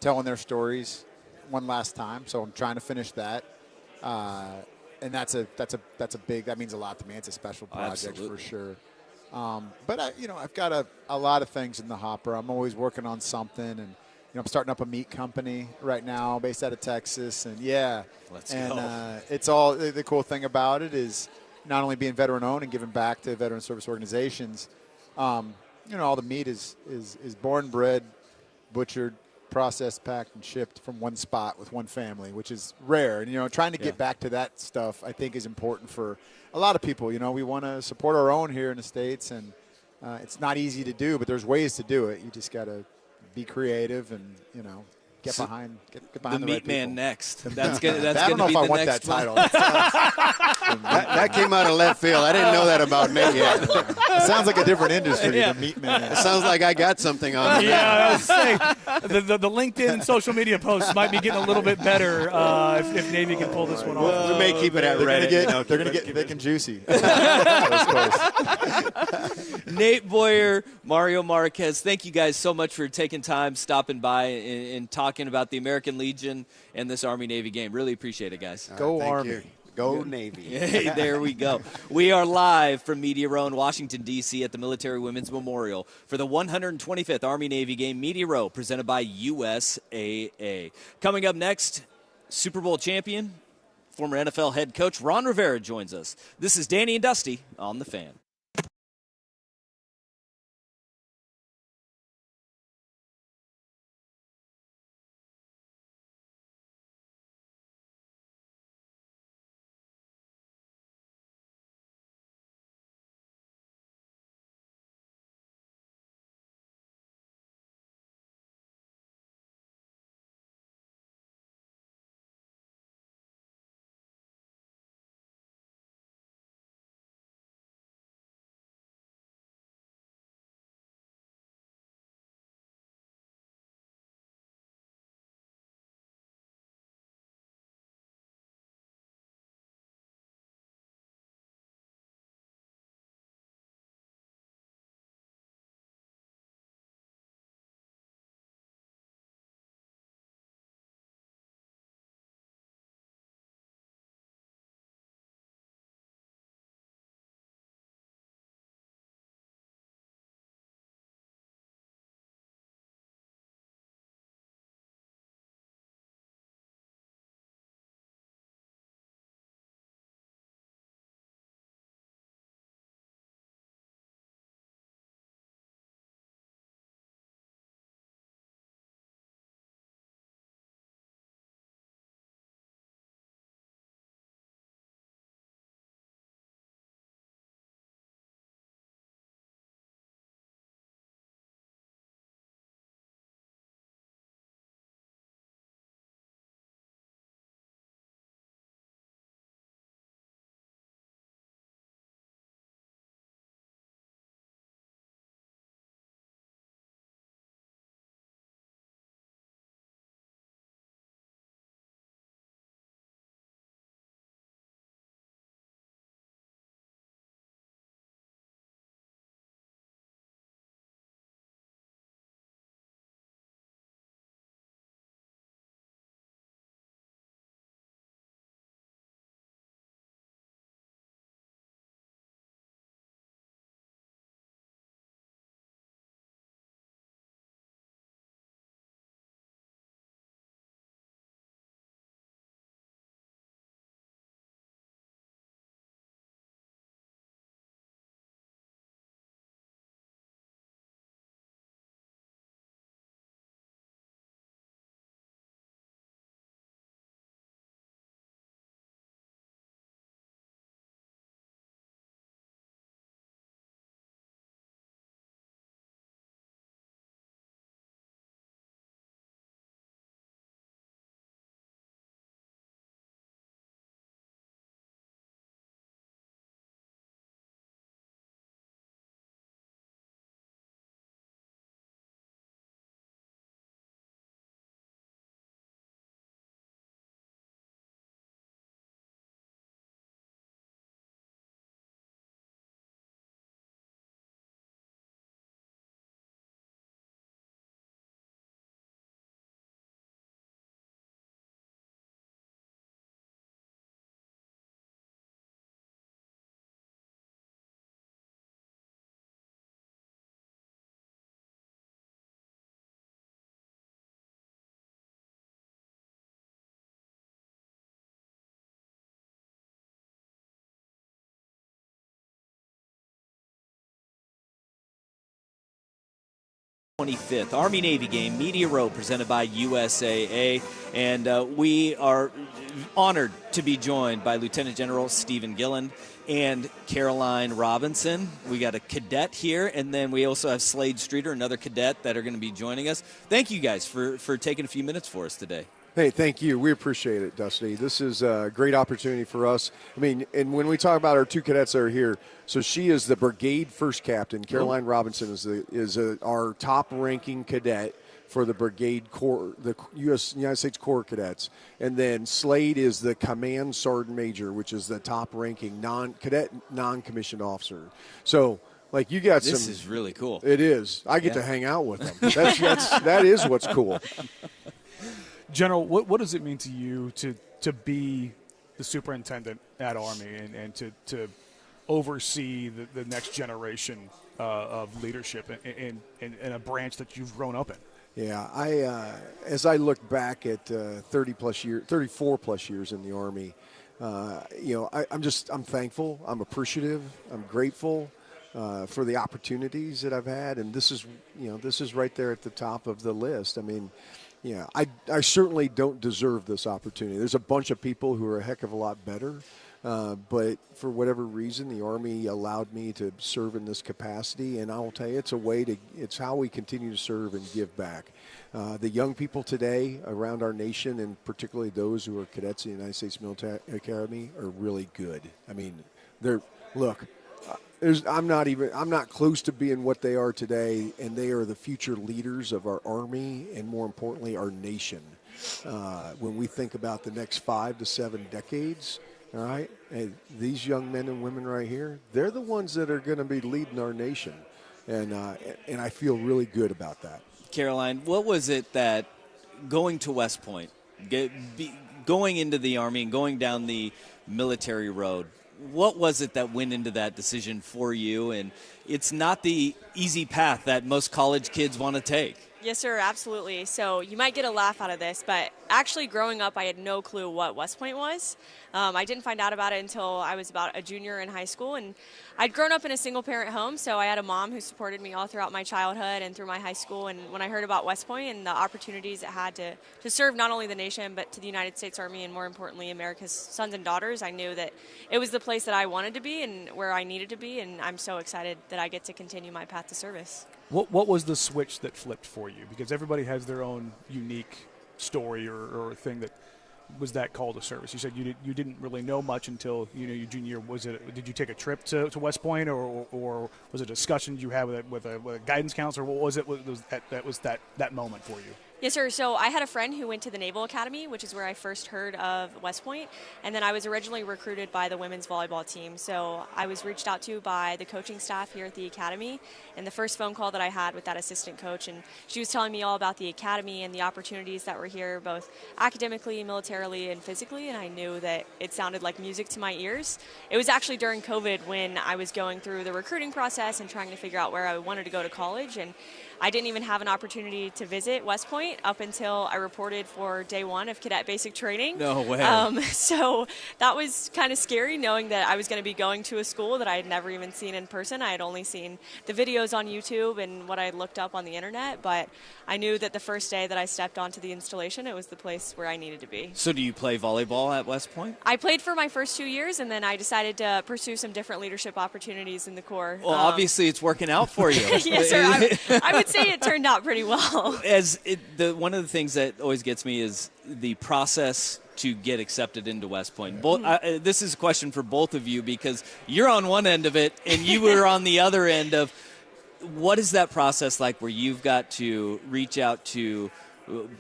telling their stories one last time. So I'm trying to finish that. And that means a lot to me. It's a special project for sure. But I've got a lot of things in the hopper. I'm always working on something, and I'm starting up a meat company right now, based out of Texas. And let's go. It's all the cool thing about it is not only being veteran owned and giving back to veteran service organizations. All the meat is born, bred, butchered, processed, packed, and shipped from one spot with one family, which is rare. And, trying to get back to that stuff, I think, is important for a lot of people. We want to support our own here in the States, and it's not easy to do, but there's ways to do it. You just got to be creative and, get behind the right Meat people. Man next. That's I don't know be if I the want next that title. That came out of left field. I didn't know that about Nate yet. It sounds like a different industry, the Meat Man. It sounds like I got something on it. Yeah, I was saying, the LinkedIn and social media posts might be getting a little bit better if Navy can pull this one off. We may keep it at Reddit. They're going to get thick and juicy. Nate Boyer, Mario Marquez, thank you guys so much for taking time, stopping by, and talking about the American Legion and this Army-Navy game. Really appreciate it, guys. Go Army. You. Go Navy. Hey, there we go. We are live from Media Row in Washington, D.C. at the Military Women's Memorial for the 125th Army-Navy game, Media Row, presented by USAA. Coming up next, Super Bowl champion, former NFL head coach Ron Rivera joins us. This is Danny and Dusty on The Fan. 25th Army-Navy game, Media Row, presented by USAA. And we are honored to be joined by Lieutenant General Stephen Gilland and Caroline Robinson. We got a cadet here, and then we also have Slade Streeter, another cadet, that are going to be joining us. Thank you guys for taking a few minutes for us today. Hey, thank you. We appreciate it, Dusty. This is a great opportunity for us. I mean, and when we talk about our two cadets that are here, so she is the brigade first captain. Caroline Robinson is our top-ranking cadet for the brigade corps, the United States Corps cadets. And then Slade is the command sergeant major, which is the top-ranking non-cadet, non-commissioned officer. So, like, you got This is really cool. It is. I get to hang out with them. That is what's cool. General, what does it mean to you to be the superintendent at Army and to oversee the next generation of leadership in a branch that you've grown up in? Yeah, as I look back at 34 plus years in the Army, I'm thankful, I'm appreciative, I'm grateful for the opportunities that I've had, and this is right there at the top of the list. I mean, yeah, I certainly don't deserve this opportunity. There's a bunch of people who are a heck of a lot better, but for whatever reason, the Army allowed me to serve in this capacity, and I will tell you, it's how we continue to serve and give back. The young people today around our nation, and particularly those who are cadets in the United States Military Academy, are really good. I mean, I'm not close to being what they are today, and they are the future leaders of our Army and, more importantly, our nation. When we think about the next 5 to 7 decades, all right, and these young men and women right here, they're the ones that are going to be leading our nation, and I feel really good about that. Caroline, what was it that going to West Point, going into the Army and going down the military road, what was it that went into that decision for you? And it's not the easy path that most college kids want to take. Yes, sir, absolutely. So you might get a laugh out of this, but actually growing up, I had no clue what West Point was. I didn't find out about it until I was about a junior in high school, and I'd grown up in a single-parent home, so I had a mom who supported me all throughout my childhood and through my high school. And when I heard about West Point and the opportunities it had to serve not only the nation but to the United States Army and, more importantly, America's sons and daughters, I knew that it was the place that I wanted to be and where I needed to be, and I'm so excited that I get to continue my path to service. What was the switch that flipped for you? Because everybody has their own unique story or thing that was that call to service. You said you didn't really know much until your junior year. Did you take a trip to West Point, or was it a discussion you had with a guidance counselor? What was it? That was that moment for you? Yes, sir. So I had a friend who went to the Naval Academy, which is where I first heard of West Point, and then I was originally recruited by the women's volleyball team. So I was reached out to by the coaching staff here at the academy, and the first phone call that I had with that assistant coach, and she was telling me all about the academy and the opportunities that were here, both academically, militarily, and physically, and I knew that it sounded like music to my ears. It was actually during COVID when I was going through the recruiting process and trying to figure out where I wanted to go to college, and I didn't even have an opportunity to visit West Point up until I reported for day one of cadet basic training. No way. So that was kind of scary, knowing that I was going to be going to a school that I had never even seen in person. I had only seen the videos on YouTube and what I had looked up on the internet, but I knew that the first day that I stepped onto the installation, it was the place where I needed to be. So do you play volleyball at West Point? I played for my first 2 years, and then I decided to pursue some different leadership opportunities in the Corps. Well, obviously it's working out for you. Yes, sir. I would say it turned out pretty well. One of the things that always gets me is the process to get accepted into West Point. This is a question for both of you, because you're on one end of it and you were on the other end of, what is that process like where you've got to reach out to,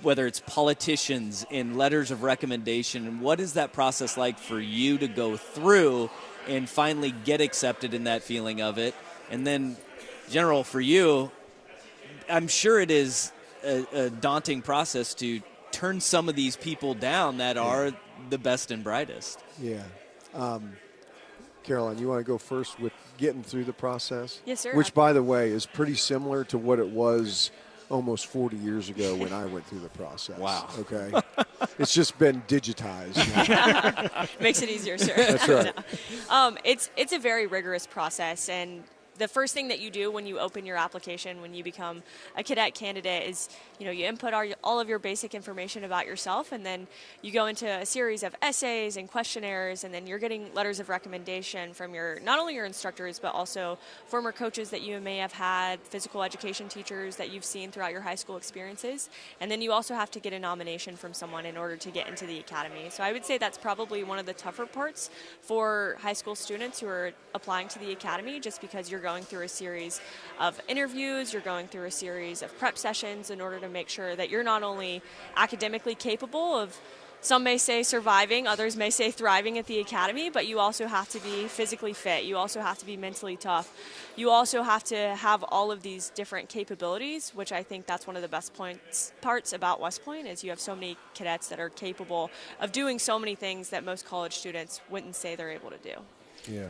whether it's politicians in letters of recommendation, and what is that process like for you to go through and finally get accepted in that feeling of it? And then, General, for you, I'm sure it is a daunting process to turn some of these people down that are the best and brightest. Yeah. Caroline, you want to go first with getting through the process? Yes, sir. Which, by the way, is pretty similar to what it was almost 40 years ago when I went through the process. Wow. Okay. It's just been digitized now. Makes it easier, sir. That's right. No. It's a very rigorous process, and the first thing that you do when you open your application, when you become a cadet candidate, is you input all of your basic information about yourself, and then you go into a series of essays and questionnaires, and then you're getting letters of recommendation from not only your instructors, but also former coaches that you may have had, physical education teachers that you've seen throughout your high school experiences, and then you also have to get a nomination from someone in order to get into the academy. So I would say that's probably one of the tougher parts for high school students who are applying to the academy, just because you're going through a series of interviews, you're going through a series of prep sessions in order to make sure that you're not only academically capable of, some may say surviving, others may say thriving at the academy, but you also have to be physically fit. You also have to be mentally tough. You also have to have all of these different capabilities, which I think that's one of the best parts about West Point, is you have so many cadets that are capable of doing so many things that most college students wouldn't say they're able to do. Yeah.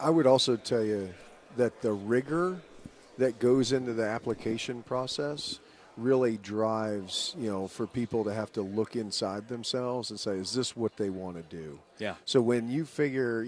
I would also tell you that the rigor that goes into the application process really drives, for people to have to look inside themselves and say, is this what they want to do? Yeah. So when you figure,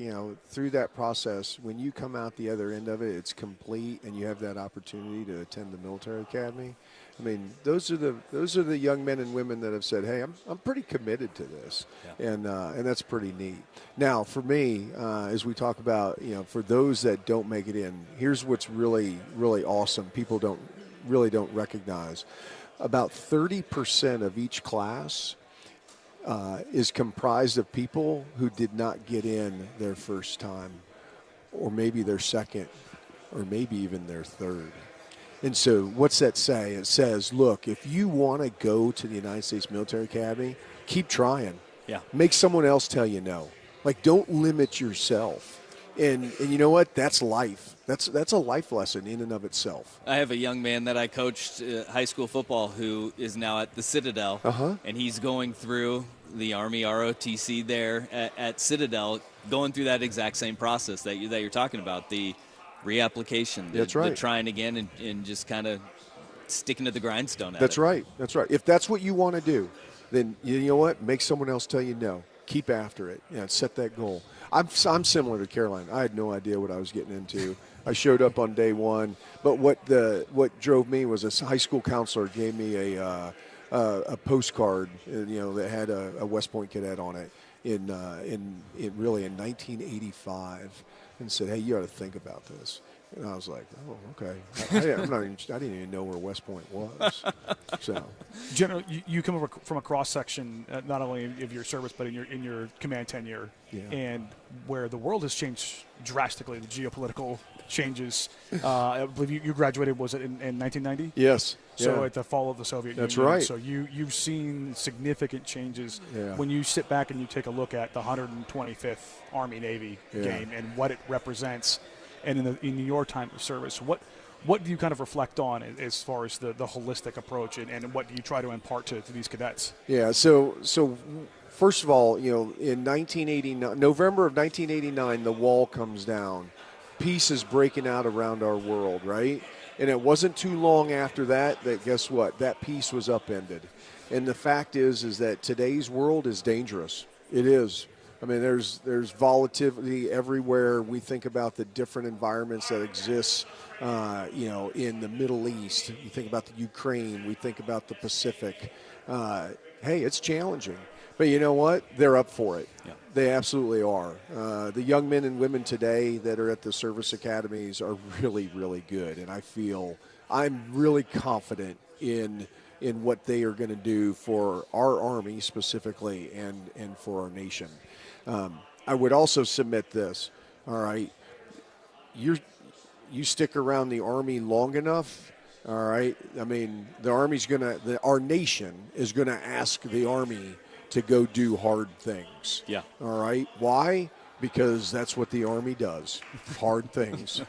through that process, when you come out the other end of it, it's complete, and you have that opportunity to attend the military academy. I mean, those are the young men and women that have said, hey, I'm pretty committed to this. Yeah. And that's pretty neat. Now, for me, as we talk about, for those that don't make it in, here's what's really, really awesome. People don't recognize. About 30% of each class is comprised of people who did not get in their first time, or maybe their second, or maybe even their third. And so what's that say? It says, look, if you want to go to the United States Military Academy, keep trying. Yeah. Make someone else tell you no. Like, don't limit yourself. And you know what? That's life. That's a life lesson in and of itself. I have a young man that I coached high school football who is now at the Citadel, and he's going through the Army ROTC there at Citadel, going through that exact same process that you're talking about, the reapplication, the trying again, and just kind of sticking to the grindstone at it. That's right. If that's what you want to do, then you know what? Make someone else tell you no. Keep after it. Set that goal. I'm similar to Caroline. I had no idea what I was getting into. I showed up on day one, but what drove me was a high school counselor gave me a postcard, that had a West Point cadet on it in 1985, and said, "Hey, you got to think about this." And I was like, "Oh, okay." I didn't even know where West Point was. So, General, you come from a cross section, not only of your service but in your command tenure, and where the world has changed drastically. The geopolitical changes. I believe you graduated. Was it in 1990? Yes. So at the fall of the Soviet Union. That's right. So you've seen significant changes when you sit back and you take a look at the 125th Army Navy game and what it represents. And in your time of service, what do you kind of reflect on as far as the holistic approach, and what do you try to impart to these cadets? Yeah, so first of all, in 1989, November of 1989, the wall comes down. Peace is breaking out around our world, right? And it wasn't too long after that guess what? That peace was upended. And the fact is that today's world is dangerous. It is. I mean, there's volatility everywhere. We think about the different environments that exist, in the Middle East. You think about the Ukraine. We think about the Pacific. Hey, it's challenging. But you know what? They're up for it. Yeah. They absolutely are. The young men and women today that are at the service academies are really, really good. And I'm really confident in what they are going to do for our Army specifically and for our nation. I would also submit this, all right, you stick around the Army long enough, all right, I mean, our nation is going to ask the Army to go do hard things. Yeah. All right, why? Because that's what the Army does, hard things.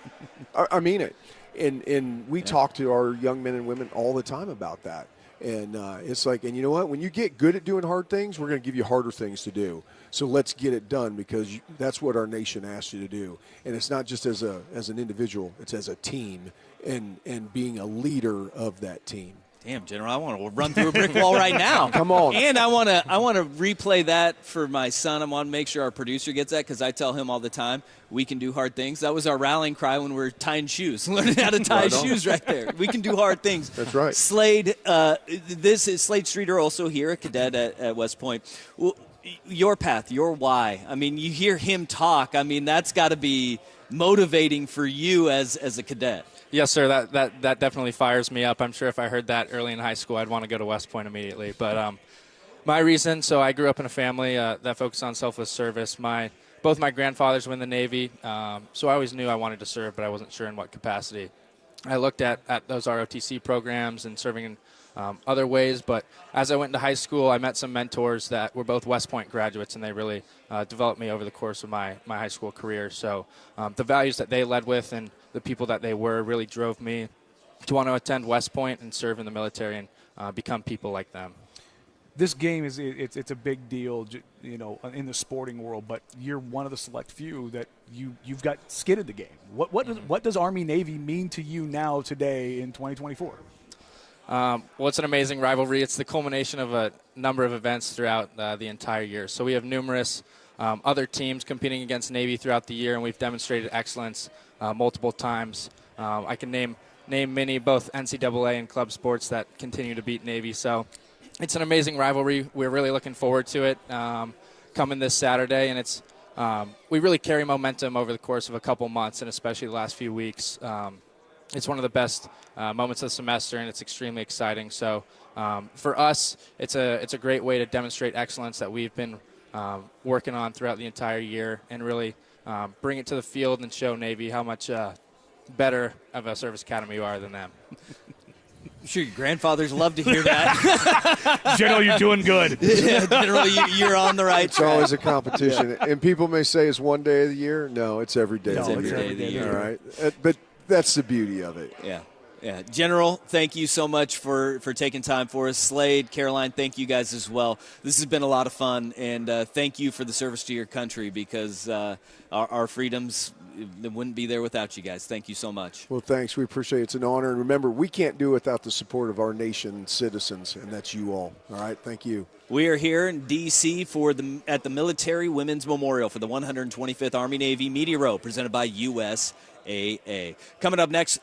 I mean it. And we talk to our young men and women all the time about that. And it's like, and you know what? When you get good at doing hard things, we're going to give you harder things to do. So let's get it done, because that's what our nation asks you to do. And it's not just as an individual; it's as a team, and being a leader of that team. Damn, General, I want to run through a brick wall right now. Come on. And I want to replay that for my son. I want to make sure our producer gets that because I tell him all the time, we can do hard things. That was our rallying cry when we were tying shoes, learning how to tie shoes right there. We can do hard things. That's right. Slade, this is Slade Streeter, also here, a cadet at West Point. Well, your path, your why. I mean, you hear him talk. I mean, that's got to be motivating for you as a cadet. Yes, sir. That definitely fires me up. I'm sure if I heard that early in high school, I'd want to go to West Point immediately. But my reason, so I grew up in a family that focused on selfless service. Both my grandfathers were in the Navy, so I always knew I wanted to serve, but I wasn't sure in what capacity. I looked at those ROTC programs and serving in other ways, but as I went into high school, I met some mentors that were both West Point graduates, and they really developed me over the course of my high school career. So the values that they led with and the people that they were really drove me to want to attend West Point and serve in the military and become people like them. This game it's a big deal, you know, in the sporting world. But you're one of the select few that you've got skin in the game. What does Army Navy mean to you now today in 2024? Well, it's an amazing rivalry. It's the culmination of a number of events throughout the entire year. So we have numerous other teams competing against Navy throughout the year, and we've demonstrated excellence multiple times. I can name many, both NCAA and club sports, that continue to beat Navy. So it's an amazing rivalry. We're really looking forward to it coming this Saturday, and it's we really carry momentum over the course of a couple months, and especially the last few weeks. It's one of the best moments of the semester, and it's extremely exciting. So for us, it's a great way to demonstrate excellence that we've been working on throughout the entire year, and really bring it to the field and show Navy how much better of a service academy you are than them. I'm sure your grandfathers love to hear that. General, you're doing good. Yeah, General, you're on the right track. It's always a competition. And people may say it's one day of the year. No, it's every day. It's every day of the year. All right. But that's the beauty of it. Yeah. Yeah. General, thank you so much for taking time for us. Slade, Caroline, thank you guys as well. This has been a lot of fun, and thank you for the service to your country, because our freedoms wouldn't be there without you guys. Thank you so much. Well, thanks. We appreciate it. It's an honor. And remember, we can't do it without the support of our nation's citizens, and that's you all. All right? Thank you. We are here in D.C. at the Military Women's Memorial for the 125th Army-Navy Media Row, presented by USAA. Coming up next,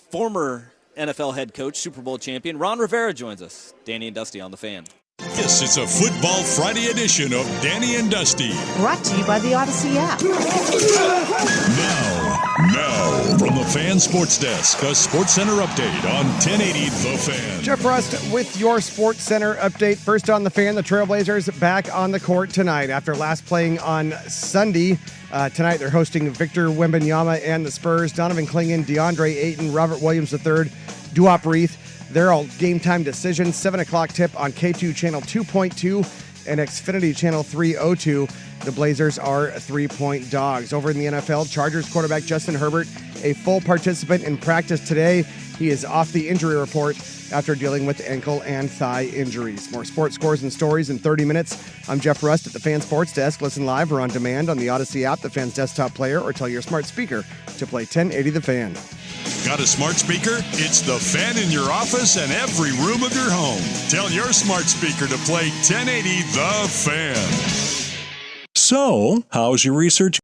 former NFL head coach, Super Bowl champion, Ron Rivera joins us. Danny and Dusty on The Fan. This is a Football Friday edition of Danny and Dusty. Brought to you by the Odyssey app. Now, from the Fan Sports Desk, a Sports Center update on 1080 The Fan. Jeff Rust with your Sports Center update. First on The Fan, the Trailblazers back on the court tonight after last playing on Sunday. Tonight they're hosting Victor Wembanyama and the Spurs. Donovan Clingan, DeAndre Ayton, Robert Williams III, Duop Reith. They're all game time decisions. 7 o'clock tip on K2 Channel 2.2 and Xfinity Channel 302. The Blazers are 3-point dogs. Over in the NFL, Chargers quarterback Justin Herbert, a full participant in practice today. He is off the injury report after dealing with ankle and thigh injuries. More sports scores and stories in 30 minutes. I'm Jeff Rust at the Fan Sports Desk. Listen live or on demand on the Odyssey app, the Fan's desktop player, or tell your smart speaker to play 1080 The Fan. Got a smart speaker? It's The Fan in your office and every room of your home. Tell your smart speaker to play 1080 The Fan. So, how's your research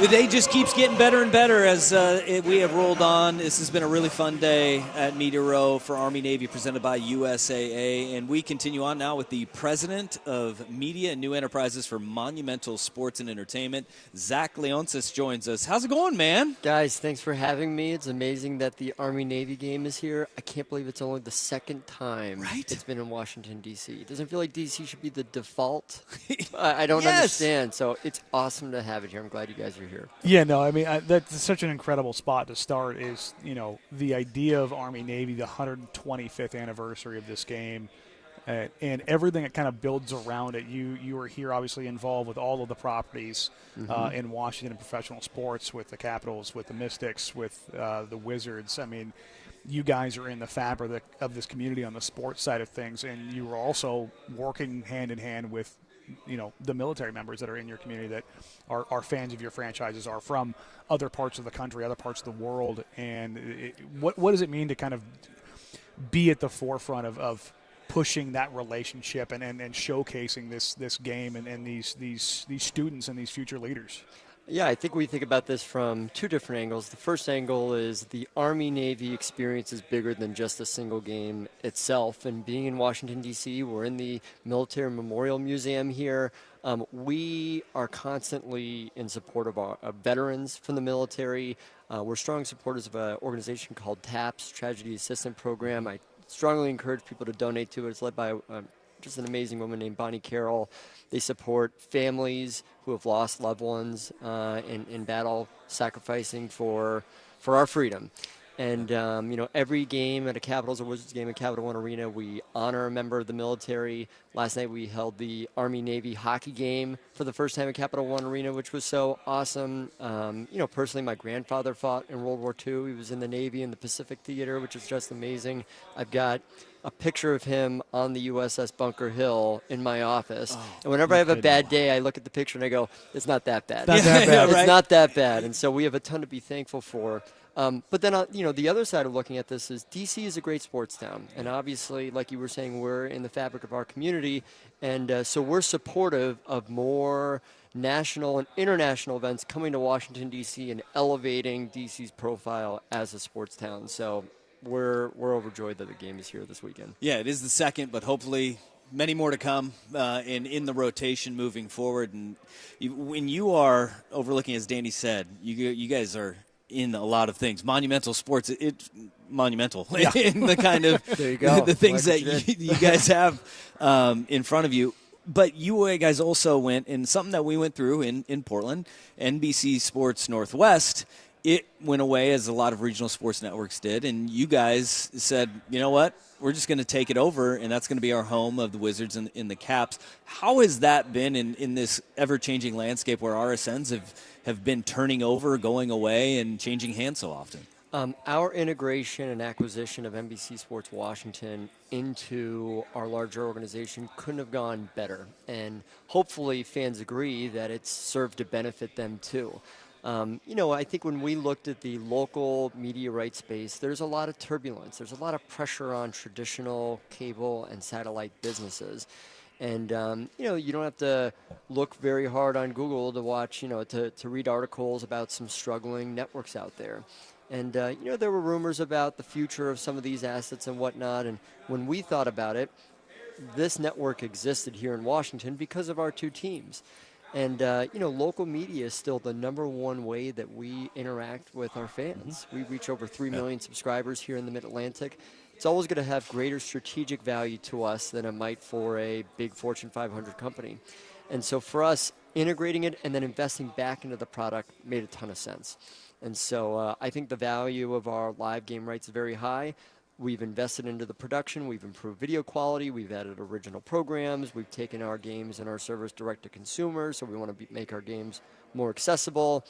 The day just keeps getting better and better as we have rolled on. This has been a really fun day at Media Row for Army-Navy presented by USAA. And we continue on now with the president of Media and New Enterprises for Monumental Sports and Entertainment. Zach Leonsis joins us. How's it going, man? Guys, thanks for having me. It's amazing that the Army-Navy game is here. I can't believe it's only the second time it's been in Washington, D.C. It doesn't feel like D.C. should be the default. I don't understand. So it's awesome to have it here. I'm glad you guys are here. Yeah, no, I mean, that's such an incredible spot to start is, you know, the idea of Army-Navy, the 125th anniversary of this game, and everything that kind of builds around it. You were here, obviously, involved with all of the properties in Washington in professional sports, with the Capitals, with the Mystics, with the Wizards. I mean, you guys are in the fabric of this community on the sports side of things, and you were also working hand in hand with, you know, the military members that are in your community that are fans of your franchises, are from other parts of the country, other parts of the world. And what does it mean to kind of be at the forefront of pushing that relationship and showcasing this game and these students and these future leaders? Yeah, I think we think about this from two different angles. The first angle is the Army-Navy experience is bigger than just a single game itself. And being in Washington, D.C., we're in the Military Memorial Museum here. We are constantly in support of our veterans from the military. We're strong supporters of an organization called TAPS, Tragedy Assistance Program. I strongly encourage people to donate to it. It's led by just an amazing woman named Bonnie Carroll. They support families who have lost loved ones in battle, sacrificing for our freedom. And, you know, every game at a Capitals or Wizards game at Capital One Arena, we honor a member of the military. Last night we held the Army-Navy hockey game for the first time at Capital One Arena, which was so awesome. You know, personally, my grandfather fought in World War II. He was in the Navy in the Pacific Theater, which is just amazing. I've got a picture of him on the USS Bunker Hill in my office. And whenever I have a bad day, I look at the picture and I go, it's not that bad. It's not that bad. And so we have a ton to be thankful for. But then, you know, the other side of looking at this is D.C. is a great sports town. And obviously, like you were saying, we're in the fabric of our community. And so we're supportive of more national and international events coming to Washington, D.C. and elevating D.C.'s profile as a sports town. So we're overjoyed that the game is here this weekend. Yeah, it is the second, but hopefully many more to come in the rotation moving forward. And when you are overlooking, as Danny said, you guys are in a lot of things. Monumental sports, it's monumental in the kind of there you go. the things that you guys have in front of you. But you guys also went in something that we went through in Portland, NBC Sports Northwest. It went away, as a lot of regional sports networks did, and you guys said, you know what, we're just going to take it over, and that's going to be our home of the Wizards and the Caps. How has that been in this ever-changing landscape where RSNs have been turning over, going away, and changing hands so often? Our integration and acquisition of NBC Sports Washington into our larger organization couldn't have gone better, and hopefully fans agree that it's served to benefit them too. You know, I think when we looked at the local media rights space, there's a lot of turbulence. There's a lot of pressure on traditional cable and satellite businesses. And, you know, you don't have to look very hard on Google to watch, you know, to read articles about some struggling networks out there. And, you know, there were rumors about the future of some of these assets and whatnot. And when we thought about it, this network existed here in Washington because of our two teams. And, you know, local media is still the #1 way that we interact with our fans. We reach over 3 million subscribers here in the Mid-Atlantic. It's always going to have greater strategic value to us than it might for a big Fortune 500 company. And so for us, integrating it and then investing back into the product made a ton of sense. And so I think the value of our live game rights is very high. We've invested into the production. We've improved video quality. We've added original programs. We've taken our games and our service direct to consumers, so we want to make our games more accessible.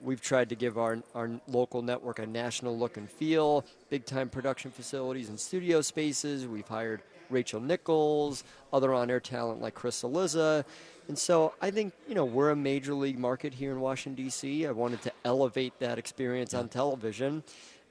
We've tried to give our local network a national look and feel, big-time production facilities and studio spaces. We've hired Rachel Nichols, other on-air talent like Chris Eliza. And so I think, you know, we're a major league market here in Washington, D.C. I wanted to elevate that experience on television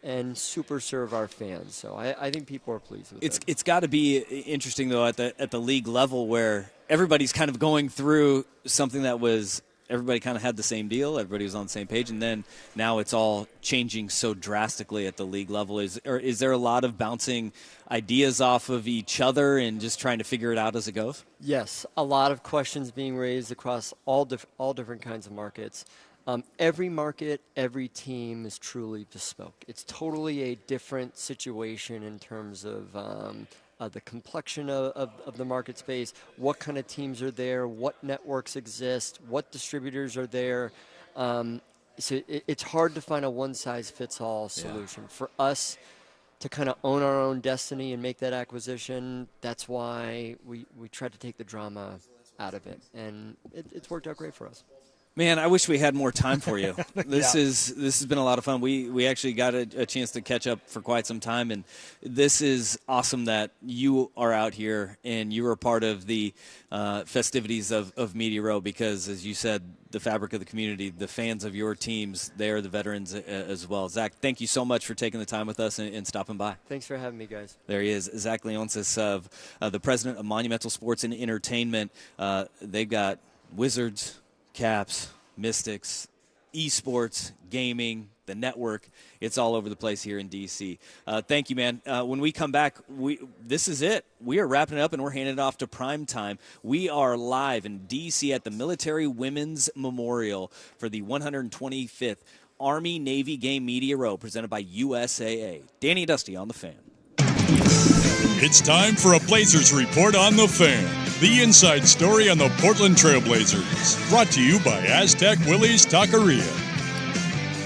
and super serve our fans. So I think people are pleased with it. It's got to be interesting, though, at the league level where everybody's kind of going through something that was everybody kind of had the same deal. Everybody was on the same page, and then now it's all changing so drastically at the league level. Is there a lot of bouncing ideas off of each other and just trying to figure it out as it goes? Yes, a lot of questions being raised across all different kinds of markets. Every market, every team is truly bespoke. It's totally a different situation in terms of the complexion of the market space, what kind of teams are there, what networks exist, what distributors are there. So it's hard to find a one-size-fits-all solution. Yeah. For us to kind of own our own destiny and make that acquisition, that's why we tried to take the drama out of it. And it's worked out great for us. Man, I wish we had more time for you. This has been a lot of fun. We actually got a chance to catch up for quite some time, and this is awesome that you are out here and you are part of the festivities of Media Row, because, as you said, the fabric of the community, the fans of your teams, they are the veterans as well. Zach, thank you so much for taking the time with us and stopping by. Thanks for having me, guys. There he is, Zach Leonsis, of the president of Monumental Sports and Entertainment. They've got Wizards, Caps, Mystics, esports, gaming, the network. It's all over the place here in D.C. Thank you, man. When we come back, this is it. We are wrapping it up, and we're handing it off to prime time. We are live in D.C. at the Military Women's Memorial for the 125th Army-Navy Game Media Row presented by USAA. Danny and Dusty on The Fan. It's time for a Blazers report on The Fan. The inside story on the Portland Trailblazers. Brought to you by Aztec Willie's Taqueria.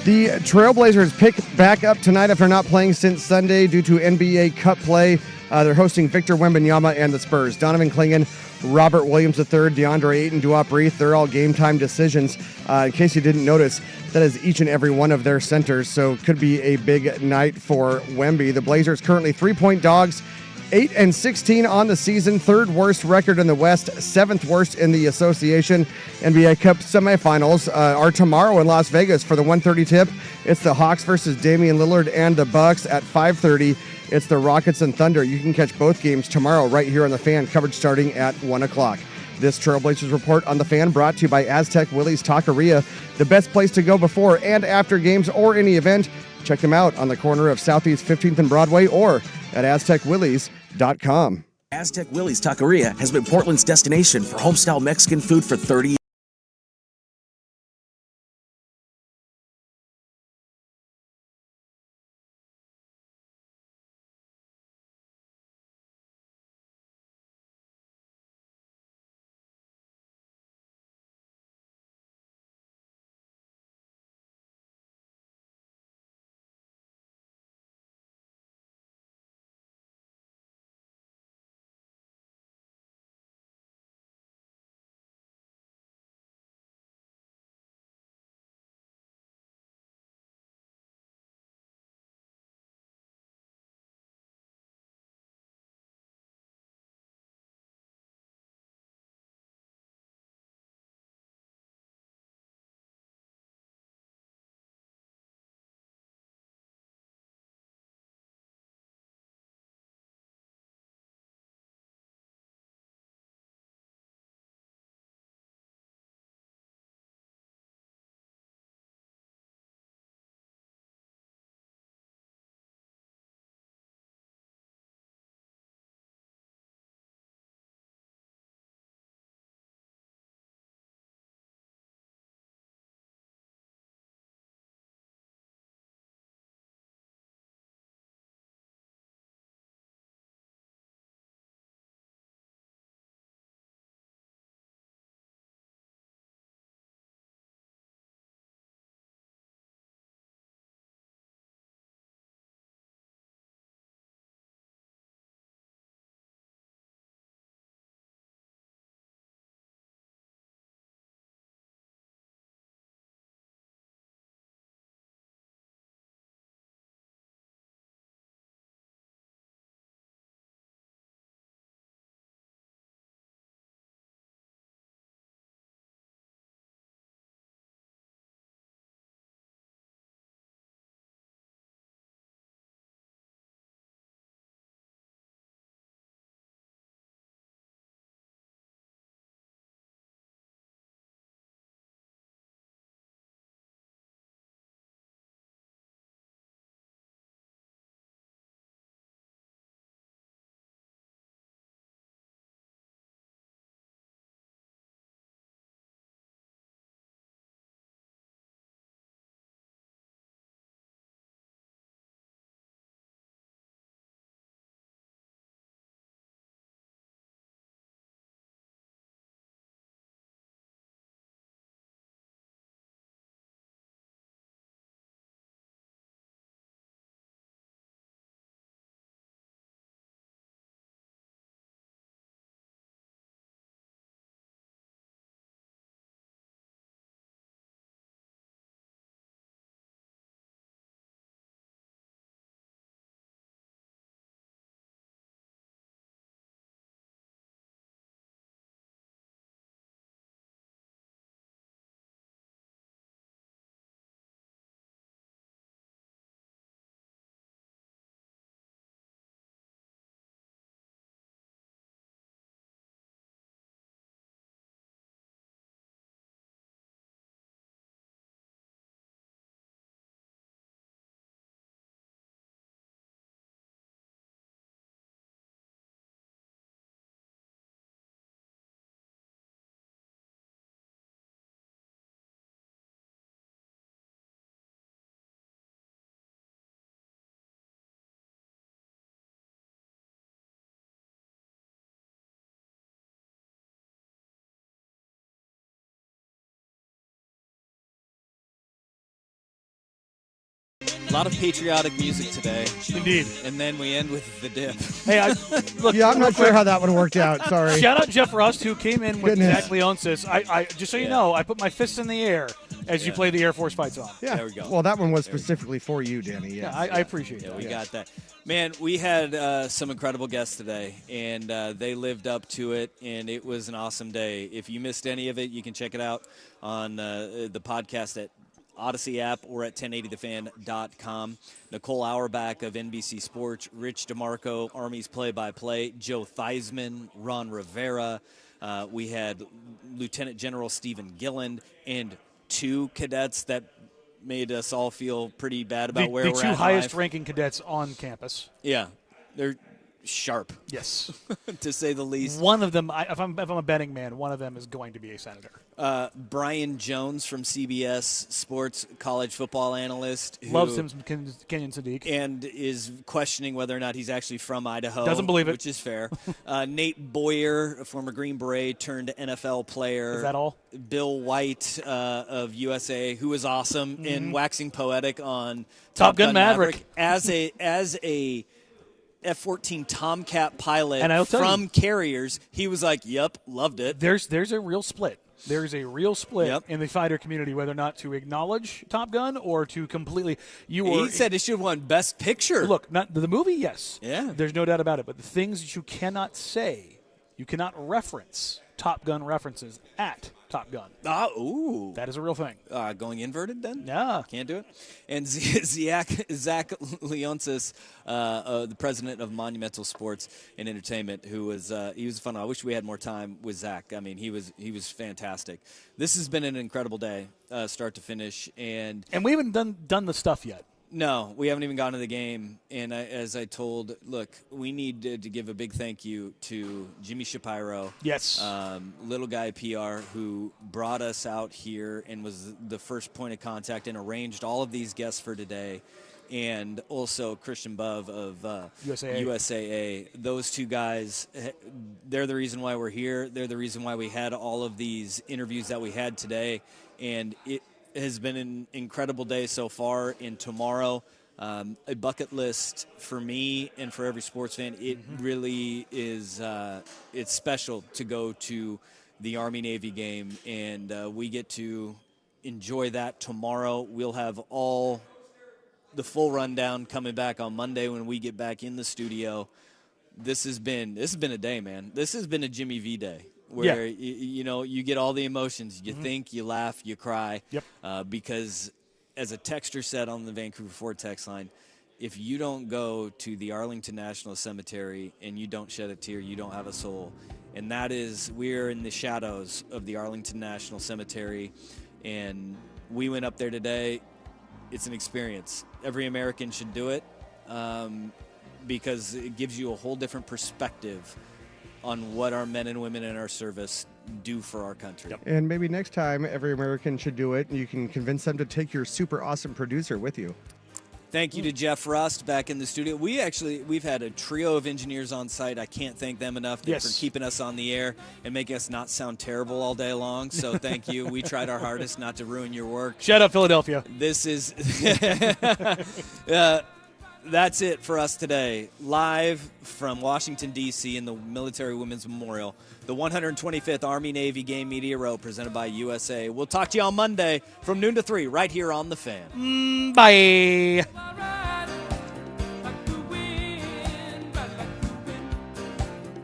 The Trailblazers pick back up tonight after not playing since Sunday due to NBA Cup play. They're hosting Victor Wembanyama and the Spurs. Donovan Clingan, Robert Williams III, DeAndre Ayton, Duop Reith, they're all game-time decisions. In case you didn't notice, that is each and every one of their centers, so could be a big night for Wemby. The Blazers currently 3-point dogs, 8-16 on the season, third worst record in the West, seventh worst in the association. NBA Cup semifinals are tomorrow in Las Vegas for the 1:30 tip. It's the Hawks versus Damian Lillard and the Bucks at 5:30. It's the Rockets and Thunder. You can catch both games tomorrow right here on The Fan, coverage starting at 1 o'clock. This Trailblazers report on The Fan brought to you by Aztec Willie's Taqueria, the best place to go before and after games or any event. Check them out on the corner of Southeast 15th and Broadway or at AztecWillies.com. Aztec Willie's Taqueria has been Portland's destination for homestyle Mexican food for 30 years. A lot of patriotic music today. Indeed. And then we end with the dip. Hey, look. Yeah, I'm not sure how that one worked out. Sorry. Shout out Jeff Rust, who came in with Goodness. Zach Leonsis. I just so you know, I put my fists in the air as you play the Air Force fight song. Yeah. There we go. Well, that one was specifically for you, Danny. Yeah, Yes. I appreciate that. We got that. Man, we had some incredible guests today, and they lived up to it, and it was an awesome day. If you missed any of it, you can check it out on the podcast at Odyssey app or at 1080thefan.com. Nicole Auerbach of NBC Sports, Rich DeMarco, Army's play-by-play, Joe Theismann, Ron Rivera. We had Lieutenant General Stephen Gilland and 2 cadets that made us all feel pretty bad about where we're at. The 2 in highest life. ranking cadets on campus. Yeah, they're sharp. Yes. To say the least. One of them, if I'm a betting man, one of them is going to be a senator. Brian Jones from CBS Sports, college football analyst. Loves him some Kenyon Sadiq. And is questioning whether or not he's actually from Idaho. Doesn't believe it. Which is fair. Nate Boyer, a former Green Beret turned NFL player. Is that all? Bill White of USA, who was awesome in waxing poetic on Top Gun Maverick. As a F-14 Tomcat pilot And I'll tell from you, Carriers, he was like, yep, loved it. There's a real split. There's a real split Yep. in the fighter community whether or not to acknowledge Top Gun or to completely. He said it should have won Best Picture. Look, not the movie, yes. Yeah. There's no doubt about it. But the things that you cannot say, you cannot reference Top Gun references at Top Gun. Ooh. That is a real thing. Going inverted then? Yeah. Can't do it. And Zach Leonsis, the president of Monumental Sports and Entertainment, who was he was fun. I wish we had more time with Zach. I mean, he was fantastic. This has been an incredible day, start to finish, and we haven't done the stuff yet. No, we haven't even gotten to the game. And as I told, look, we need to give a big thank you to Jimmy Shapiro. Yes. Little Guy PR, who brought us out here and was the first point of contact and arranged all of these guests for today. And also Christian Bove of USAA. Those 2 guys, they're the reason why we're here. They're the reason why we had all of these interviews that we had today. And it has been an incredible day so far. And tomorrow, a bucket list for me and for every sports fan. It really is. It's special to go to the Army-Navy game, and we get to enjoy that tomorrow. We'll have all the full rundown coming back on Monday when we get back in the studio. This has been a day, man. This has been a Jimmy V day. Where you get all the emotions. You think, you laugh, you cry. Yep. Because as a texter said on the Vancouver Ford text line, if you don't go to the Arlington National Cemetery and you don't shed a tear, you don't have a soul. And that is, we're in the shadows of the Arlington National Cemetery, and we went up there today. It's an experience. Every American should do it because it gives you a whole different perspective on what our men and women in our service do for our country. And maybe next time every American should do it, and you can convince them to take your super awesome producer with you. Thank you to Jeff Rust back in the studio. We've had a trio of engineers on site. I can't thank them enough for keeping us on the air and making us not sound terrible all day long. So thank you. We tried our hardest not to ruin your work. Shout out Philadelphia. This is that's it for us today. Live from Washington, D.C. in the Military Women's Memorial, the 125th Army-Navy Game Media Row presented by USA. We'll talk to you on Monday from noon to 3 right here on The Fan. Bye.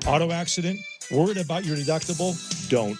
Auto accident? Worried about your deductible? Don't.